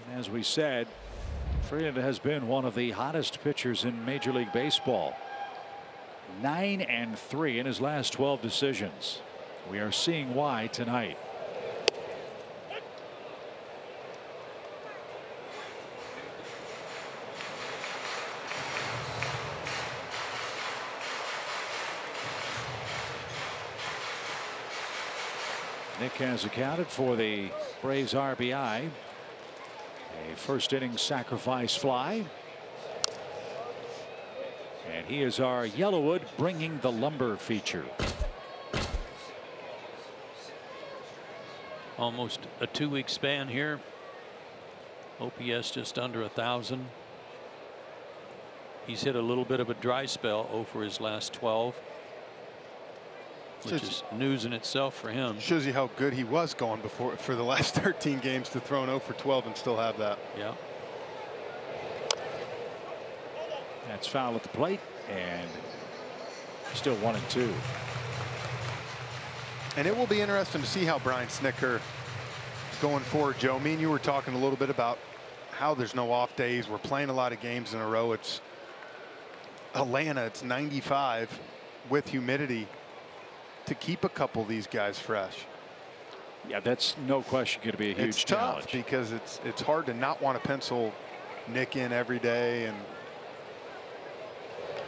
And as we said, Freeland has been one of the hottest pitchers in Major League Baseball. 9-3 in his last 12 decisions. We are seeing why tonight. Nick has accounted for the Braves RBI. A first inning sacrifice fly. And he is our Yellowwood bringing the lumber feature. Almost a 2-week span here. OPS just under 1,000. He's hit a little bit of a dry spell over his last 12. Which is news in itself for him. Shows you how good he was going for the last 13 games to throw an 0 for 12 and still have that. Yeah. That's foul at the plate and still 1-2. And it will be interesting to see how Brian Snitker going forward. Joe, me and you were talking a little bit about how there's no off days. We're playing a lot of games in a row. It's Atlanta. It's 95 with humidity. To keep a couple of these guys fresh. Yeah, that's no question going to be a huge challenge. Tough because it's hard to not want to pencil Nick in every day. And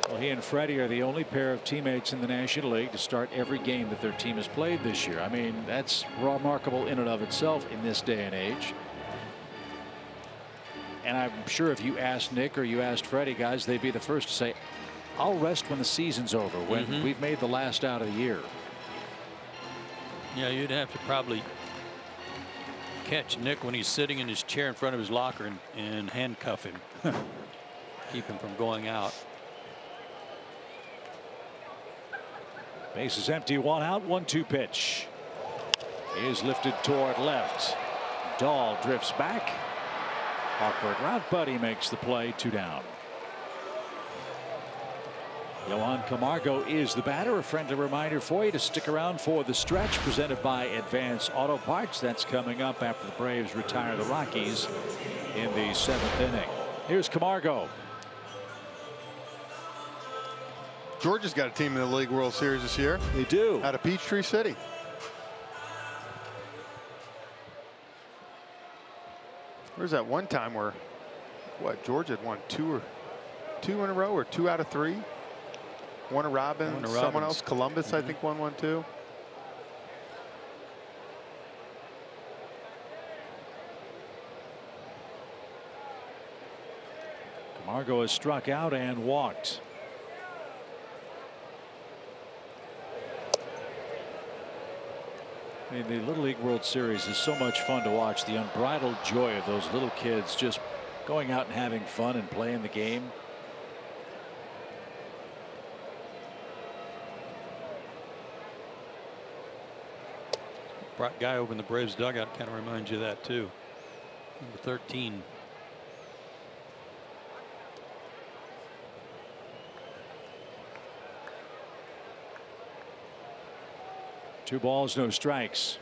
well, he and Freddie are the only pair of teammates in the National League to start every game that their team has played this year. I mean, that's remarkable in and of itself in this day and age. And I'm sure if you asked Nick or you asked Freddie, guys, they'd be the first to say, I'll rest when the season's over, when we've made the last out of the year. Yeah, you'd have to probably catch Nick when he's sitting in his chair in front of his locker and handcuff him. Keep him from going out. Base is empty, 1 out, 1-2 pitch. He is lifted toward left. Dahl drifts back. Awkward route, but he makes the play, 2 down. Johan Camargo is the batter. A friendly reminder for you to stick around for the stretch presented by Advance Auto Parts. That's coming up after the Braves retire the Rockies in the 7th inning. Here's Camargo. Georgia's got a team in the League World Series this year. They do. Out of Peachtree City. There's that one time where, Georgia had won two in a row, or 2 out of 3. Warner Robins, someone else, Columbus, I think, won one too. Camargo has struck out and walked. I mean, the Little League World Series is so much fun to watch. The unbridled joy of those little kids just going out and having fun and playing the game. Guy over in the Braves dugout kind of reminds you of that too. Number 13. Two balls, no strikes.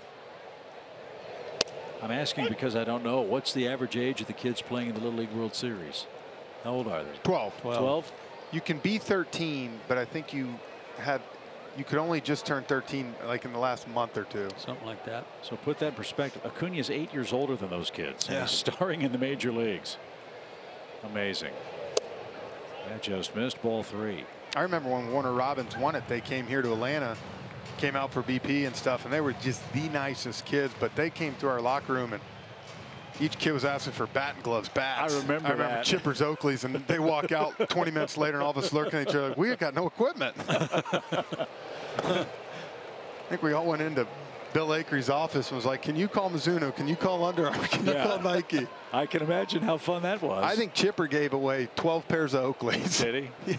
I'm asking because I don't know. What's the average age of the kids playing in the Little League World Series? How old are they? 12. 12? You can be 13, but I think you could only just turn 13 like in the last month or 2. Something like that. So put that in perspective. Acuna's 8 years older than those kids. Yeah. And he's starring in the major leagues. Amazing. That just missed. Ball 3. I remember when Warner Robins won it, they came here to Atlanta, came out for BP and stuff, and they were just the nicest kids. But they came to our locker room, and each kid was asking for batting gloves, bats. I remember that. Chippers, Oakleys, and they walk out 20 minutes later, and all of us looking at each other like, we got no equipment. I think we all went into Bill Acrie's office and was like, can you call Mizuno? Can you call Under Armour? Can you call Nike? I can imagine how fun that was. I think Chipper gave away 12 pairs of Oakleys. Did he? Yeah.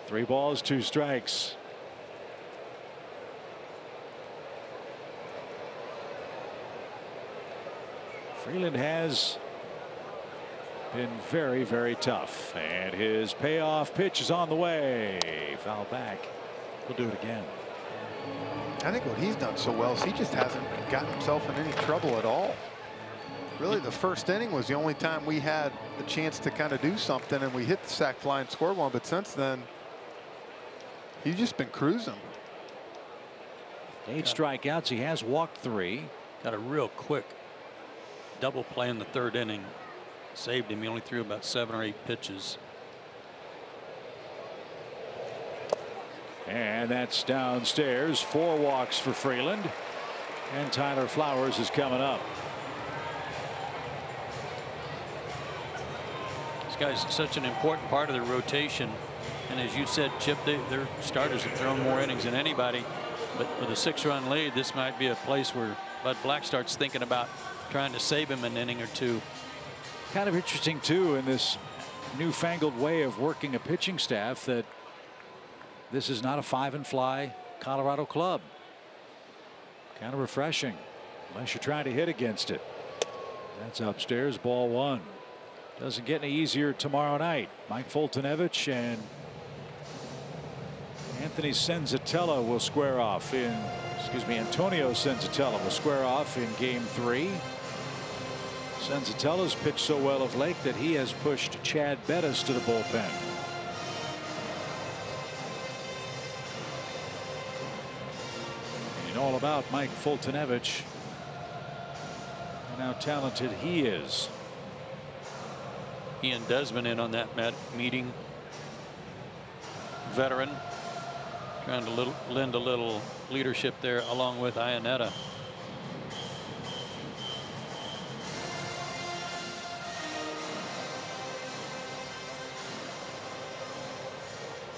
Three balls, 2 strikes. Freeland has been very, very tough, and his payoff pitch is on the way. Foul back. He'll do it again. I think what he's done so well is he just hasn't gotten himself in any trouble at all. Really, the first inning was the only time we had a chance to kind of do something, and we hit the sac fly and scored one. But since then, he's just been cruising. 8 strikeouts. He has walked 3. Got a real quick double play in the 3rd inning. Saved him. He only threw about 7 or 8 pitches. And that's downstairs. 4 walks for Freeland. And Tyler Flowers is coming up. This guy's such an important part of their rotation. And as you said, Chip, their starters have thrown more innings than anybody. But with a 6-run lead, this might be a place where Bud Black starts thinking about trying to save him an inning or 2. Kind of interesting, too, in this newfangled way of working a pitching staff, that this is not a 5-and-fly Colorado club. Kind of refreshing, unless you're trying to hit against it. That's upstairs, ball 1. Doesn't get any easier tomorrow night. Mike Foltynewicz and Anthony Senzatella will square off in, Antonio Senzatella will square off in game 3. Senzatella's pitched so well of late that he has pushed Chad Bettis to the bullpen. And all about Mike Foltynewicz and how talented he is. Ian Desmond in on that meeting. Veteran. Trying to lend a little leadership there along with Iannetta.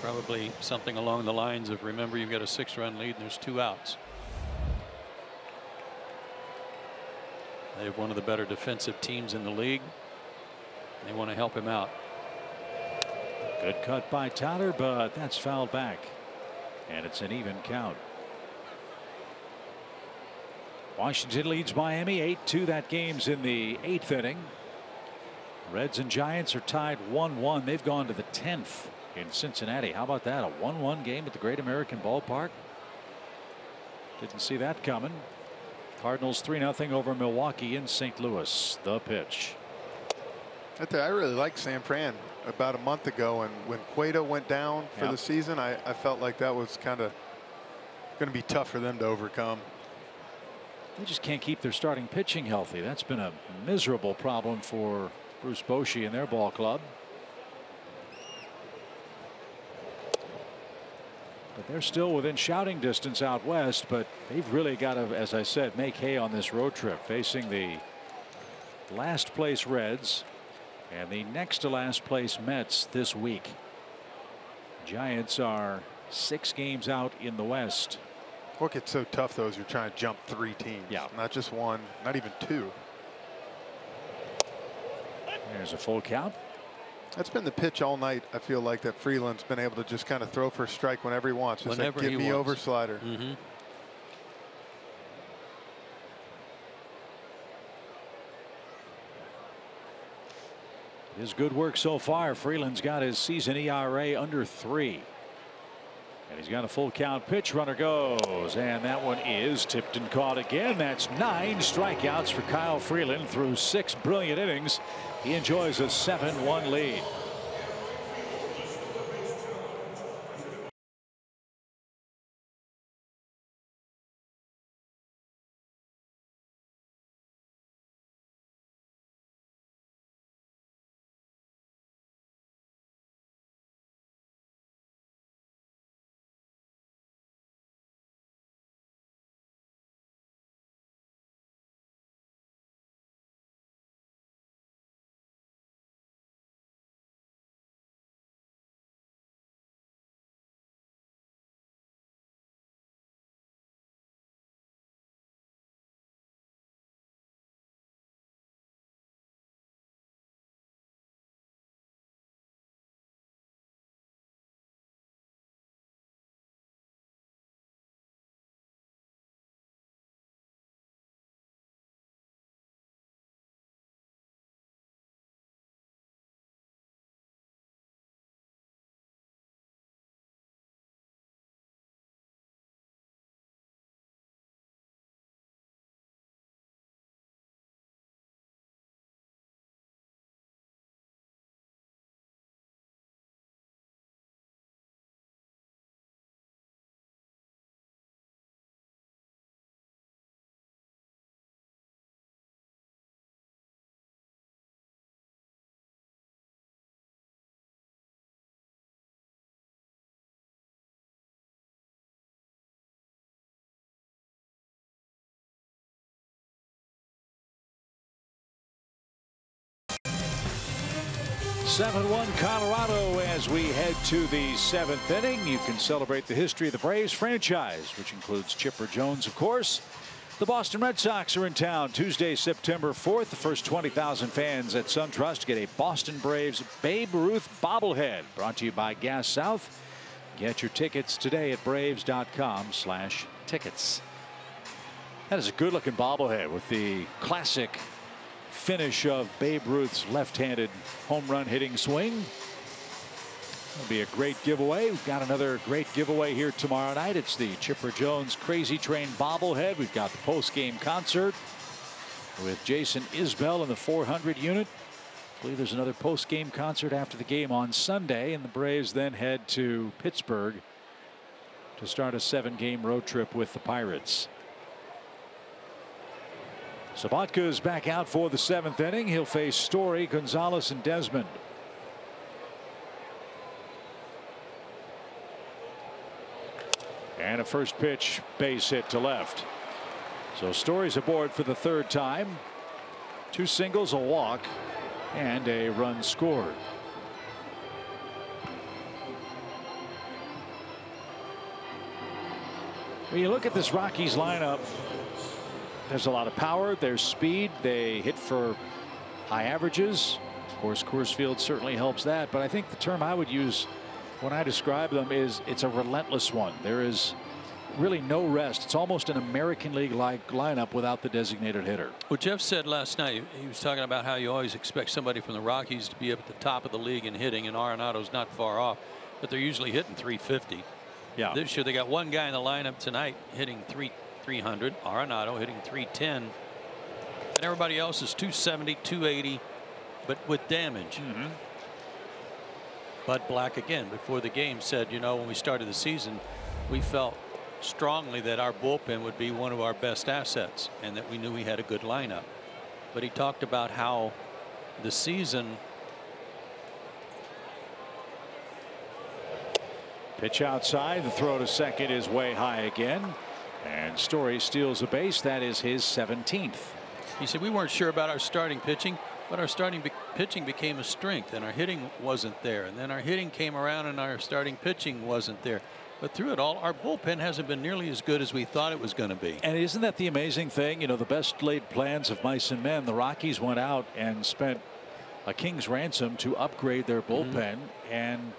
Probably something along the lines of, remember, you've got a 6-run lead and there's 2 outs. They have one of the better defensive teams in the league. They want to help him out. Good cut by Tyler, but that's fouled back. And it's an even count. Washington leads Miami 8-2. That game's in the 8th inning. Reds and Giants are tied 1-1. They've gone to the 10th in Cincinnati. How about that? A 1-1 game at the Great American Ballpark. Didn't see that coming. Cardinals 3-0 over Milwaukee in St. Louis. The pitch. I really liked San Fran about a month ago, and when Cueto went down for the season, I felt like that was kind of going to be tough for them to overcome. They just can't keep their starting pitching healthy. That's been a miserable problem for Bruce Bochy and their ball club. But they're still within shouting distance out west, but they've really got to, as I said, make hay on this road trip, facing the last place Reds and the next to last place Mets this week. Giants are 6 games out in the West. What gets so tough, though, is you're trying to jump 3 teams. Yeah. Not just 1, not even 2. There's a full count. That's been the pitch all night. I feel like that Freeland's been able to just kind of throw for a strike whenever he wants. Just Whenever like, he get me wants. over slider. His good work so far. Freeland's got his season ERA under 3. And he's got a full count. Pitch, runner goes, and that one is tipped and caught again. That's 9 strikeouts for Kyle Freeland through 6 brilliant innings. He enjoys a 7-1 lead. Seven-1 Colorado as we head to the 7th inning. You can celebrate the history of the Braves franchise, which includes Chipper Jones, of course. The Boston Red Sox are in town Tuesday, September 4th. The first 20,000 fans at SunTrust get a Boston Braves Babe Ruth bobblehead, brought to you by Gas South. Get your tickets today at braves.com/tickets. That is a good-looking bobblehead with the classic finish of Babe Ruth's left-handed home run hitting swing. It'll be a great giveaway. We've got another great giveaway here tomorrow night. It's the Chipper Jones Crazy Train bobblehead. We've got the post-game concert with Jason Isbell in the 400 unit. I believe there's another post-game concert after the game on Sunday, and the Braves then head to Pittsburgh to start a 7-game road trip with the Pirates. Sobotka's back out for the 7th inning. He'll face Story, Gonzalez, and Desmond. And a first pitch base hit to left. So Story's aboard for the 3rd time. 2 singles, a walk, and a run scored. When you look at this Rockies lineup, there's a lot of power, there's speed, they hit for high averages. Of course, Coors Field certainly helps that, but I think the term I would use when I describe them is it's a relentless one. There is really no rest. It's almost an American League-like lineup without the designated hitter. Well, Jeff said last night, he was talking about how you always expect somebody from the Rockies to be up at the top of the league in hitting, and Arenado's not far off, but they're usually hitting 350. Yeah. This year they got one guy in the lineup tonight hitting 300, Arenado hitting 310, and everybody else is 270, 280, but with damage. Bud Black, again, before the game said, you know, when we started the season, we felt strongly that our bullpen would be one of our best assets and that we knew we had a good lineup. But he talked about how the season. Pitch outside. The throw to second is way high again. And Story steals a base. That is his 17th. He said we weren't sure about our starting pitching, but our starting pitching became a strength, and our hitting wasn't there. And then our hitting came around and our starting pitching wasn't there. But through it all, our bullpen hasn't been nearly as good as we thought it was going to be. And isn't that the amazing thing? You know, the best laid plans of mice and men. The Rockies went out and spent a king's ransom to upgrade their bullpen, and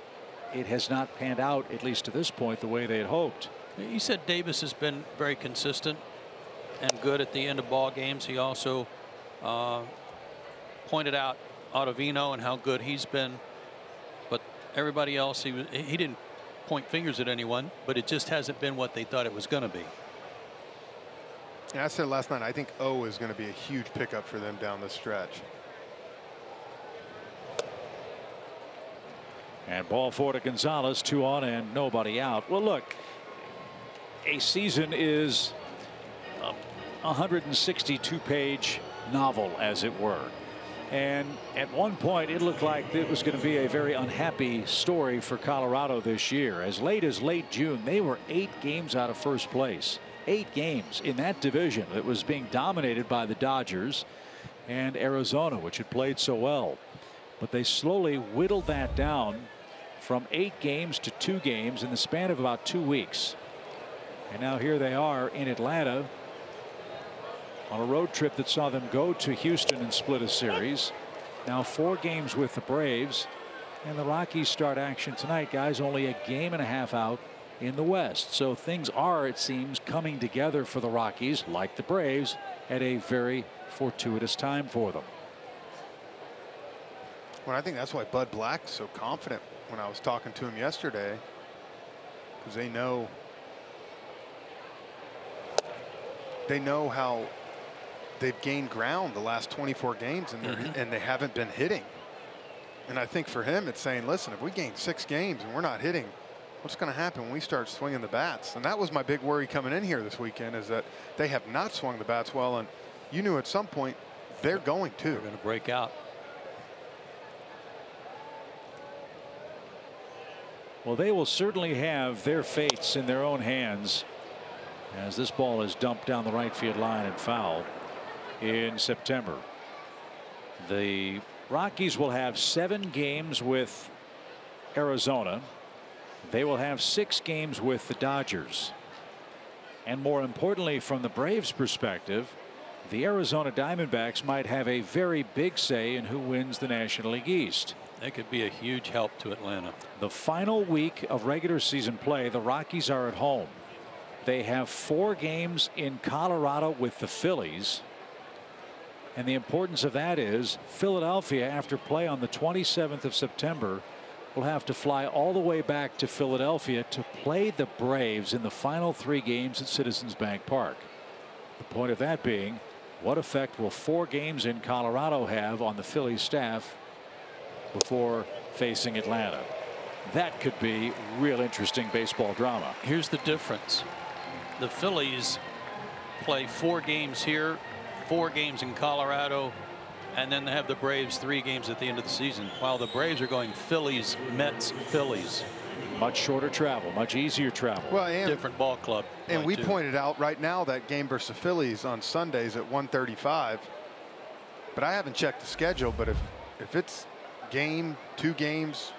it has not panned out, at least to this point, the way they had hoped. He said Davis has been very consistent and good at the end of ball games. He also pointed out Ottavino and how good he's been. But everybody else, he didn't point fingers at anyone, but it just hasn't been what they thought it was going to be. And I said last night, I think O is going to be a huge pickup for them down the stretch. And ball four to Gonzalez, 2 on and nobody out. Well, look, a season is a 162-page novel, as it were. And at one point, it looked like it was going to be a very unhappy story for Colorado this year. As late June, they were 8 games out of first place. 8 games in that division that was being dominated by the Dodgers and Arizona, which had played so well. But they slowly whittled that down from 8 games to 2 games in the span of about 2 weeks. And now here they are in Atlanta on a road trip that saw them go to Houston and split a series. Now 4 games with the Braves, and the Rockies start action tonight, guys, only a game and a half out in the West. So things are, it seems, coming together for the Rockies, like the Braves, at a very fortuitous time for them. Well, I think that's why Bud Black's so confident when I was talking to him yesterday, because they know how they've gained ground the last 24 games, and they haven't been hitting. And I think for him, it's saying, listen, if we gain 6 games and we're not hitting, what's going to happen when we start swinging the bats? And that was my big worry coming in here this weekend, is that they have not swung the bats well, and you knew at some point they're going to. They're going to break out. Well, they will certainly have their fates in their own hands as this ball is dumped down the right field line and foul in September. The Rockies will have 7 games with Arizona. They will have 6 games with the Dodgers. And more importantly, from the Braves' perspective, the Arizona Diamondbacks might have a very big say in who wins the National League East. That could be a huge help to Atlanta. The final week of regular season play, the Rockies are at home. They have 4 games in Colorado with the Phillies. And the importance of that is Philadelphia, after play on the 27th of September, will have to fly all the way back to Philadelphia to play the Braves in the final 3 games at Citizens Bank Park. The point of that being, what effect will 4 games in Colorado have on the Phillies staff before facing Atlanta? That could be real interesting baseball drama. Here's the difference. The Phillies play 4 games here, 4 games in Colorado, and then they have the Braves 3 games at the end of the season, while the Braves are going Phillies, Mets, Phillies. Much shorter travel, much easier travel. Well, and different ball club. And we pointed out right now that game versus the Phillies on Sundays at 1:35. But I haven't checked the schedule, but if it's game, 2 games,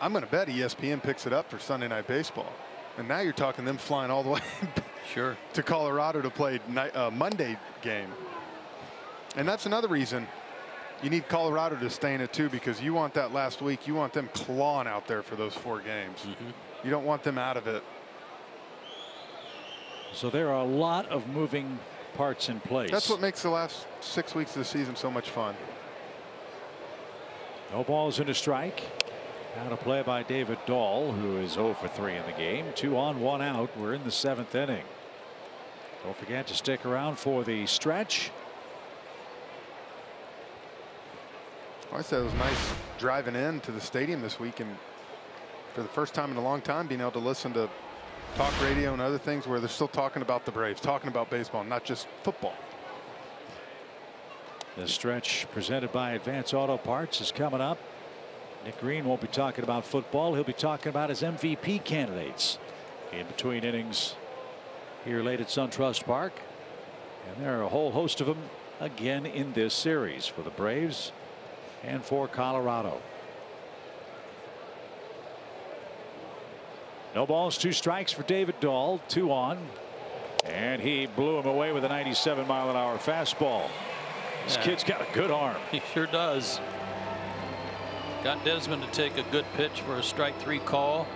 I'm going to bet ESPN picks it up for Sunday Night Baseball. And now you're talking them flying all the way to Colorado to play Monday game. And that's another reason you need Colorado to stay in it too, because you want that last week. You want them clawing out there for those 4 games. You don't want them out of it. So there are a lot of moving parts in place. That's what makes the last 6 weeks of the season so much fun. No balls and a strike. Now to play by David Dahl, who is 0 for 3 in the game. 2 on, 1 out. We're in the 7th inning. Don't forget to stick around for the stretch. I said it was nice driving in to the stadium this week, and for the first time in a long time being able to listen to talk radio and other things where they're still talking about the Braves, talking about baseball, not just football. The stretch presented by Advance Auto Parts is coming up. Nick Green won't be talking about football. He'll be talking about his MVP candidates in between innings here late at SunTrust Park. And there are a whole host of them again in this series for the Braves and for Colorado. No balls, 2 strikes for David Dahl. 2 on. And he blew him away with a 97-mile-an-hour fastball. This kid's got a good arm. He sure does. Got Desmond to take a good pitch for a strike 3 call.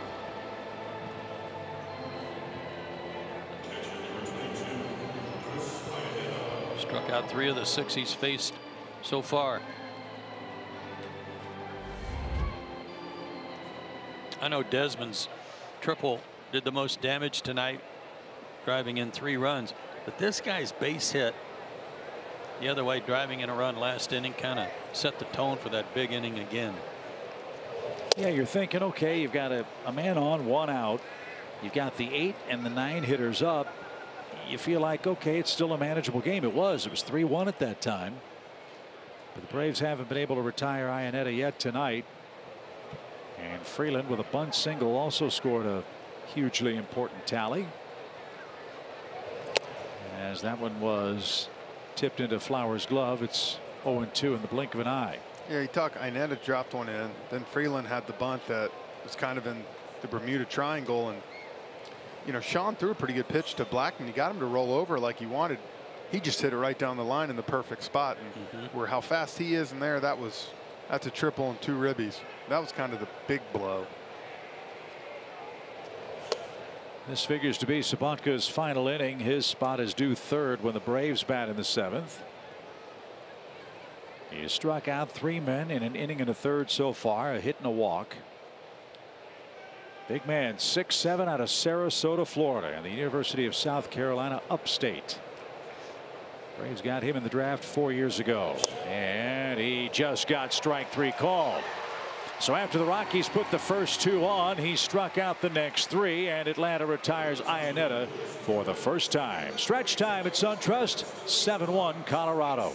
Struck out 3 of the 6 he's faced so far. I know Desmond's triple did the most damage tonight, driving in 3 runs, but this guy's base hit the other way, driving in a run last inning, kind of set the tone for that big inning again. Yeah, you're thinking, okay, you've got a man on, 1 out. You've got the 8 and the 9 hitters up. You feel like, okay, it's still a manageable game. It was 3-1 at that time. But the Braves haven't been able to retire Iannetta yet tonight. And Freeland with a bunt single also scored a hugely important tally, as that one was tipped into Flowers' glove. It's 0-2 in the blink of an eye. Yeah, you talk, Iannetta dropped one in, then Freeland had the bunt that was kind of in the Bermuda Triangle, and you know, Sean threw a pretty good pitch to Blackman. He got him to roll over like he wanted. He just hit it right down the line in the perfect spot, and where how fast he is in there, that's a triple and 2 ribbies. That was kind of the big blow. This figures to be Sabatka's final inning. His spot is due 3rd when the Braves bat in the 7th. He has struck out 3 men in an inning and a 1/3 so far, a hit and a walk. Big man, 6'7", out of Sarasota, Florida, and the University of South Carolina upstate. Braves got him in the draft 4 years ago, and he just got strike 3 called. So after the Rockies put the first 2 on, he struck out the next 3, and Atlanta retires Iannetta for the first time. Stretch time at SunTrust, 7-1 Colorado.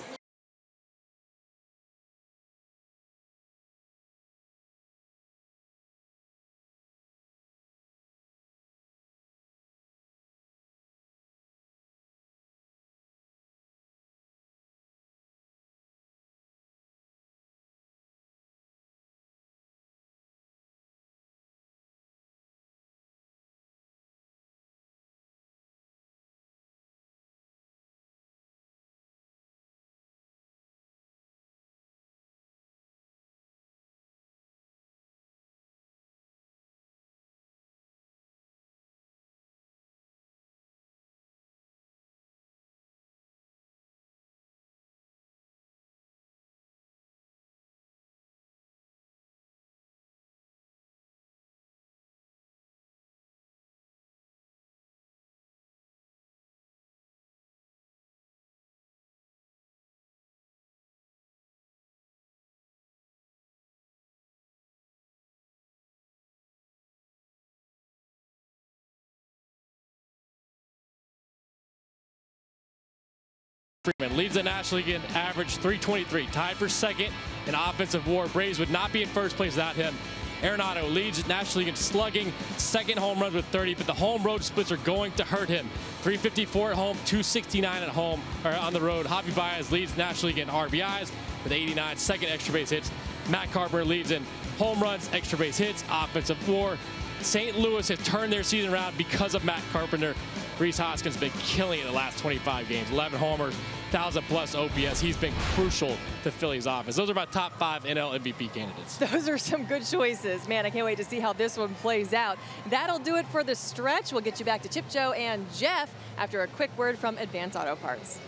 Freeman leads the National League in average .323, tied for 2nd in offensive WAR. Braves would not be in 1st place without him. Arenado leads the National League in slugging, 2nd home runs with 30, but the home road splits are going to hurt him. .354 at home, .269 at home or on the road. Javi Baez leads the National League in RBIs with 89, 2nd extra base hits. Matt Carpenter leads in home runs, extra base hits, offensive WAR. St. Louis has turned their season around because of Matt Carpenter. Rhys Hoskins has been killing it in the last 25 games. 11 homers, 1,000+ OPS. He's been crucial to Philly's offense. Those are my top 5 NL MVP candidates. Those are some good choices. Man, I can't wait to see how this one plays out. That'll do it for the stretch. We'll get you back to Chip, Joe, and Jeff after a quick word from Advance Auto Parts.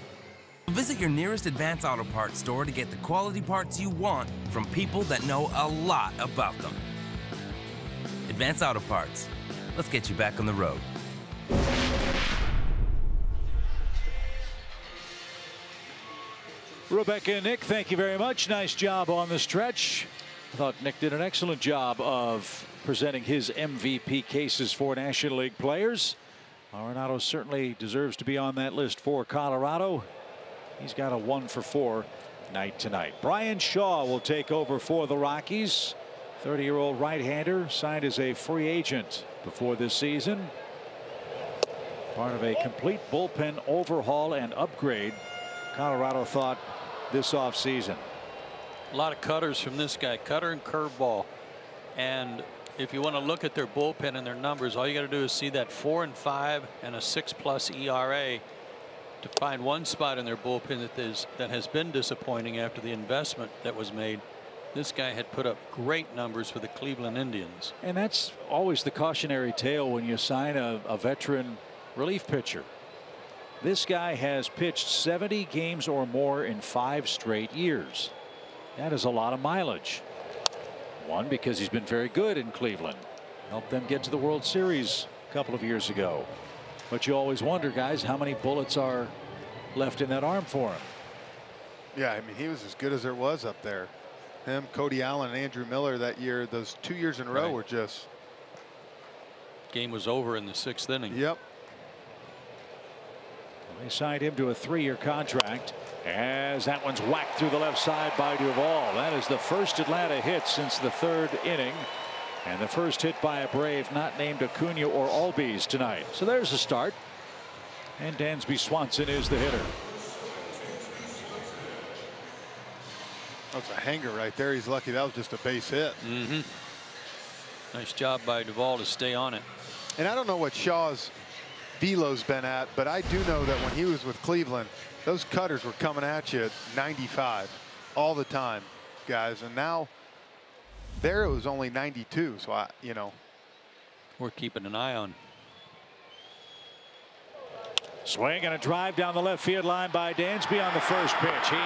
Visit your nearest Advance Auto Parts store to get the quality parts you want from people that know a lot about them. Advance Auto Parts. Let's get you back on the road. Rebecca and Nick, thank you very much. Nice job on the stretch. I thought Nick did an excellent job of presenting his MVP cases for National League players. Arenado certainly deserves to be on that list for Colorado. He's got a 1 for 4 night tonight. Brian Shaw will take over for the Rockies. 30-year-old right-hander signed as a free agent before this season. Part of a complete bullpen overhaul and upgrade Colorado thought this offseason. A lot of cutters from this guy, cutter and curveball. And if you want to look at their bullpen and their numbers, all you got to do is see that 4 and 5 and a 6+ ERA to find one spot in their bullpen that has been disappointing after the investment that was made. This guy had put up great numbers for the Cleveland Indians. And that's always the cautionary tale when you sign a veteran relief pitcher. This guy has pitched 70 games or more in 5 straight years. That is a lot of mileage. One, because he's been very good in Cleveland. Helped them get to the World Series a couple of years ago. But you always wonder, guys, how many bullets are left in that arm for him. Yeah, I mean, he was as good as there was up there. Him, Cody Allen, and Andrew Miller that year, those 2 years in a row were just. Game was over in the 6th inning. Yep. They signed him to a 3-year contract as that one's whacked through the left side by Duvall. That is the first Atlanta hit since the 3rd inning, and the first hit by a Brave not named Acuna or Albies tonight. So there's a start, and Dansby Swanson is the hitter. That's a hanger right there. He's lucky that was just a base hit. Nice job by Duvall to stay on it. And I don't know what Shaw's velo's been at, but I do know that when he was with Cleveland, those cutters were coming at you at 95 all the time, guys. And now there it was only 92. So you know, we're keeping an eye on. Swing and a drive down the left field line by Dansby on the first pitch. He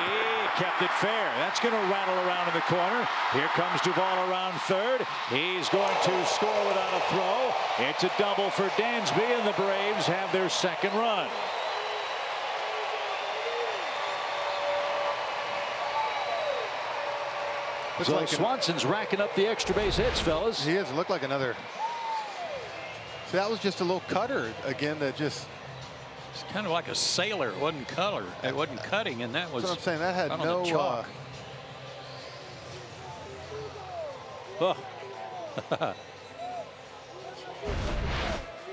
kept it fair. That's going to rattle around in the corner. Here comes Duvall around third. He's going to score without a throw. It's a double for Dansby, and the Braves have their 2nd run. So like Swanson's racking up the extra base hits, fellas. He is. Look like another. So that was just a little cutter again that just. It's kind of like a sailor. It wasn't color. It wasn't cutting, and that was. That's what I'm saying. That had no.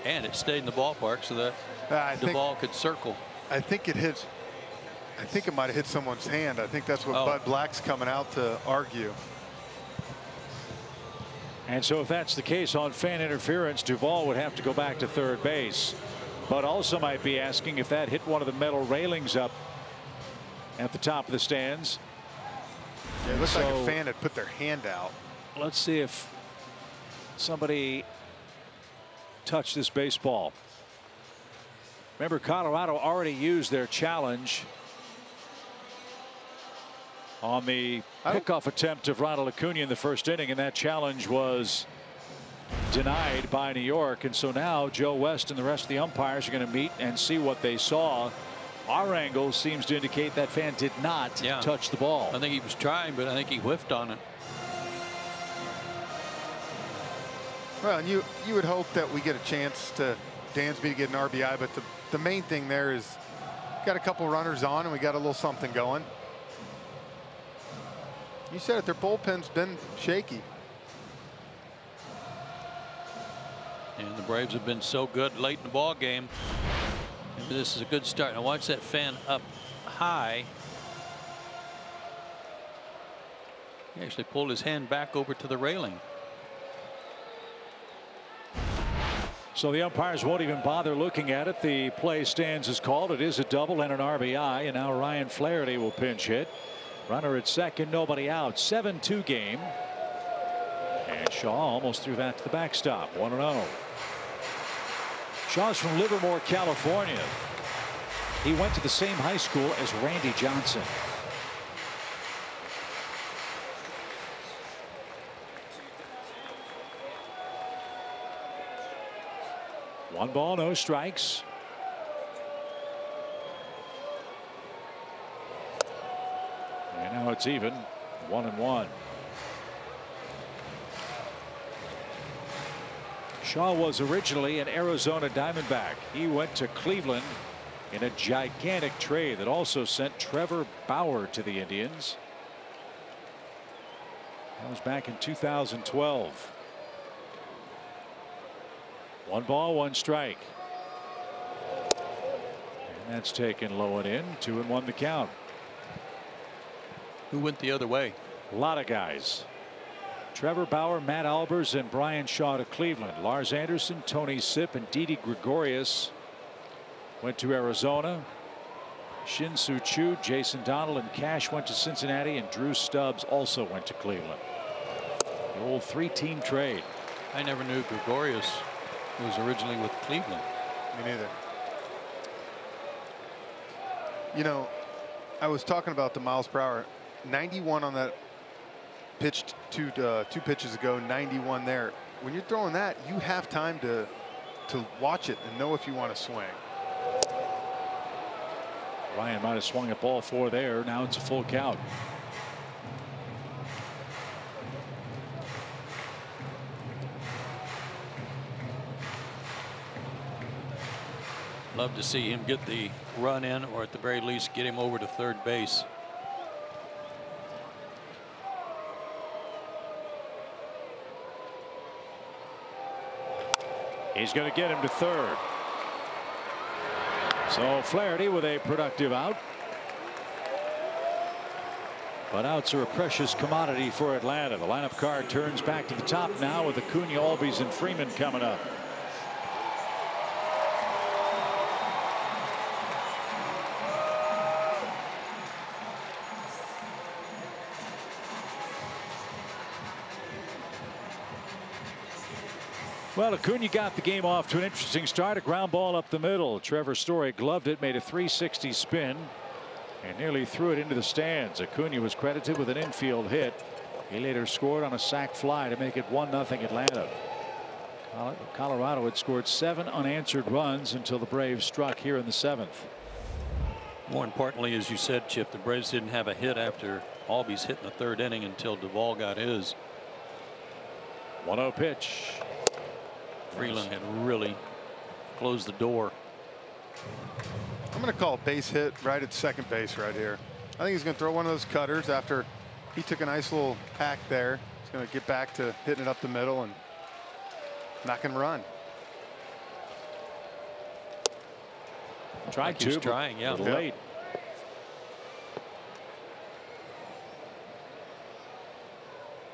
And it stayed in the ballpark so that the ball could circle. I think it hits. I think it might have hit someone's hand. I think that's what Bud Black's coming out to argue. And so if that's the case on fan interference, Duvall would have to go back to third base. But also might be asking if that hit one of the metal railings up at the top of the stands. Yeah, it looks like a fan had put their hand out. Let's see if somebody touched this baseball. Remember, Colorado already used their challenge on the pickoff attempt of Ronald Acuna in the 1st inning, and that challenge was denied by New York. And so now Joe West and the rest of the umpires are going to meet and see what they saw. Our angle seems to indicate that fan did not touch the ball. I think he was trying, but I think he whiffed on it. Well, and you would hope that we get a chance to Dansby to get an RBI, but the main thing there is got a couple runners on and we got a little something going. You said it, their bullpen's been shaky. And the Braves have been so good late in the ball game. Maybe this is a good start. Now watch that fan up high. He actually pulled his hand back over to the railing. So the umpires won't even bother looking at it. The play stands as called. It is a double and an RBI, and now Ryan Flaherty will pinch hit. Runner at second, nobody out. 7-2 game. And Shaw almost threw that to the backstop. 1-0. Shaw's from Livermore, California. He went to the same high school as Randy Johnson. One ball, no strikes. And now it's even, 1-1. Shaw was originally an Arizona Diamondback. He went to Cleveland in a gigantic trade that also sent Trevor Bauer to the Indians. That was back in 2012. One ball, one strike. And that's taken low and in. 2-1 the count. Who went the other way? A lot of guys. Trevor Bauer, Matt Albers, and Brian Shaw to Cleveland. Lars Anderson, Tony Sipp, and Didi Gregorius went to Arizona. Shin-Soo Choo, Jason Donald, and Cash went to Cincinnati, and Drew Stubbs also went to Cleveland. The old three-team trade. I never knew Gregorius was originally with Cleveland. Me neither. You know, I was talking about the miles per hour. 91 on that pitched two pitches ago, 91 there. When you're throwing that, you have time to watch it and know if you want to swing. Ryan might have swung at ball 4 there. Now it's a full count. Love to see him get the run in, or at the very least get him over to third base. He's going to get him to third. So Flaherty with a productive out. But outs are a precious commodity for Atlanta. The lineup card turns back to the top now with Acuna, Albies, and Freeman coming up. Well, Acuna got the game off to an interesting start. A ground ball up the middle. Trevor Story gloved it, made a 360 spin, and nearly threw it into the stands. Acuna was credited with an infield hit. He later scored on a sac fly to make it 1-0 Atlanta. Colorado had scored 7 unanswered runs until the Braves struck here in the 7th. More importantly, as you said, Chip, the Braves didn't have a hit after Albies hit in the 3rd inning until Duvall got his. 1-0 pitch. Freeland had really closed the door. I'm going to call a base hit right at second base right here. I think he's going to throw one of those cutters after he took a nice little hack there. He's going to get back to hitting it up the middle and not going to run. Tried to, trying, yeah. A little late.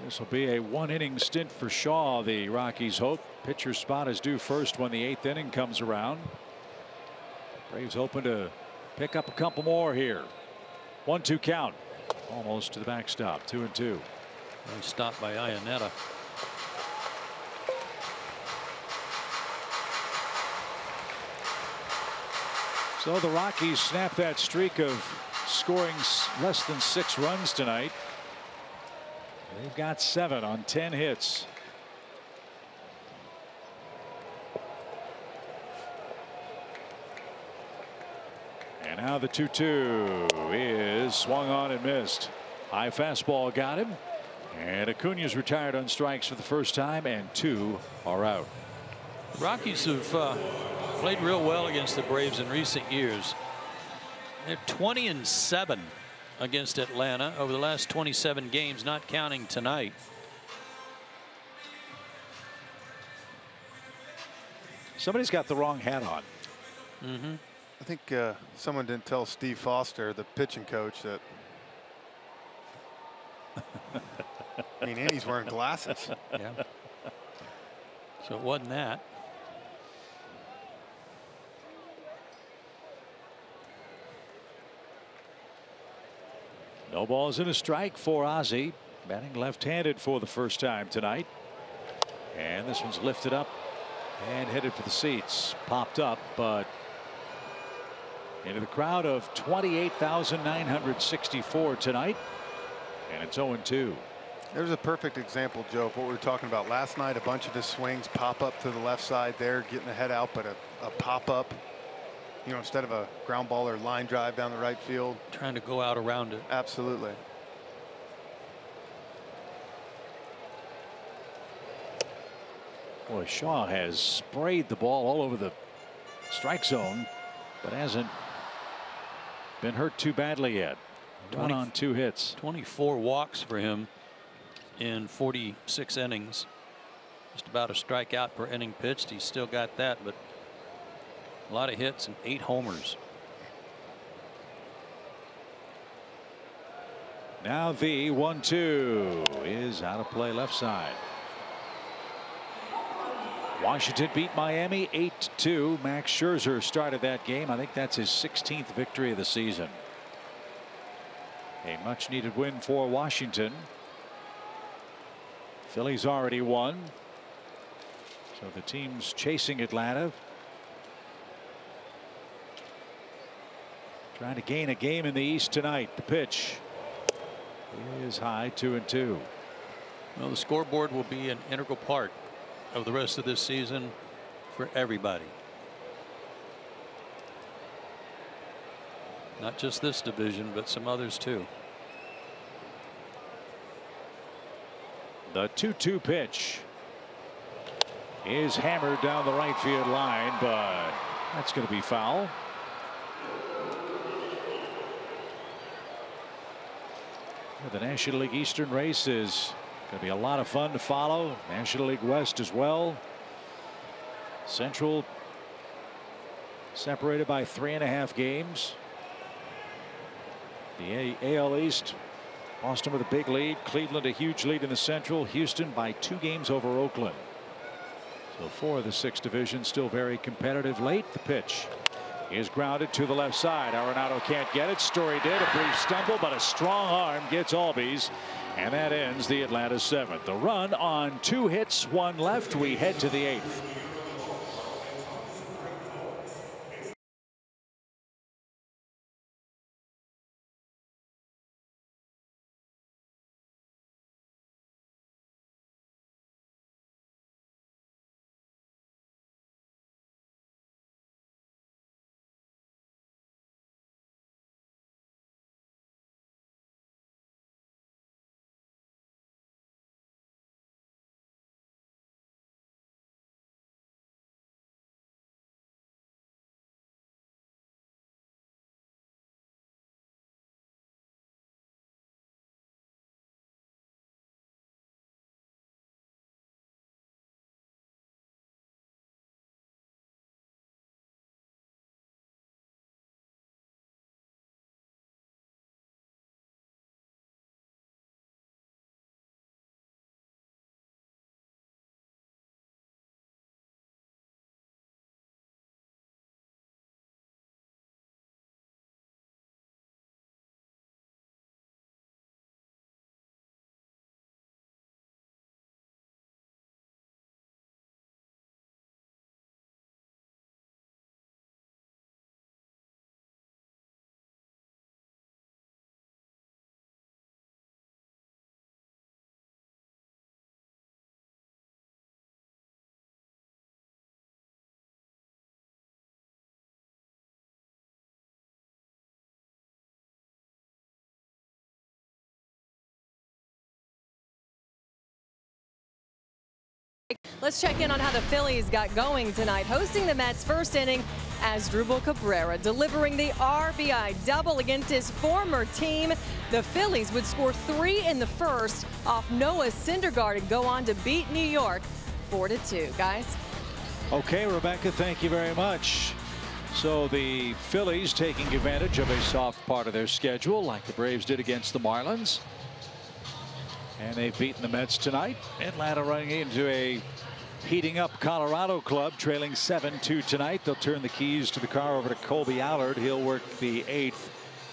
This will be a 1-inning stint for Shaw, the Rockies hope. Pitcher spot is due first when the 8th inning comes around. Braves hoping to pick up a couple more here. 1-2 count. Almost to the backstop. 2-2. Nice stop by Iannetta. So the Rockies snap that streak of scoring less than 6 runs tonight. They've got 7 on 10 hits. And now the 2-2 is swung on and missed. High fastball got him. And Acuna's retired on strikes for the first time, and 2 are out. The Rockies have played real well against the Braves in recent years. They're 20-7 against Atlanta over the last 27 games, not counting tonight. Somebody's got the wrong hat on. I think someone didn't tell Steve Foster, the pitching coach, that. I mean, and he's wearing glasses. Yeah. So it wasn't that. No balls and a strike for Ozzie, batting left-handed for the first time tonight. And this one's lifted up and headed for the seats. Popped up, but into the crowd of 28,964 tonight. And it's 0-2. There's a perfect example, Joe, of what we were talking about last night. A bunch of his swings pop up to the left side there, getting the head out, but a pop up, you know, instead of a ground ball or line drive down the right field. Trying to go out around it. Absolutely. Boy, Shaw has sprayed the ball all over the strike zone, but hasn't been hurt too badly yet. 1 on 2 hits. 24 walks for him in 46 innings. Just about a strikeout per inning pitched. He's still got that, but a lot of hits and 8 homers. Now the 1-2 is out of play left side. Washington beat Miami 8-2. Max Scherzer started that game. I think that's his 16th victory of the season. A much needed win for Washington. Phillies already won. So the team's chasing Atlanta. Trying to gain a game in the East tonight. The pitch is high, 2-2. Well, the scoreboard will be an integral part of the rest of this season for everybody. Not just this division, but some others too. The 2-2 pitch is hammered down the right field line, but that's going to be foul. The National League Eastern race is going to be a lot of fun to follow. National League West as well. Central separated by 3.5 games. The AL East, Boston with a big lead. Cleveland a huge lead in the Central. Houston by 2 games over Oakland. So 4 of the 6 divisions still very competitive. Late the pitch is grounded to the left side. Arenado can't get it. Story did. A brief stumble, but a strong arm gets Albies. And that ends the Atlanta 7th. The run on 2 hits, 1 left. We head to the 8th. Let's check in on how the Phillies got going tonight. Hosting the Mets first inning as Asdrubal Cabrera delivering the RBI double against his former team. The Phillies would score 3 in the first off Noah Syndergaard and go on to beat New York 4-2. Guys. Okay, Rebecca, thank you very much. So the Phillies taking advantage of a soft part of their schedule like the Braves did against the Marlins. And they've beaten the Mets tonight. Atlanta running into a heating up Colorado club, trailing 7-2 tonight. They'll turn the keys to the car over to Colby Allard. He'll work the 8th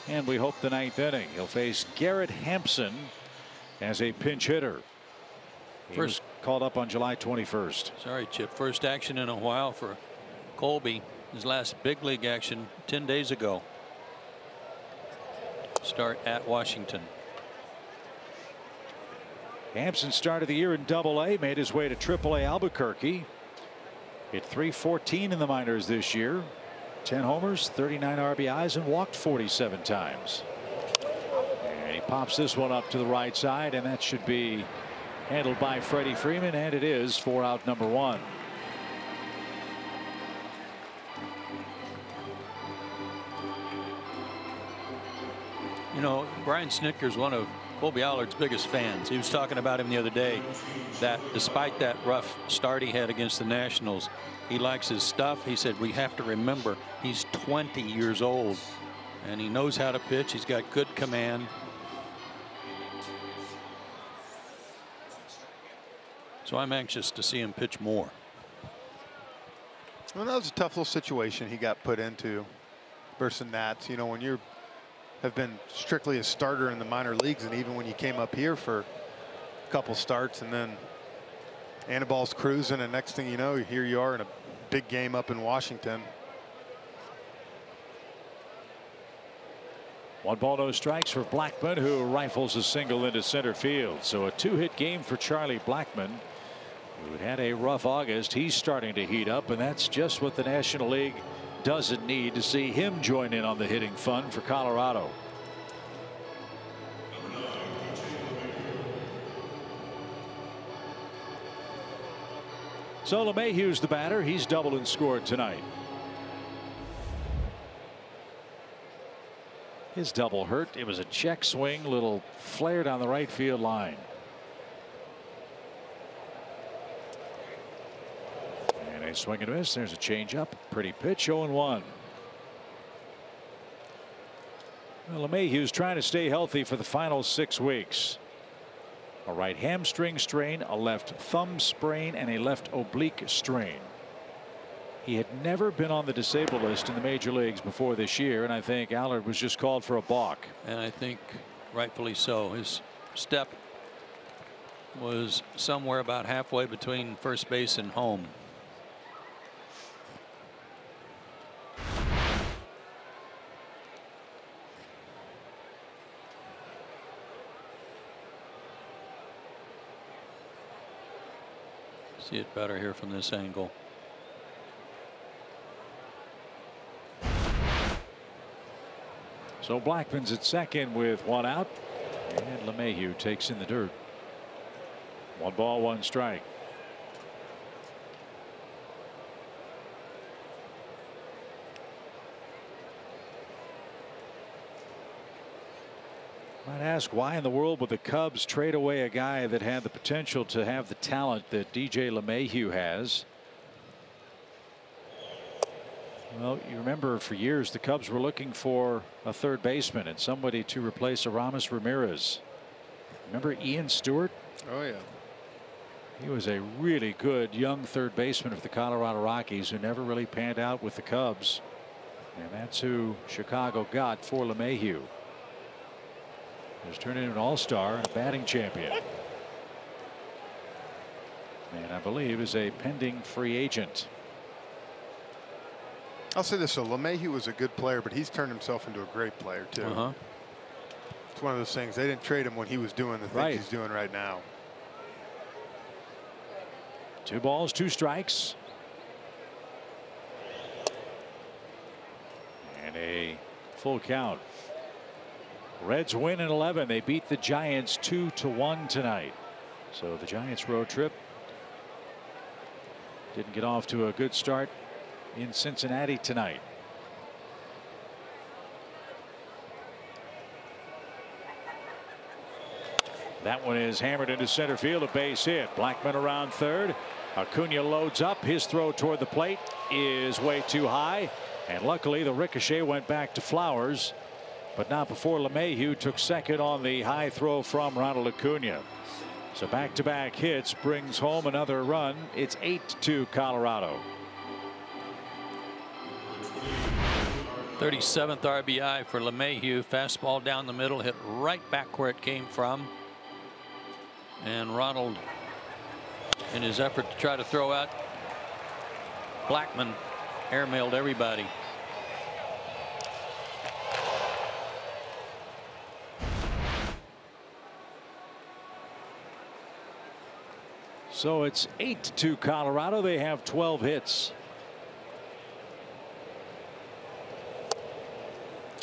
And we hope the 9th inning. He'll face Garrett Hampson as a pinch hitter. He was called up on July 21st. Sorry, Chip. First action in a while for Colby. His last big league action 10 days ago. Start at Washington. Hampson started the year in Double-A, made his way to Triple-A Albuquerque. Hit .314 in the minors this year. 10 homers, 39 RBIs, and walked 47 times. And he pops this one up to the right side, and that should be handled by Freddie Freeman, and it is for out number 1. You know, Brian Snitker's one of Colby Allard's biggest fans. He was talking about him the other day, that despite that rough start he had against the Nationals, he likes his stuff. He said, we have to remember he's 20 years old and he knows how to pitch. He's got good command. So I'm anxious to see him pitch more. Well, that was a tough little situation he got put into versus Nats. You know, when you have been strictly a starter in the minor leagues, and even when you came up here for a couple starts, and then Anibal's cruising, and next thing you know, here you are in a big game up in Washington. 1 ball, no strikes for Blackmon, who rifles a single into center field. So a 2-hit game for Charlie Blackmon, who had a rough August. He's starting to heat up, and that's just what the National League doesn't need to see him join in on the hitting fun for Colorado. So LeMahieu's the batter. He's doubled and scored tonight. His double hurt. It was a check swing, little flare down the right field line. And a swing and a miss. There's a changeup. Pretty pitch. 0-1. Well, LeMahieu's trying to stay healthy for the final 6 weeks. A right hamstring strain, a left thumb sprain, and a left oblique strain. He had never been on the disabled list in the major leagues before this year, and I think Allard was just called for a balk. And I think rightfully so. His step was somewhere about halfway between first base and home. See it better here from this angle. So Blackmon's at second with 1 out, and LeMahieu takes in the dirt. 1 ball, 1 strike. Might ask, why in the world would the Cubs trade away a guy that had the potential to have the talent that DJ LeMahieu has? Well, you remember for years the Cubs were looking for a third baseman and somebody to replace Aramis Ramirez. Remember Ian Stewart? Oh yeah. He was a really good young third baseman for the Colorado Rockies who never really panned out with the Cubs. And that's who Chicago got for LeMahieu. He's turned into an all-star and a batting champion. And I believe is a pending free agent. I'll say this, so LeMahieu was a good player, but he's turned himself into a great player too. It's one of those things. They didn't trade him when he was doing the things he's doing right now. 2 balls, 2 strikes. And a full count. Reds win in 11. They beat the Giants 2-1 tonight. So the Giants road trip didn't get off to a good start in Cincinnati tonight. That one is hammered into center field, a base hit. Blackmon around third. Acuna loads up. His throw toward the plate is way too high, and luckily the ricochet went back to Flowers, but not before LeMahieu took second on the high throw from Ronald Acuna. So back-to-back hits brings home another run. It's 8-2 Colorado. 37th RBI for LeMahieu. Fastball down the middle, hit right back where it came from. And Ronald, in his effort to try to throw out Blackman, airmailed everybody. So it's 8-2 Colorado. They have 12 hits.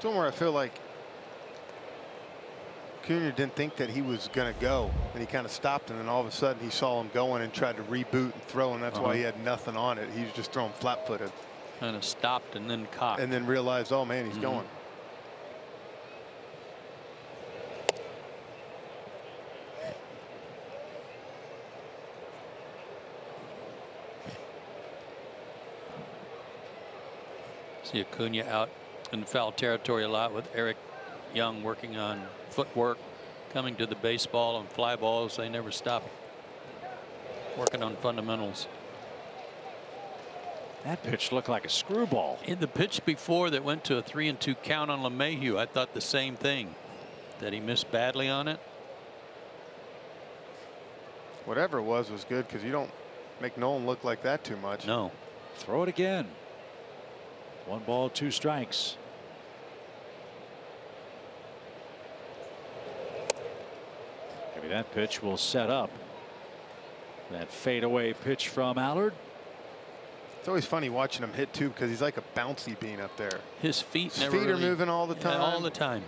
Somewhere I feel like Acuna didn't think that he was going to go, and he kind of stopped, and then all of a sudden he saw him going and tried to reboot and throw, and that's why he had nothing on it. He was just throwing flat-footed. Kind of stopped and then caught. And then realized, oh man, he's going. See Acuna out in foul territory a lot with Eric Young working on footwork, coming to the baseball and fly balls. They never stop working on fundamentals. That pitch looked like a screwball. In the pitch before that went to a 3-2 count on LeMahieu, I thought the same thing, that he missed badly on it. Whatever it was good, because you don't make Nolan look like that too much. No. Throw it again. 1 ball, 2 strikes. Maybe that pitch will set up that fadeaway pitch from Allard. It's always funny watching him hit too, because he's like a bouncy bean up there. His feet are moving all the time. Yeah, all the time.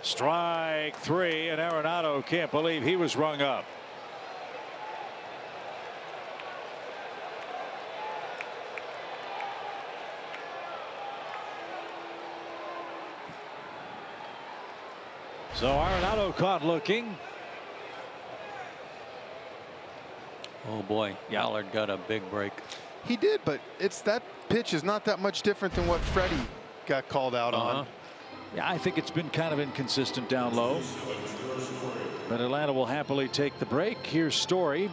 Strike 3, and Arenado can't believe he was rung up. So Arenado caught looking. Oh boy, Allard got a big break. He did, but that pitch is not that much different than what Freddie got called out on. Yeah, I think it's been kind of inconsistent down low. But Atlanta will happily take the break. Here's Story.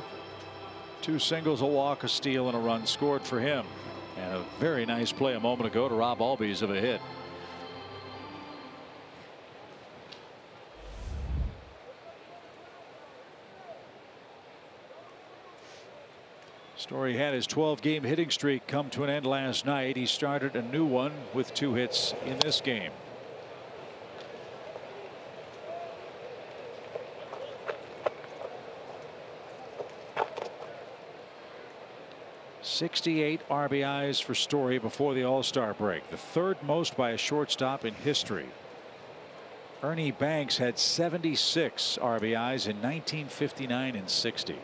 2 singles, a walk, a steal, and a run scored for him. And a very nice play a moment ago to rob Albies of a hit. Story had his 12-game hitting streak come to an end last night. He started a new one with 2 hits in this game. '68 RBIs for Story before the All-Star break, the 3rd most by a shortstop in history. Ernie Banks had 76 RBIs in 1959 and 60.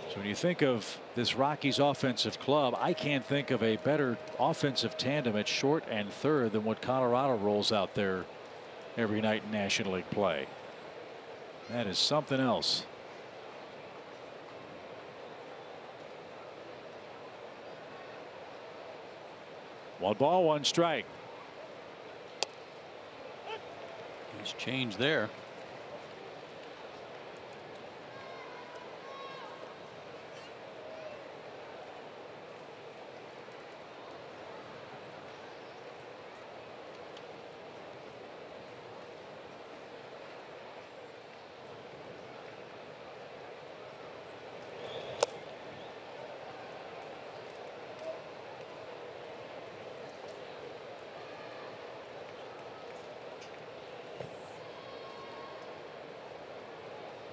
So when you think of this Rockies offensive club, I can't think of a better offensive tandem at short and third than what Colorado rolls out there every night in National League play. That is something else. One ball, 1 strike. Nice change there.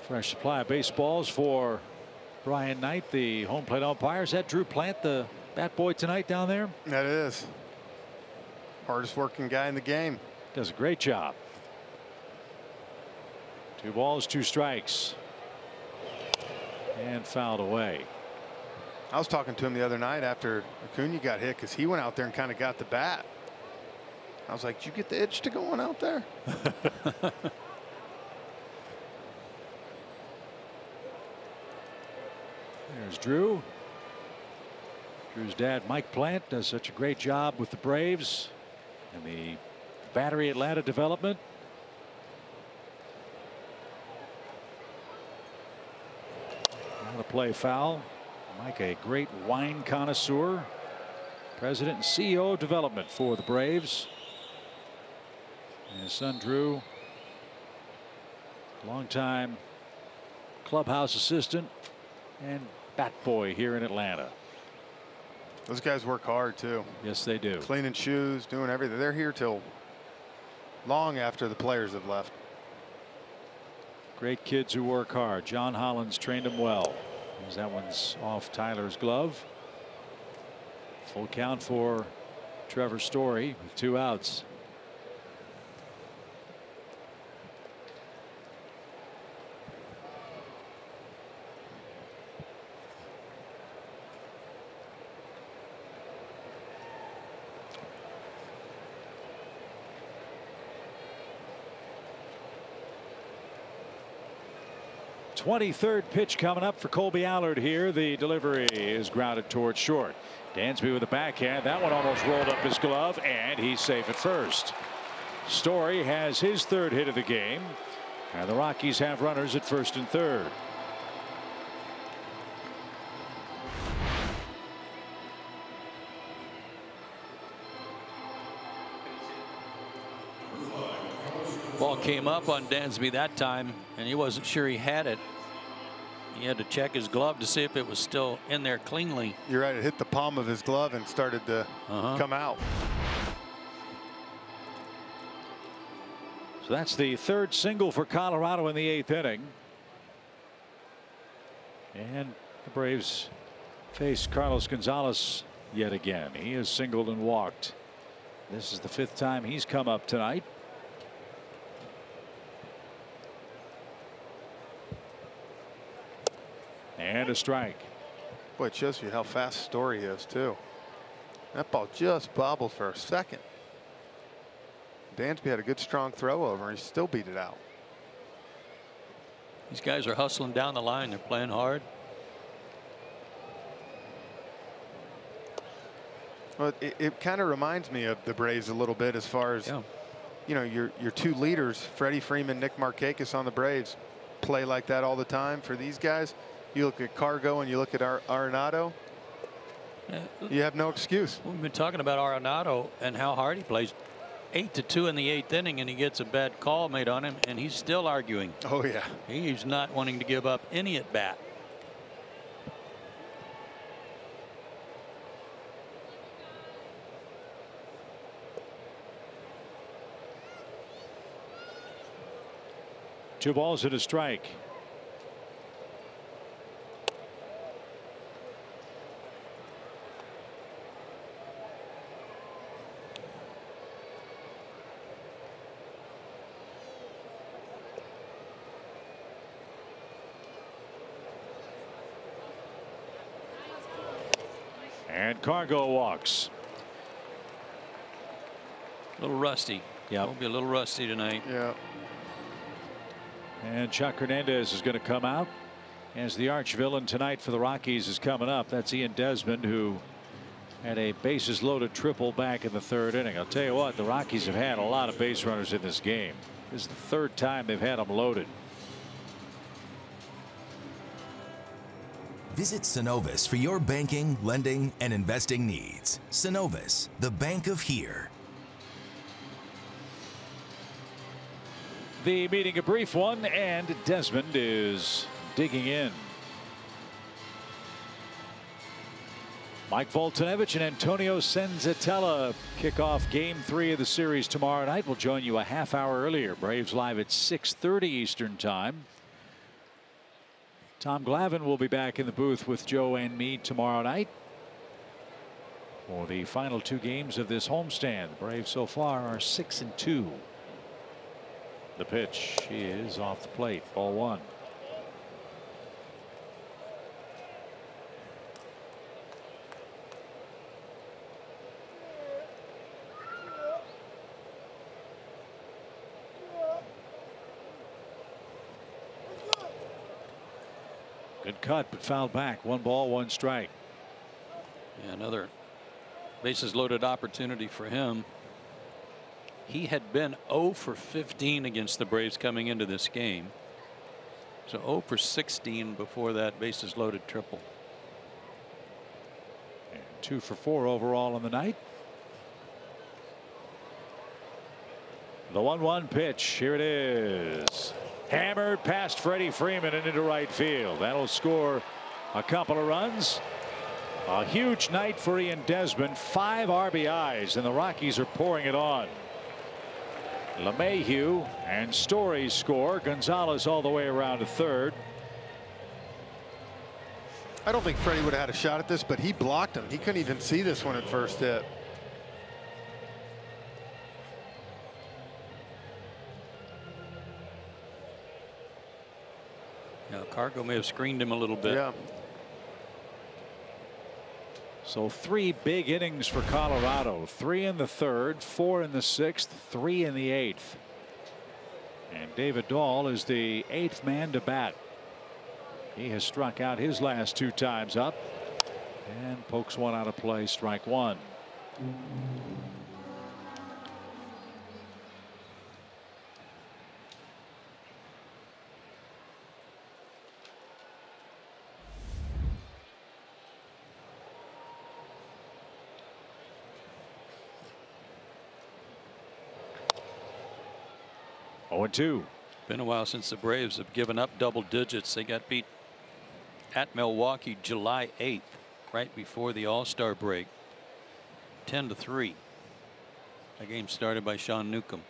Fresh supply of baseballs for Brian Knight, the home plate umpire. Is that Drew Plant, the bat boy tonight down there? That is. Hardest working guy in the game. Does a great job. 2 balls, 2 strikes. And fouled away. I was talking to him the other night after Acuna got hit, because he went out there and kind of got the bat. I was like, did you get the itch to go on out there? There's Drew. Drew's dad, Mike Plant, does such a great job with the Braves and the Battery Atlanta development. play foul. Mike, a great wine connoisseur, president and CEO of development for the Braves. And his son Drew, longtime clubhouse assistant and bat boy here in Atlanta. Those guys work hard too. Yes, they do. Cleaning shoes, doing everything. They're here till long after the players have left. Great kids who work hard. John Hollins trained them well. As that one's off Tyler's glove. Full count for Trevor Story with 2 outs. .23rd pitch coming up for Colby Allard here. The delivery is grounded towards short. Dansby with a backhand. That one almost rolled up his glove, and he's safe at first. Story has his 3rd hit of the game, and the Rockies have runners at 1st and 3rd. Ball came up on Dansby that time, and he wasn't sure he had it. He had to check his glove to see if it was still in there cleanly. You're right. It hit the palm of his glove and started to come out. So that's the 3rd single for Colorado in the 8th inning. And the Braves face Carlos Gonzalez yet again. He has singled and walked. This is the 5th time he's come up tonight. And a strike. Boy, it shows you how fast Story is too. That ball just bobbled for a second. Dansby had a good strong throw over and he still beat it out. These guys are hustling down the line. They're playing hard. Well, it kind of reminds me of the Braves a little bit as far as you know, your 2 leaders, Freddie Freeman, Nick Markakis on the Braves, play like that all the time. For these guys, you look at Cargo and you look at Arenado, you have no excuse. We've been talking about Arenado and how hard he plays. 8-2 in the 8th inning, and he gets a bad call made on him, and he's still arguing. Oh yeah, he's not wanting to give up any at bat. Two balls and a strike. And Cargo walks. A little rusty. Yeah, will be a little rusty tonight. Yeah. And Chuck Hernandez is going to come out as the arch villain tonight for the Rockies is coming up. That's Ian Desmond, who had a bases loaded triple back in the 3rd inning. I'll tell you what, the Rockies have had a lot of base runners in this game. This is the 3rd time they've had them loaded. Visit Synovus for your banking, lending, and investing needs. Synovus, the bank of here. The meeting a brief one, and Desmond is digging in. Mike Voltinevich and Antonio Senzatella kick off Game 3 of the series tomorrow night. We'll join you a half hour earlier. Braves live at 6:30 Eastern Time. Tom Glavine will be back in the booth with Joe and me tomorrow night for the final 2 games of this homestand. The Braves so far are 6-2. The pitch is off the plate. Ball 1. Good cut, but fouled back. 1 ball, 1 strike. Yeah, another bases loaded opportunity for him. He had been 0 for 15 against the Braves coming into this game. So 0 for 16 before that bases loaded triple. And 2 for 4 overall on the night. The 1-1 pitch. Here it is. Hammered past Freddie Freeman and into right field. That'll score a couple of runs. A huge night for Ian Desmond. 5 RBIs, and the Rockies are pouring it on. LeMahieu and Story score. Gonzalez all the way around to third. I don't think Freddie would have had a shot at this, but he blocked him. He couldn't even see this one at first hit. Now, Cargo may have screened him a little bit. Yeah. So 3 big innings for Colorado. 3 in the 3rd, 4 in the 6th, 3 in the 8th. And David Dahl is the 8th man to bat. He has struck out his last 2 times up and pokes one out of play, strike 1. Oh, 2. Been a while since the Braves have given up double digits. They got beat at Milwaukee July 8th, right before the All-Star break. 10-3. A game started by Sean Newcomb.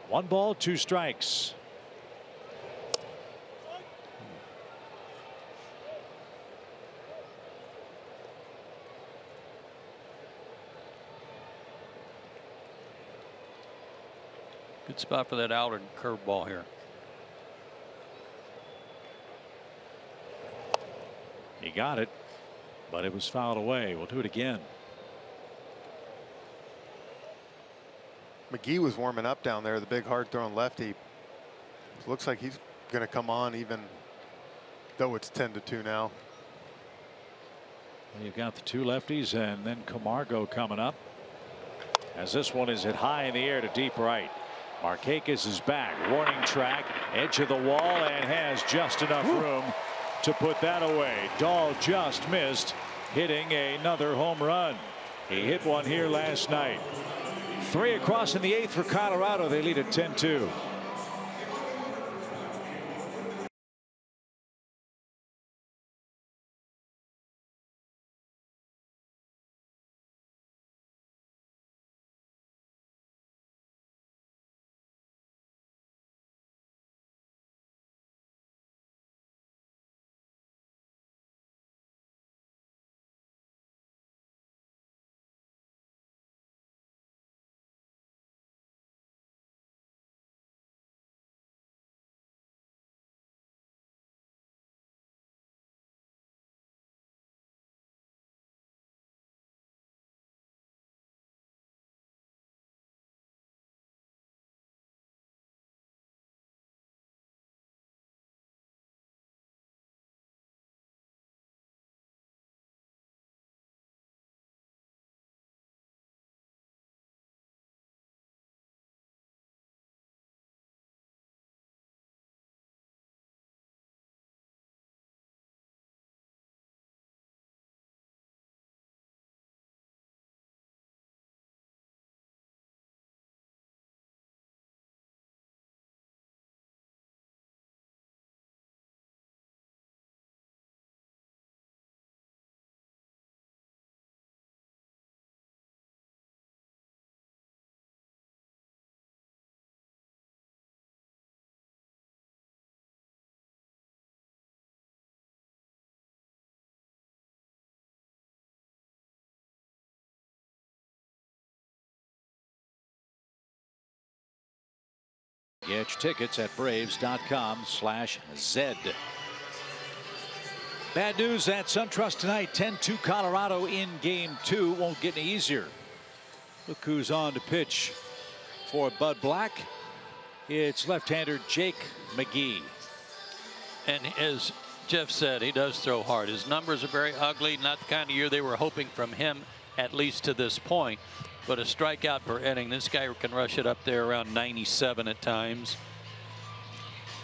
One ball, 2 strikes. Good spot for that outer curveball here. He got it, but it was fouled away. We'll do it again. McGee was warming up down there, the big hard throwing lefty. Looks like he's going to come on even though it's 10-2 now. Well, you've got the 2 lefties and then Camargo coming up as this one is hit high in the air to deep right. Markakis is back, warning track, edge of the wall, and has just enough room to put that away. Dahl just missed hitting another home run. He hit one here last night. 3 across in the 8th for Colorado. They lead at 10-2. Get your tickets at braves.com/Z. Bad news at SunTrust tonight. 10-2 Colorado in game 2. Won't get any easier. Look who's on to pitch for Bud Black. It's left-hander Jake McGee. And as Jeff said, he does throw hard. His numbers are very ugly. Not the kind of year they were hoping from him, at least to this point. But a strikeout per inning. This guy can rush it up there around 97 at times.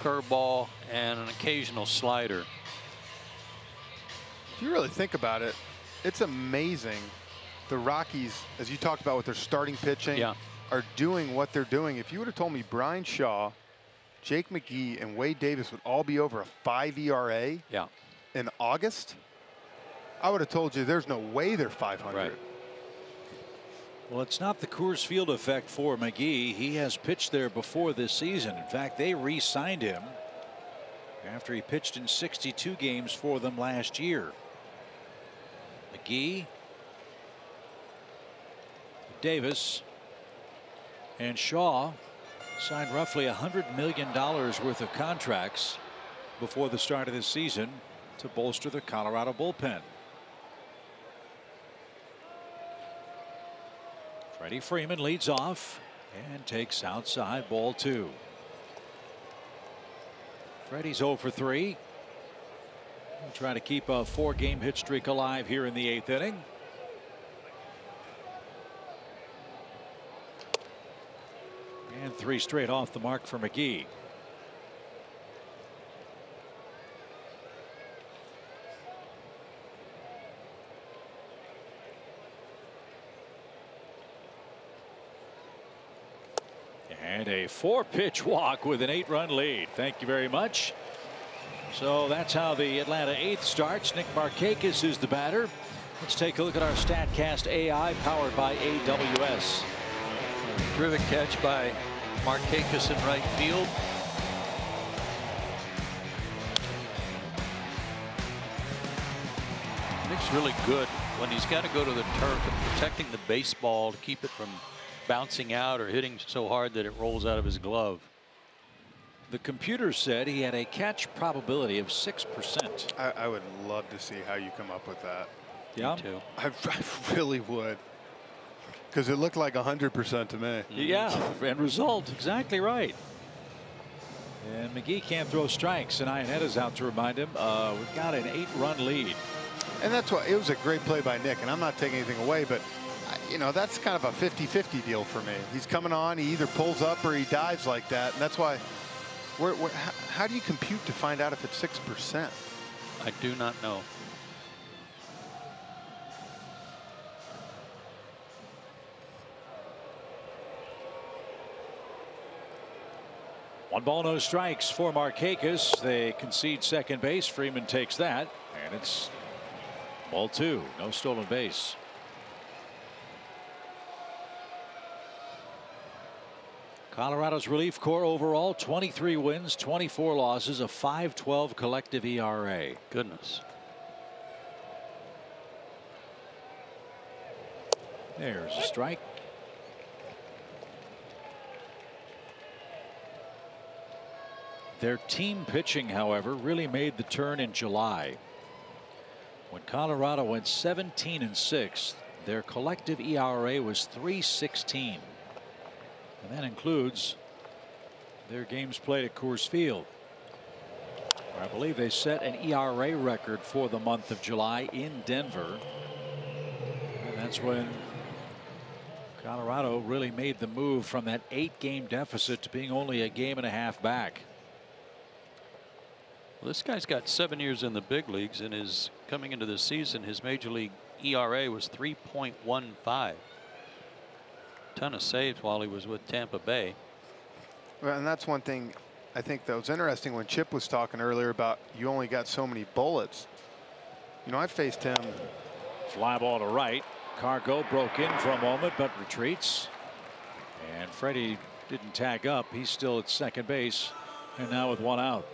Curveball and an occasional slider. If you really think about it, it's amazing. The Rockies, as you talked about with their starting pitching, are doing what they're doing. If you would have told me Brian Shaw, Jake McGee, and Wade Davis would all be over a 5 ERA in August, I would have told you there's no way they're 500. Right. Well, it's not the Coors Field effect for McGee. He has pitched there before this season. In fact, they re-signed him after he pitched in 62 games for them last year. McGee, Davis, and Shaw signed roughly $100 million worth of contracts before the start of this season to bolster the Colorado bullpen. Freddie Freeman leads off and takes outside, ball 2. Freddie's 0 for 3. He'll try to keep a 4-game hit streak alive here in the 8th inning. And 3 straight off the mark for McGee. And a 4-pitch walk with an 8-run lead. Thank you very much. So that's how the Atlanta 8th starts. Nick Markakis is the batter. Let's take a look at our StatCast AI powered by AWS. Terrific catch by Markakis in right field. Nick's really good when he's got to go to the turf and protecting the baseball to keep it from bouncing out or hitting so hard that it rolls out of his glove. The computer said he had a catch probability of 6%. I would love to see how you come up with that. Yeah, me too. I really would. Because it looked like 100% to me. Yeah, end result, exactly right. And McGee can't throw strikes, and Ionetta's out to remind him. We've got an 8-run lead. And that's why it was a great play by Nick, and I'm not taking anything away, but you know, that's kind of a 50-50 deal for me. He's coming on, he either pulls up or he dives like that, and that's why. How do you compute to find out if it's 6%? I do not know. One ball, no strikes for Markakis. They concede second base. Freeman takes that, and it's ball 2. No stolen base. Colorado's relief corps overall 23 wins, 24 losses, a 5.12 collective ERA. Goodness. There's a strike. Their team pitching, however, really made the turn in July. When Colorado went 17-6, their collective ERA was 3.16. And that includes their games played at Coors Field. I believe they set an ERA record for the month of July in Denver. And that's when Colorado really made the move from that 8-game deficit to being only a game and a half back. Well, this guy's got 7 years in the big leagues, and is coming into the season, his major league ERA was 3.15. Ton of saves while he was with Tampa Bay. Well, and that's one thing I think that was interesting when Chip was talking earlier about you only got so many bullets. You know, I faced him. Fly ball to right. Cargo broke in for a moment but retreats. And Freddie didn't tag up. He's still at second base, and now with 1 out.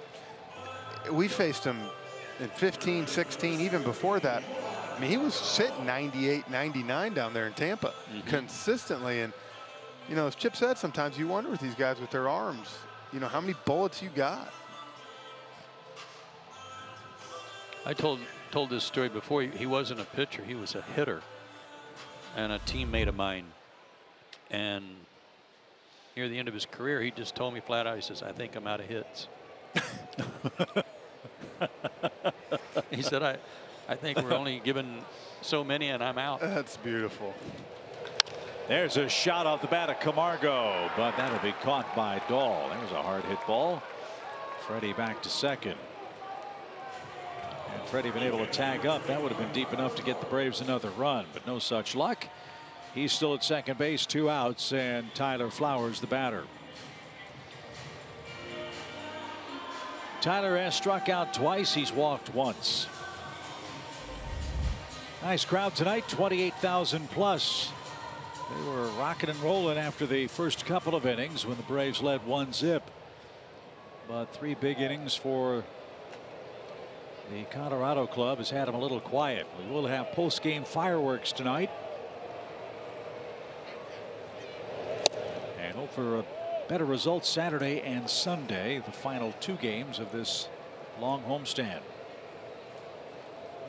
We faced him in 15, 16, even before that. I mean, he was sitting 98, 99 down there in Tampa consistently. And, you know, as Chip said, sometimes you wonder with these guys with their arms, you know, how many bullets you got. I told this story before. He wasn't a pitcher. He was a hitter. And a teammate of mine And near the end of his career, he just told me flat out, he says, I think I'm out of hits. He said, I think we're only given so many and I'm out. That's beautiful. There's a shot off the bat of Camargo, but that'll be caught by Dahl. There's a hard hit ball. Freddie back to second. And Freddie been able to tag up. That would have been deep enough to get the Braves another run, but no such luck. He's still at second base, 2 outs, and Tyler Flowers the batter. Tyler has struck out twice. He's walked once. Nice crowd tonight, 28,000 plus. They were rocking and rolling after the first couple of innings when the Braves led 1-0. But 3 big innings for the Colorado club has had them a little quiet. We will have post-game fireworks tonight. And hope for a better result Saturday and Sunday, the final 2 games of this long homestand.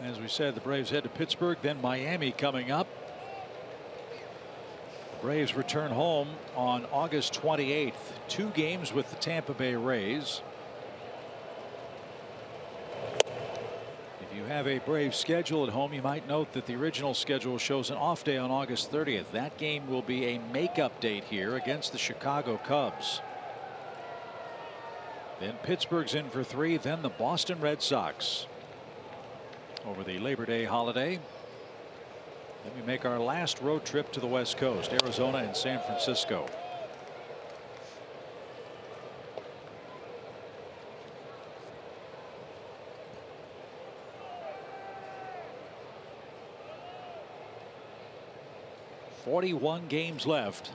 As we said, the Braves head to Pittsburgh, then Miami coming up. The Braves return home on August 28th. 2 games with the Tampa Bay Rays. If you have a Braves schedule at home, you might note that the original schedule shows an off day on August 30th. That game will be a makeup date here against the Chicago Cubs. Then Pittsburgh's in for 3, then the Boston Red Sox over the Labor Day holiday. Then we make our last road trip to the West Coast, Arizona and San Francisco. "41 games left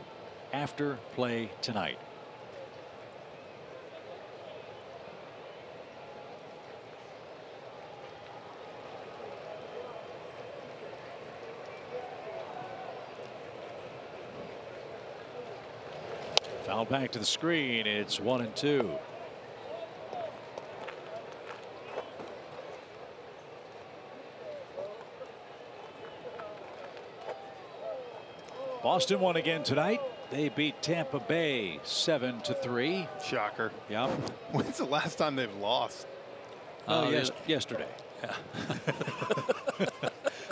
after play tonight." Foul back to the screen. It's 1-2. Boston won again tonight. They beat Tampa Bay 7-3. Shocker. Yep. When's the last time they've lost? Yesterday. Yeah.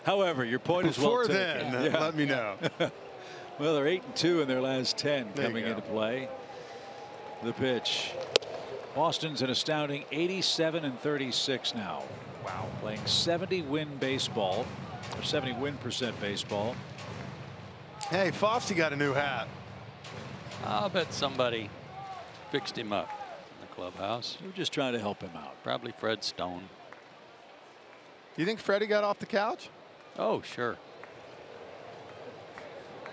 However, your point is well taken. Before then, let me know. Well, they're 8-2 in their last 10 coming into play. The pitch. Boston's an astounding 87-36 now. Wow. Playing 70-win baseball, or 70-win percent baseball. Hey, Fossey got a new hat. I'll bet somebody fixed him up in the clubhouse. We're just trying to help him out. Probably Fred Stone. You think Freddie got off the couch? Oh, sure.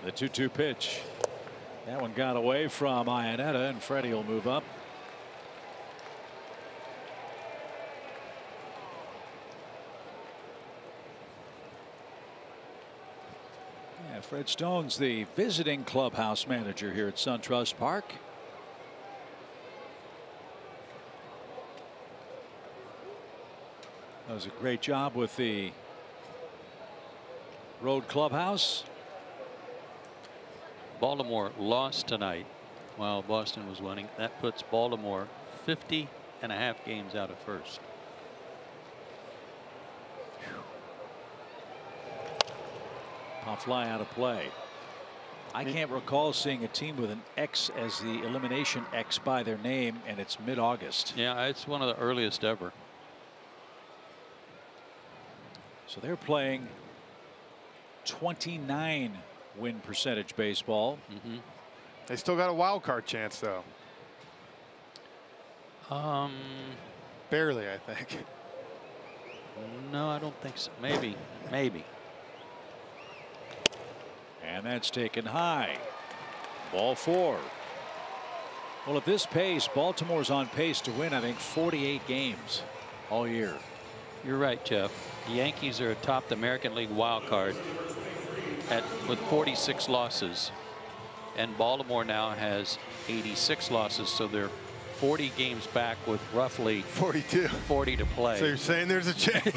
The 2-2 pitch. That one got away from Iannetta, and Freddie will move up. Yeah, Fred Stone's the visiting clubhouse manager here at SunTrust Park. Does a great job with the road clubhouse. Baltimore lost tonight while Boston was winning. That puts Baltimore 50.5 games out of first. Pop fly out of play. I can't recall seeing a team with an X as the elimination X by their name, and it's mid-August. Yeah, it's one of the earliest ever. So they're playing 29 win percentage baseball. They still got a wild card chance, though. Barely, I think. No, I don't think so. Maybe. And that's taken high. Ball 4. Well, at this pace, Baltimore's on pace to win, I think, 48 games all year. You're right, Jeff. The Yankees are atop the American League wild card with 46 losses. And Baltimore now has 86 losses, so they're 40 games back with roughly 40 to play. So you're saying there's a chance?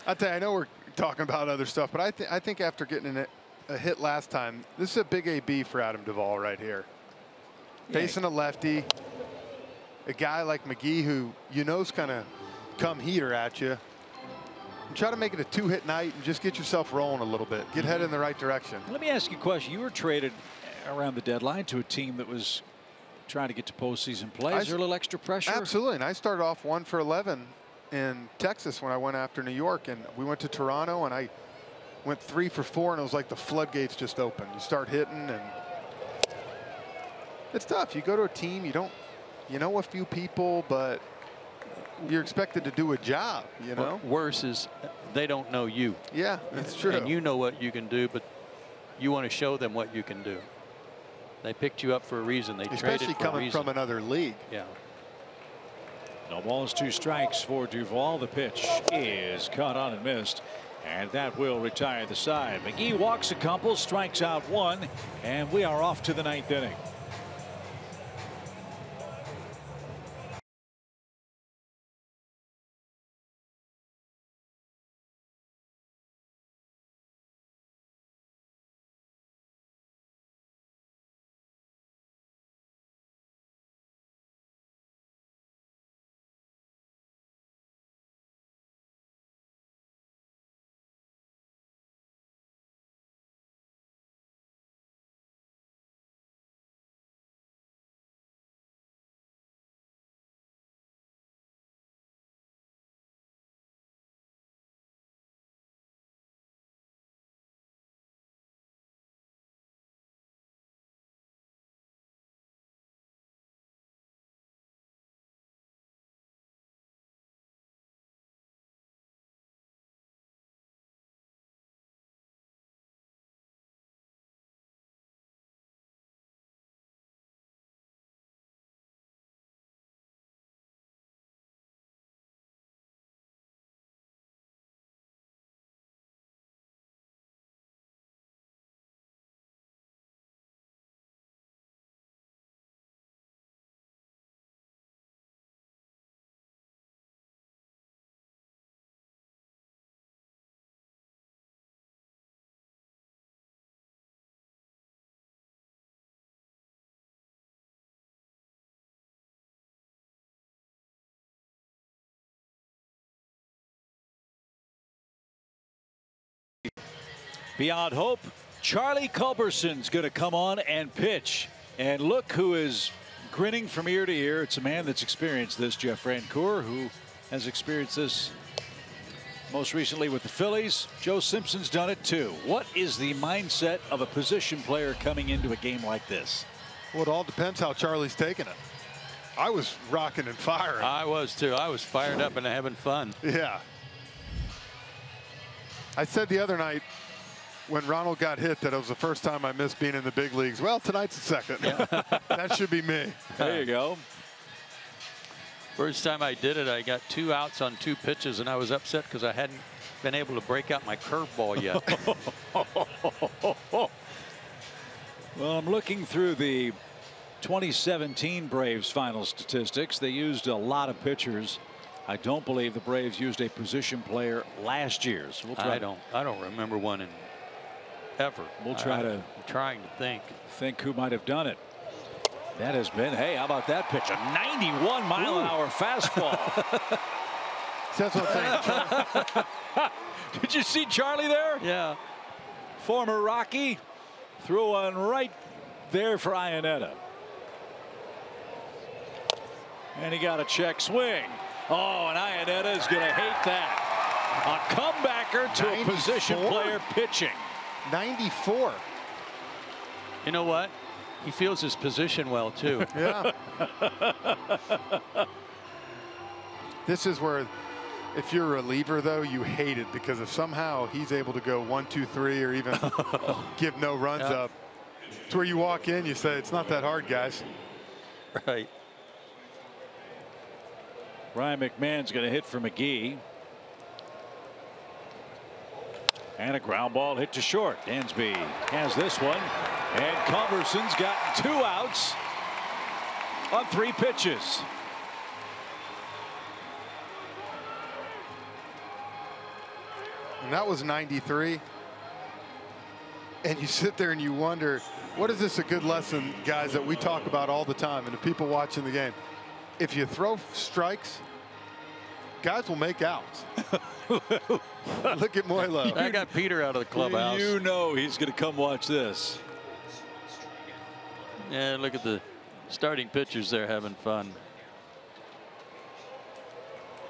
I tell you, I know we're talking about other stuff, but I think after getting a hit last time. This is a big AB for Adam Duvall right here. Yeah. Facing a lefty, a guy like McGee who you know's kind of come heater at you. And try to make it a 2-hit night and just get yourself rolling a little bit. Get headed in the right direction. Let me ask you a question. You were traded around the deadline to a team that was trying to get to postseason play. Is there a little extra pressure? Absolutely. And I started off 1 for 11 in Texas when I went after New York, and we went to Toronto, and I went 3 for 4, and it was like the floodgates just opened. You start hitting, and it's tough. You go to a team, you know a few people, but you're expected to do a job, you know? Worse is they don't know you. Yeah, that's true. And you know what you can do, but you want to show them what you can do. They picked you up for a reason. They traded for a reason. Especially coming from another league. Yeah. No balls, 2 strikes for Duvall. The pitch is caught on and missed, and that will retire the side. McGee walks a couple, strikes out 1, and we are off to the 9th inning. Beyond hope, Charlie Culberson's going to come on and pitch. And look who is grinning from ear to ear. It's a man that's experienced this, Jeff Rancour, who has experienced this most recently with the Phillies. Joe Simpson's done it too. What is the mindset of a position player coming into a game like this? Well, it all depends how Charlie's taking it. I was rocking and firing. I was too. I was fired up and having fun. Yeah. I said the other night when Ronald got hit that it was the first time I missed being in the big leagues. Well, tonight's the second. Yeah. That should be me. There you go. First time I did it, I got 2 outs on 2 pitches, and I was upset because I hadn't been able to break out my curveball yet. Well, I'm looking through the 2017 Braves final statistics. They used a lot of pitchers. I don't believe the Braves used a position player last year. So we'll try. I don't remember one in ever. We'll try to. I'm trying to think who might have done it. That has been. Hey, how about that pitch? A 91-mile-an-hour fastball. That's what I'm saying. Did you see Charlie there? Yeah. Former Rocky threw one right there for Iannetta. And he got a check swing. Oh, and Iannetta is going to hate that. A comebacker to 94? A position player pitching. 94. You know what? He feels his position well, too. Yeah. This is where, if you're a reliever, though, you hate it, because if somehow he's able to go 1, 2, 3, or even give no runs up, it's where you walk in, you say, it's not that hard, guys. Right. Ryan McMahon's going to hit for McGee. And a ground ball hit to short. Dansby has this one. And Culberson's gotten 2 outs on 3 pitches. And that was 93. And you sit there and you wonder, what is this a good lesson, guys, that we talk about all the time and the people watching the game? If you throw strikes, guys will make outs. Look at Moylo. That got Peter out of the clubhouse. You know he's going to come watch this. Yeah, look at the starting pitchers there having fun.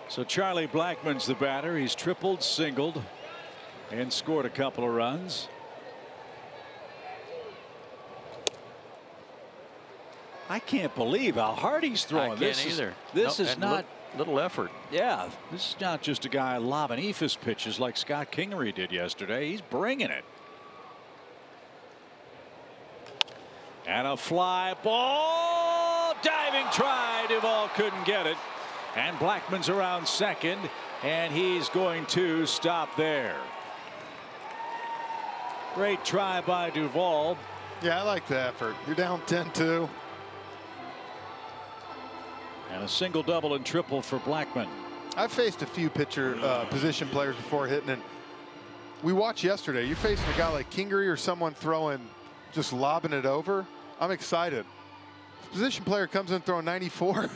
So Charlie Blackmon's the batter. He's tripled, singled, and scored a couple of runs. I can't believe how hard he's throwing. I can't either. This is not little effort. Yeah, this is not just a guy lobbing eephus pitches like Scott Kingery did yesterday. He's bringing it. And a fly ball. Diving try. Duvall couldn't get it. And Blackmon's around second, and he's going to stop there. Great try by Duvall. Yeah, I like the effort. You're down 10-2. And a single, double, and triple for Blackmon. I've faced a few pitcher position players before hitting, and we watched yesterday. You're facing a guy like Kingery or someone throwing, just lobbing it over. I'm excited. If a position player comes in throwing 94,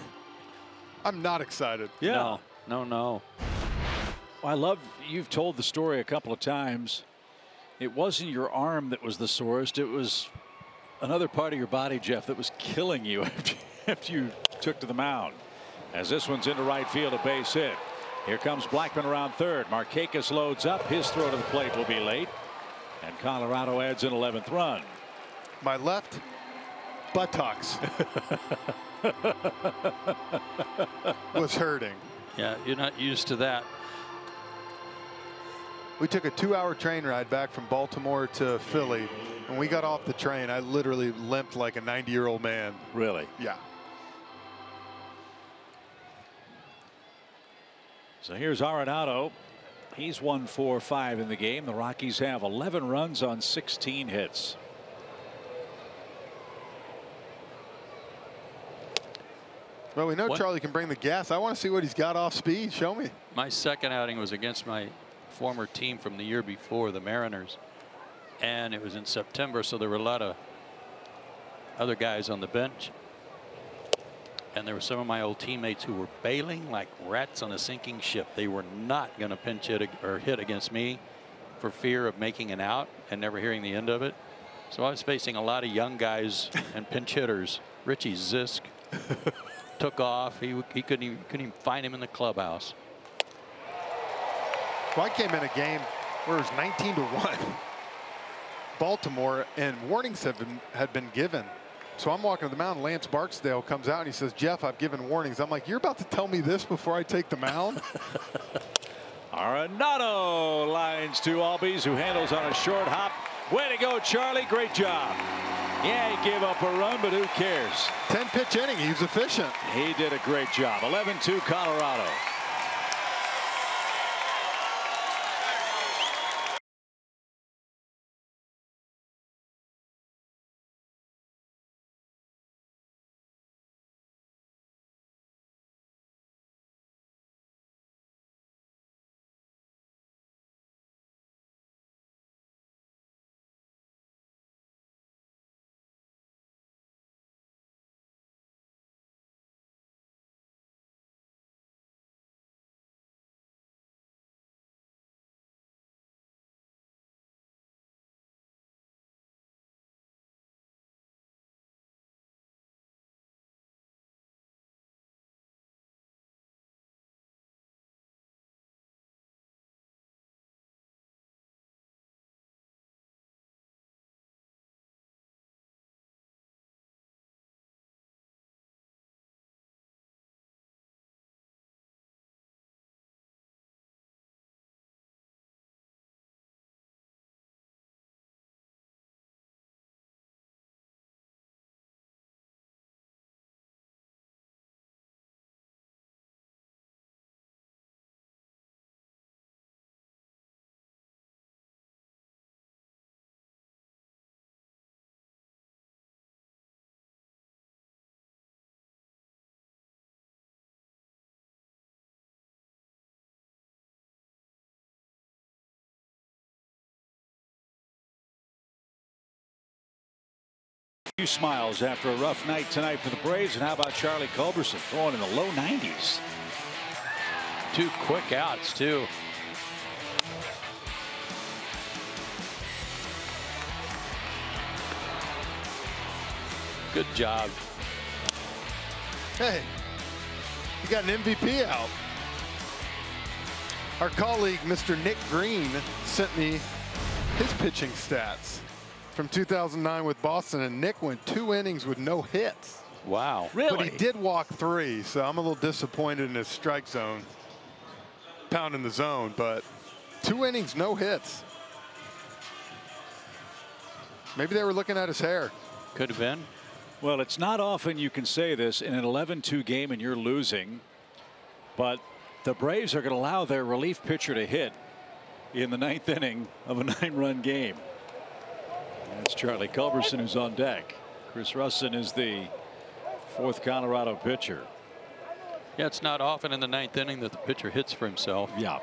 I'm not excited. Yeah. No. I love, you've told the story a couple of times. It wasn't your arm that was the sorest. It was another part of your body, Jeff, that was killing you after you took to the mound. As this one's into right field, a base hit. Here comes Blackmon around third. Markakis loads up. His throw to the plate will be late. And Colorado adds an 11th run. My left buttocks was hurting. Yeah, you're not used to that. We took a 2-hour train ride back from Baltimore to Philly. When we got off the train, I literally limped like a 90-year-old man. Really? Yeah. So here's Arenado. He's 1-4-5 in the game. The Rockies have 11 runs on 16 hits. Well, we know Charlie can bring the gas. I want to see what he's got off speed. Show me. My second outing was against my former team from the year before, the Mariners. And it was in September, so there were a lot of other guys on the bench. And there were some of my old teammates who were bailing like rats on a sinking ship. They were not going to pinch hit or hit against me for fear of making an out and never hearing the end of it. So I was facing a lot of young guys and pinch hitters. Richie Zisk took off. He couldn't even find him in the clubhouse. Well, I came in a game where it was 19-1. Baltimore, and warnings had been given. So I'm walking to the mound. Lance Barksdale comes out and he says, "Jeff, I've given warnings." I'm like, "You're about to tell me this before I take the mound?" Arenado lines to Albies, who handles on a short hop. Way to go, Charlie. Great job. Yeah, he gave up a run, but who cares? 10-pitch inning. He was efficient. He did a great job. 11-2 Colorado. Few smiles after a rough night tonight for the Braves. And how about Charlie Culberson throwing in the low 90s? 2 quick outs, too. Good job. Hey, you got an MVP out. Our colleague, Mr. Nick Green, sent me his pitching stats from 2009 with Boston, and Nick went 2 innings with no hits. Wow. Really? But he did walk 3, so I'm a little disappointed in his strike zone. Pounding the zone, but 2 innings, no hits. Maybe they were looking at his hair. Could have been. Well, it's not often you can say this in an 11-2 game and you're losing, but the Braves are going to allow their relief pitcher to hit in the 9th inning of a 9-run game. That's Charlie Culberson who's on deck. Chris Russin is the 4th Colorado pitcher. Yeah, it's not often in the 9th inning that the pitcher hits for himself. Yeah.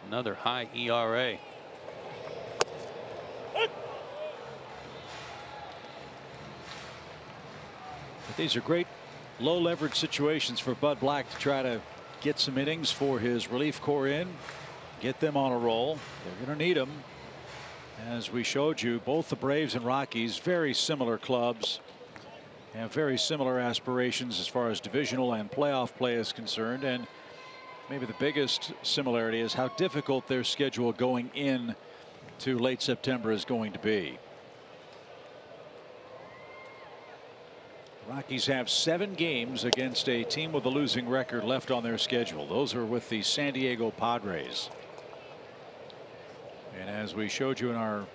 Another high ERA. But these are great low leverage situations for Bud Black to try to get some innings for his relief corps in, get them on a roll. They're going to need them. As we showed you, both the Braves and Rockies, very similar clubs, have very similar aspirations as far as divisional and playoff play is concerned. And maybe the biggest similarity is how difficult their schedule going in to late September is going to be. Rockies have 7 games against a team with a losing record left on their schedule. Those are with the San Diego Padres. And as we showed you in our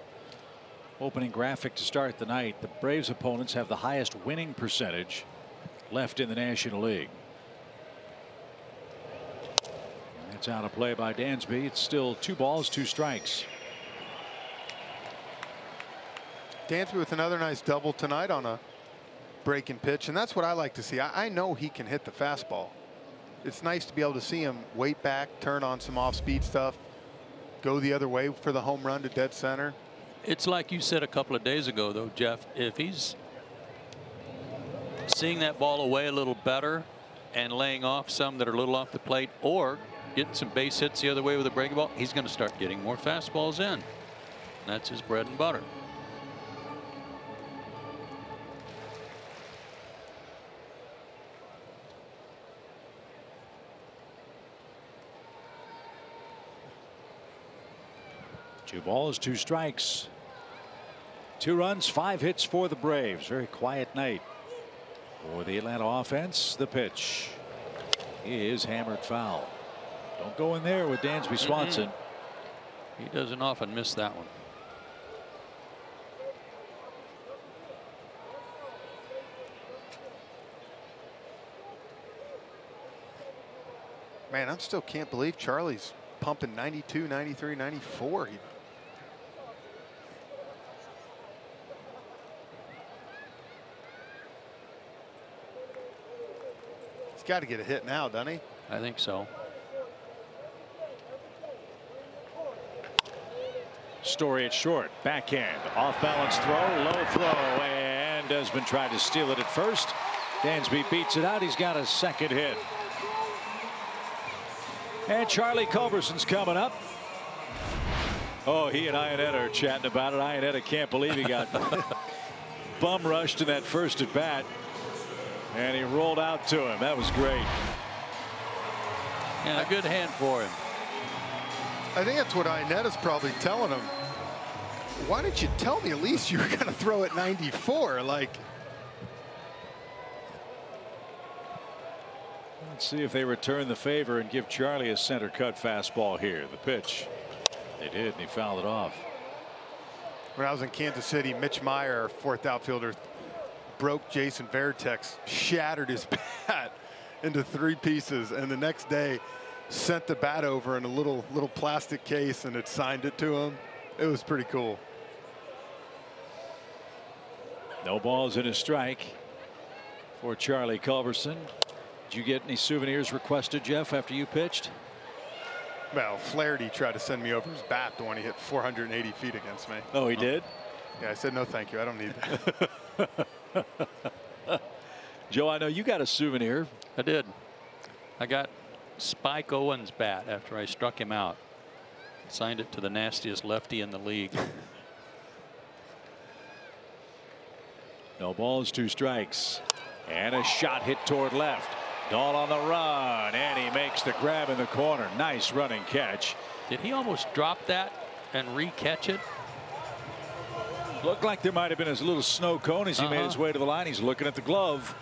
opening graphic to start the night, the Braves opponents have the highest winning percentage left in the National League. And that's out of play by Dansby. It's still 2 balls, 2 strikes. Dansby with another nice double tonight on a breaking pitch, and that's what I like to see. I know he can hit the fastball. It's nice to be able to see him wait back, turn on some off-speed stuff, go the other way for the home run to dead center. It's like you said a couple of days ago, though, Jeff, if he's seeing that ball away a little better and laying off some that are a little off the plate, or getting some base hits the other way with a breaking ball, he's going to start getting more fastballs in. And that's his bread and butter. Two balls, 2 strikes. 2 runs, 5 hits for the Braves. Very quiet night for the Atlanta offense. The pitch is hammered foul. Don't go in there with Dansby Swanson. He doesn't often miss that one. Man, I still can't believe Charlie's pumping 92, 93, 94. He's got to get a hit now, doesn't he? I think so. Story at short. Backhand. Off balance throw. Low throw. And Desmond tried to steal it at first. Dansby beats it out. He's got a second hit. And Charlie Culberson's coming up. Oh, he and Ionetta are chatting about it. Ionetta can't believe he got bum rushed in that first at bat. And he rolled out to him. That was great. And a good hand for him. I think that's what Ionetta's probably telling him. Why didn't you tell me at least you were going to throw at 94? Like, let's see if they return the favor and give Charlie a center cut fastball here. The pitch. They did, and he fouled it off. When I was in Kansas City, Mitch Meyer, our 4th outfielder, broke Jason Varitek's, shattered his bat into 3 pieces, and the next day sent the bat over in a little plastic case and had signed it to him. It was pretty cool. No balls and a strike for Charlie Culberson. Did you get any souvenirs requested, Jeff, after you pitched? Well, Flaherty tried to send me over his bat the one he hit 480 feet against me. Oh, he did? Yeah, I said, no, thank you. I don't need that. Joe, I know you got a souvenir. I did. I got Spike Owens' bat after I struck him out. Signed it to the nastiest lefty in the league. No balls, 2 strikes. And a shot hit toward left. Dahl on the run, and he makes the grab in the corner. Nice running catch. Did he almost drop that and re-catch it? Looked like there might have been a little snow cone as he made his way to the line. He's looking at the glove.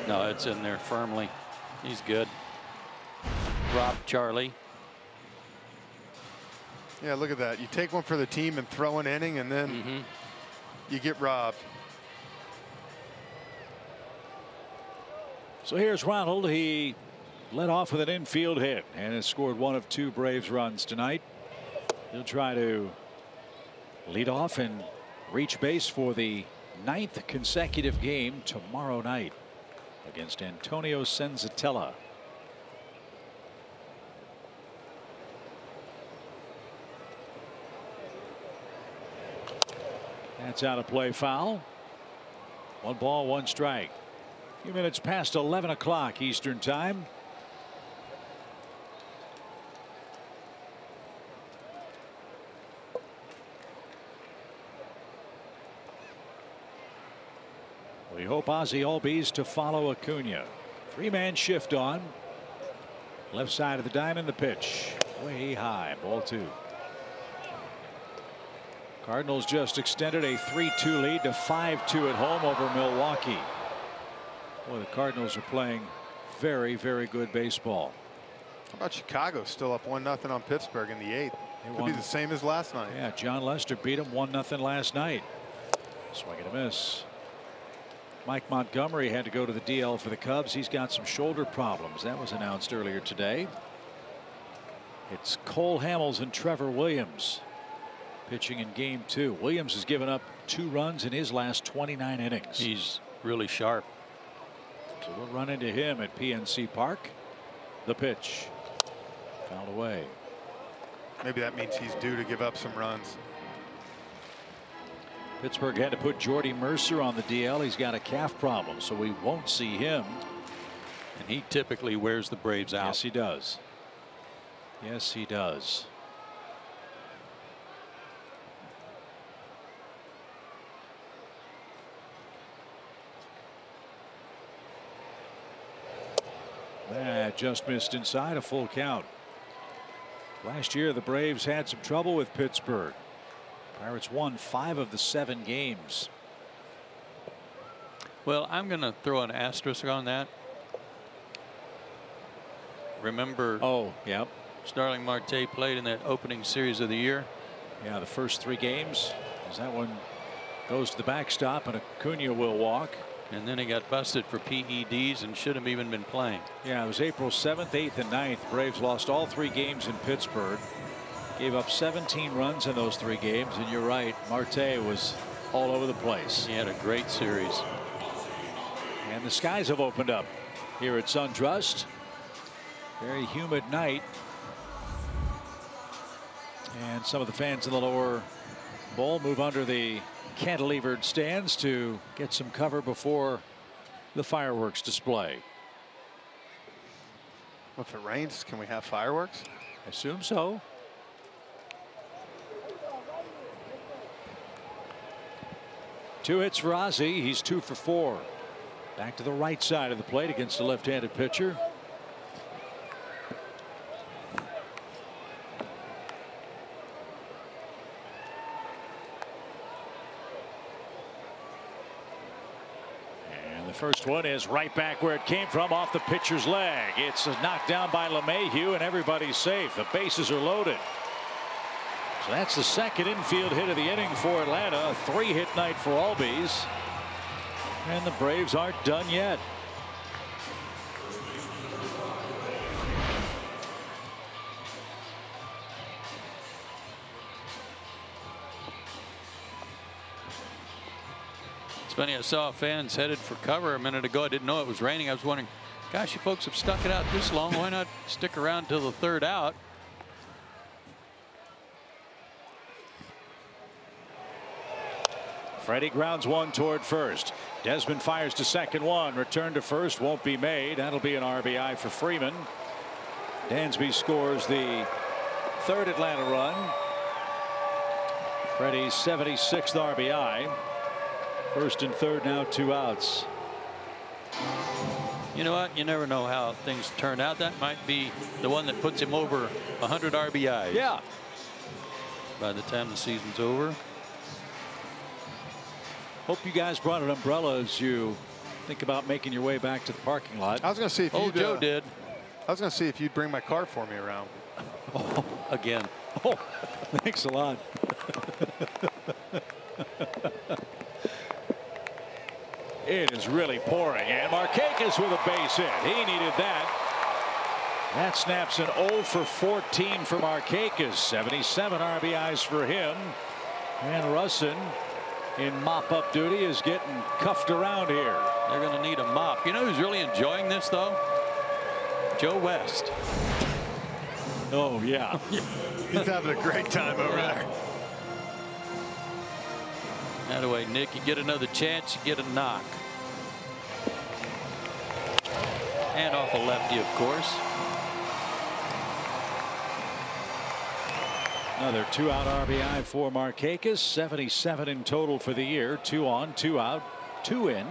No, it's in there firmly. He's good. Rob Charlie. Yeah, look at that. You take one for the team and throw an inning, and then you get robbed. So here's Ronald. He led off with an infield hit and has scored 1 of 2 Braves runs tonight. He'll try to lead off and reach base for the 9th consecutive game tomorrow night against Antonio Senzatella. That's out of play, foul. 1 ball, 1 strike. A few minutes past 11 o'clock Eastern time. We hope Ozzie Albies to follow Acuna. 3-man shift on. Left side of the diamond, the pitch. Way high, ball 2. Cardinals just extended a 3-2 lead to 5-2 at home over Milwaukee. Boy, the Cardinals are playing very, very good baseball. How about Chicago still up 1-0 on Pittsburgh in the 8th? Could be the same as last night. Yeah, John Lester beat him 1-0 last night. Swing and a miss. Mike Montgomery had to go to the DL for the Cubs. He's got some shoulder problems. That was announced earlier today. It's Cole Hamels and Trevor Williams pitching in game 2. Williams has given up 2 runs in his last 29 innings. He's really sharp. So we'll run into him at PNC Park. The pitch fouled away. Maybe that means he's due to give up some runs. Pittsburgh had to put Jordy Mercer on the DL. He's got a calf problem, so we won't see him. And he typically wears the Braves out. Yes, he does. Yes, he does. That just missed inside, a full count. Last year the Braves had some trouble with Pittsburgh. Pirates won 5 of the 7 games. Well, I'm going to throw an asterisk on that. Remember, yep, Starling Marte played in that opening series of the year. Yeah, the first 3 games, as that one goes to the backstop and Acuna will walk. And then he got busted for PEDs and shouldn't have even been playing. Yeah, it was April 7th, 8th, and 9th. Braves lost all 3 games in Pittsburgh. Gave up 17 runs in those 3 games. And you're right, Marte was all over the place. He had a great series. And the skies have opened up here at SunTrust. Very humid night. And some of the fans in the lower bowl move under the cantilevered stands to get some cover before the fireworks display. If it rains, can we have fireworks? I assume so. Two hits for Ozzie. He's 2 for 4. Back to the right side of the plate against the left-handed pitcher. First one is right back where it came from, off the pitcher's leg. It's knocked down by LeMahieu, and everybody's safe. The bases are loaded. So that's the second infield hit of the inning for Atlanta. A 3-hit night for Albies. And the Braves aren't done yet. funny, I saw fans headed for cover a minute ago. I didn't know it was raining. I was wondering, gosh, you folks have stuck it out this long. Why not stick around till the third out? Freddie grounds one toward first. Desmond fires to second one. Return to first won't be made. That'll be an RBI for Freeman. Dansby scores the third Atlanta run. Freddie's 76th RBI. First and third now, 2 outs. You know what? You never know how things turn out. That might be the one that puts him over 100 RBIs. Yeah. By the time the season's over. Hope you guys brought an umbrella as you think about making your way back to the parking lot. I was going to see if you Joe did. I was going to see if you'd bring my car for me around. Oh, again. Oh, thanks a lot. It is really pouring, and Markakis with a base hit. He needed that. That snaps an 0 for 14 for Markakis. 77 RBIs for him. And Russin in mop-up duty is getting cuffed around here. They're going to need a mop. You know who's really enjoying this, though? Joe West. Oh, yeah. He's having a great time over there. That way, Nick, you get another chance, you get a knock. And off a lefty, of course. Another 2-out RBI for Markakis. 77 in total for the year. 2 on, 2 out, 2 in.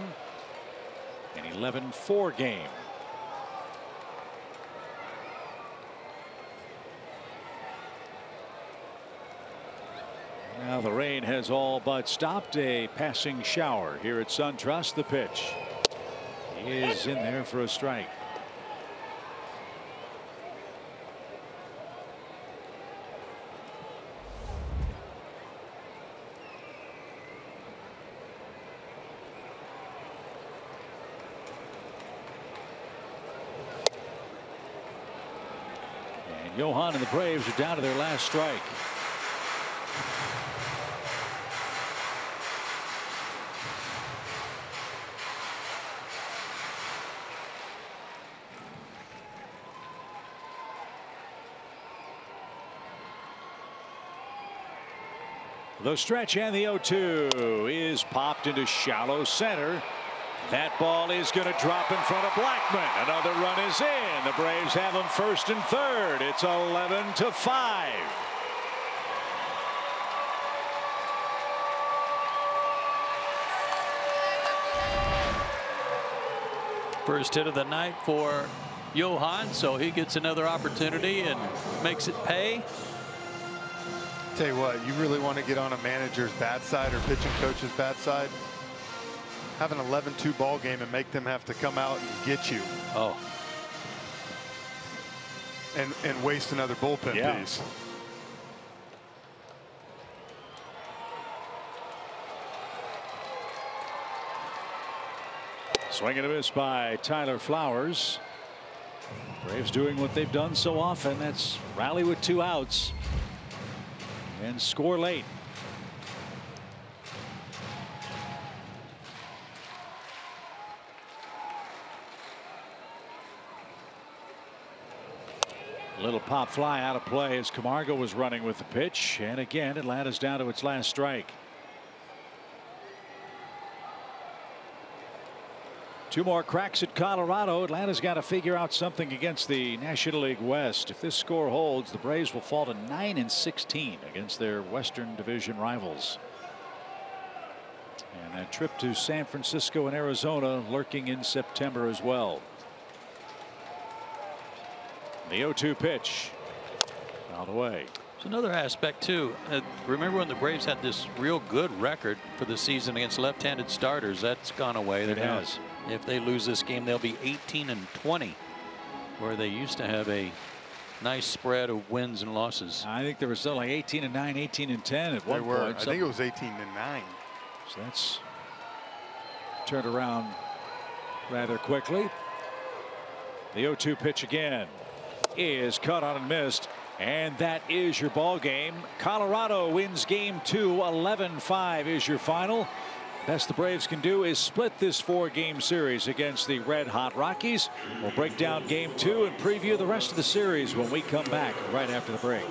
An 11-4 game. Now the rain has all but stopped. A passing shower here at SunTrust. The pitch is in there for a strike. And Johan and the Braves are down to their last strike. The stretch and the 0-2 is popped into shallow center. That ball is going to drop in front of Blackman. Another run is in. The Braves have them first and third. It's 11-5. First hit of the night for Johan, so he gets another opportunity and makes it pay. Tell you what, you really want to get on a manager's bad side or pitching coach's bad side. Have an 11-2 ball game and make them have to come out and get you. Oh. And waste another bullpen piece. Swing and a miss by Tyler Flowers. Braves doing what they've done so often. That's rally with 2 outs. And score late. A little pop fly out of play as Camargo was running with the pitch. And again, Atlanta's down to its last strike. 2 more cracks at Colorado. Atlanta's got to figure out something against the National League West. If this score holds, the Braves will fall to 9-16 against their Western Division rivals. And that trip to San Francisco and Arizona lurking in September as well. The 0-2 pitch. Out away. There's another aspect too. Remember when the Braves had this real good record for the season against left-handed starters? That's gone away. It has. If they lose this game, they'll be 18-20, where they used to have a nice spread of wins and losses. I think there was still like 18-9, 18-10 at one point. I think it was 18-9. So that's turned around rather quickly. The 0-2 pitch again is cut on and missed. And that is your ball game. Colorado wins game 2. 11-5 is your final. Best the Braves can do is split this 4-game series against the Red Hot Rockies. We'll break down Game 2 and preview the rest of the series when we come back right after the break.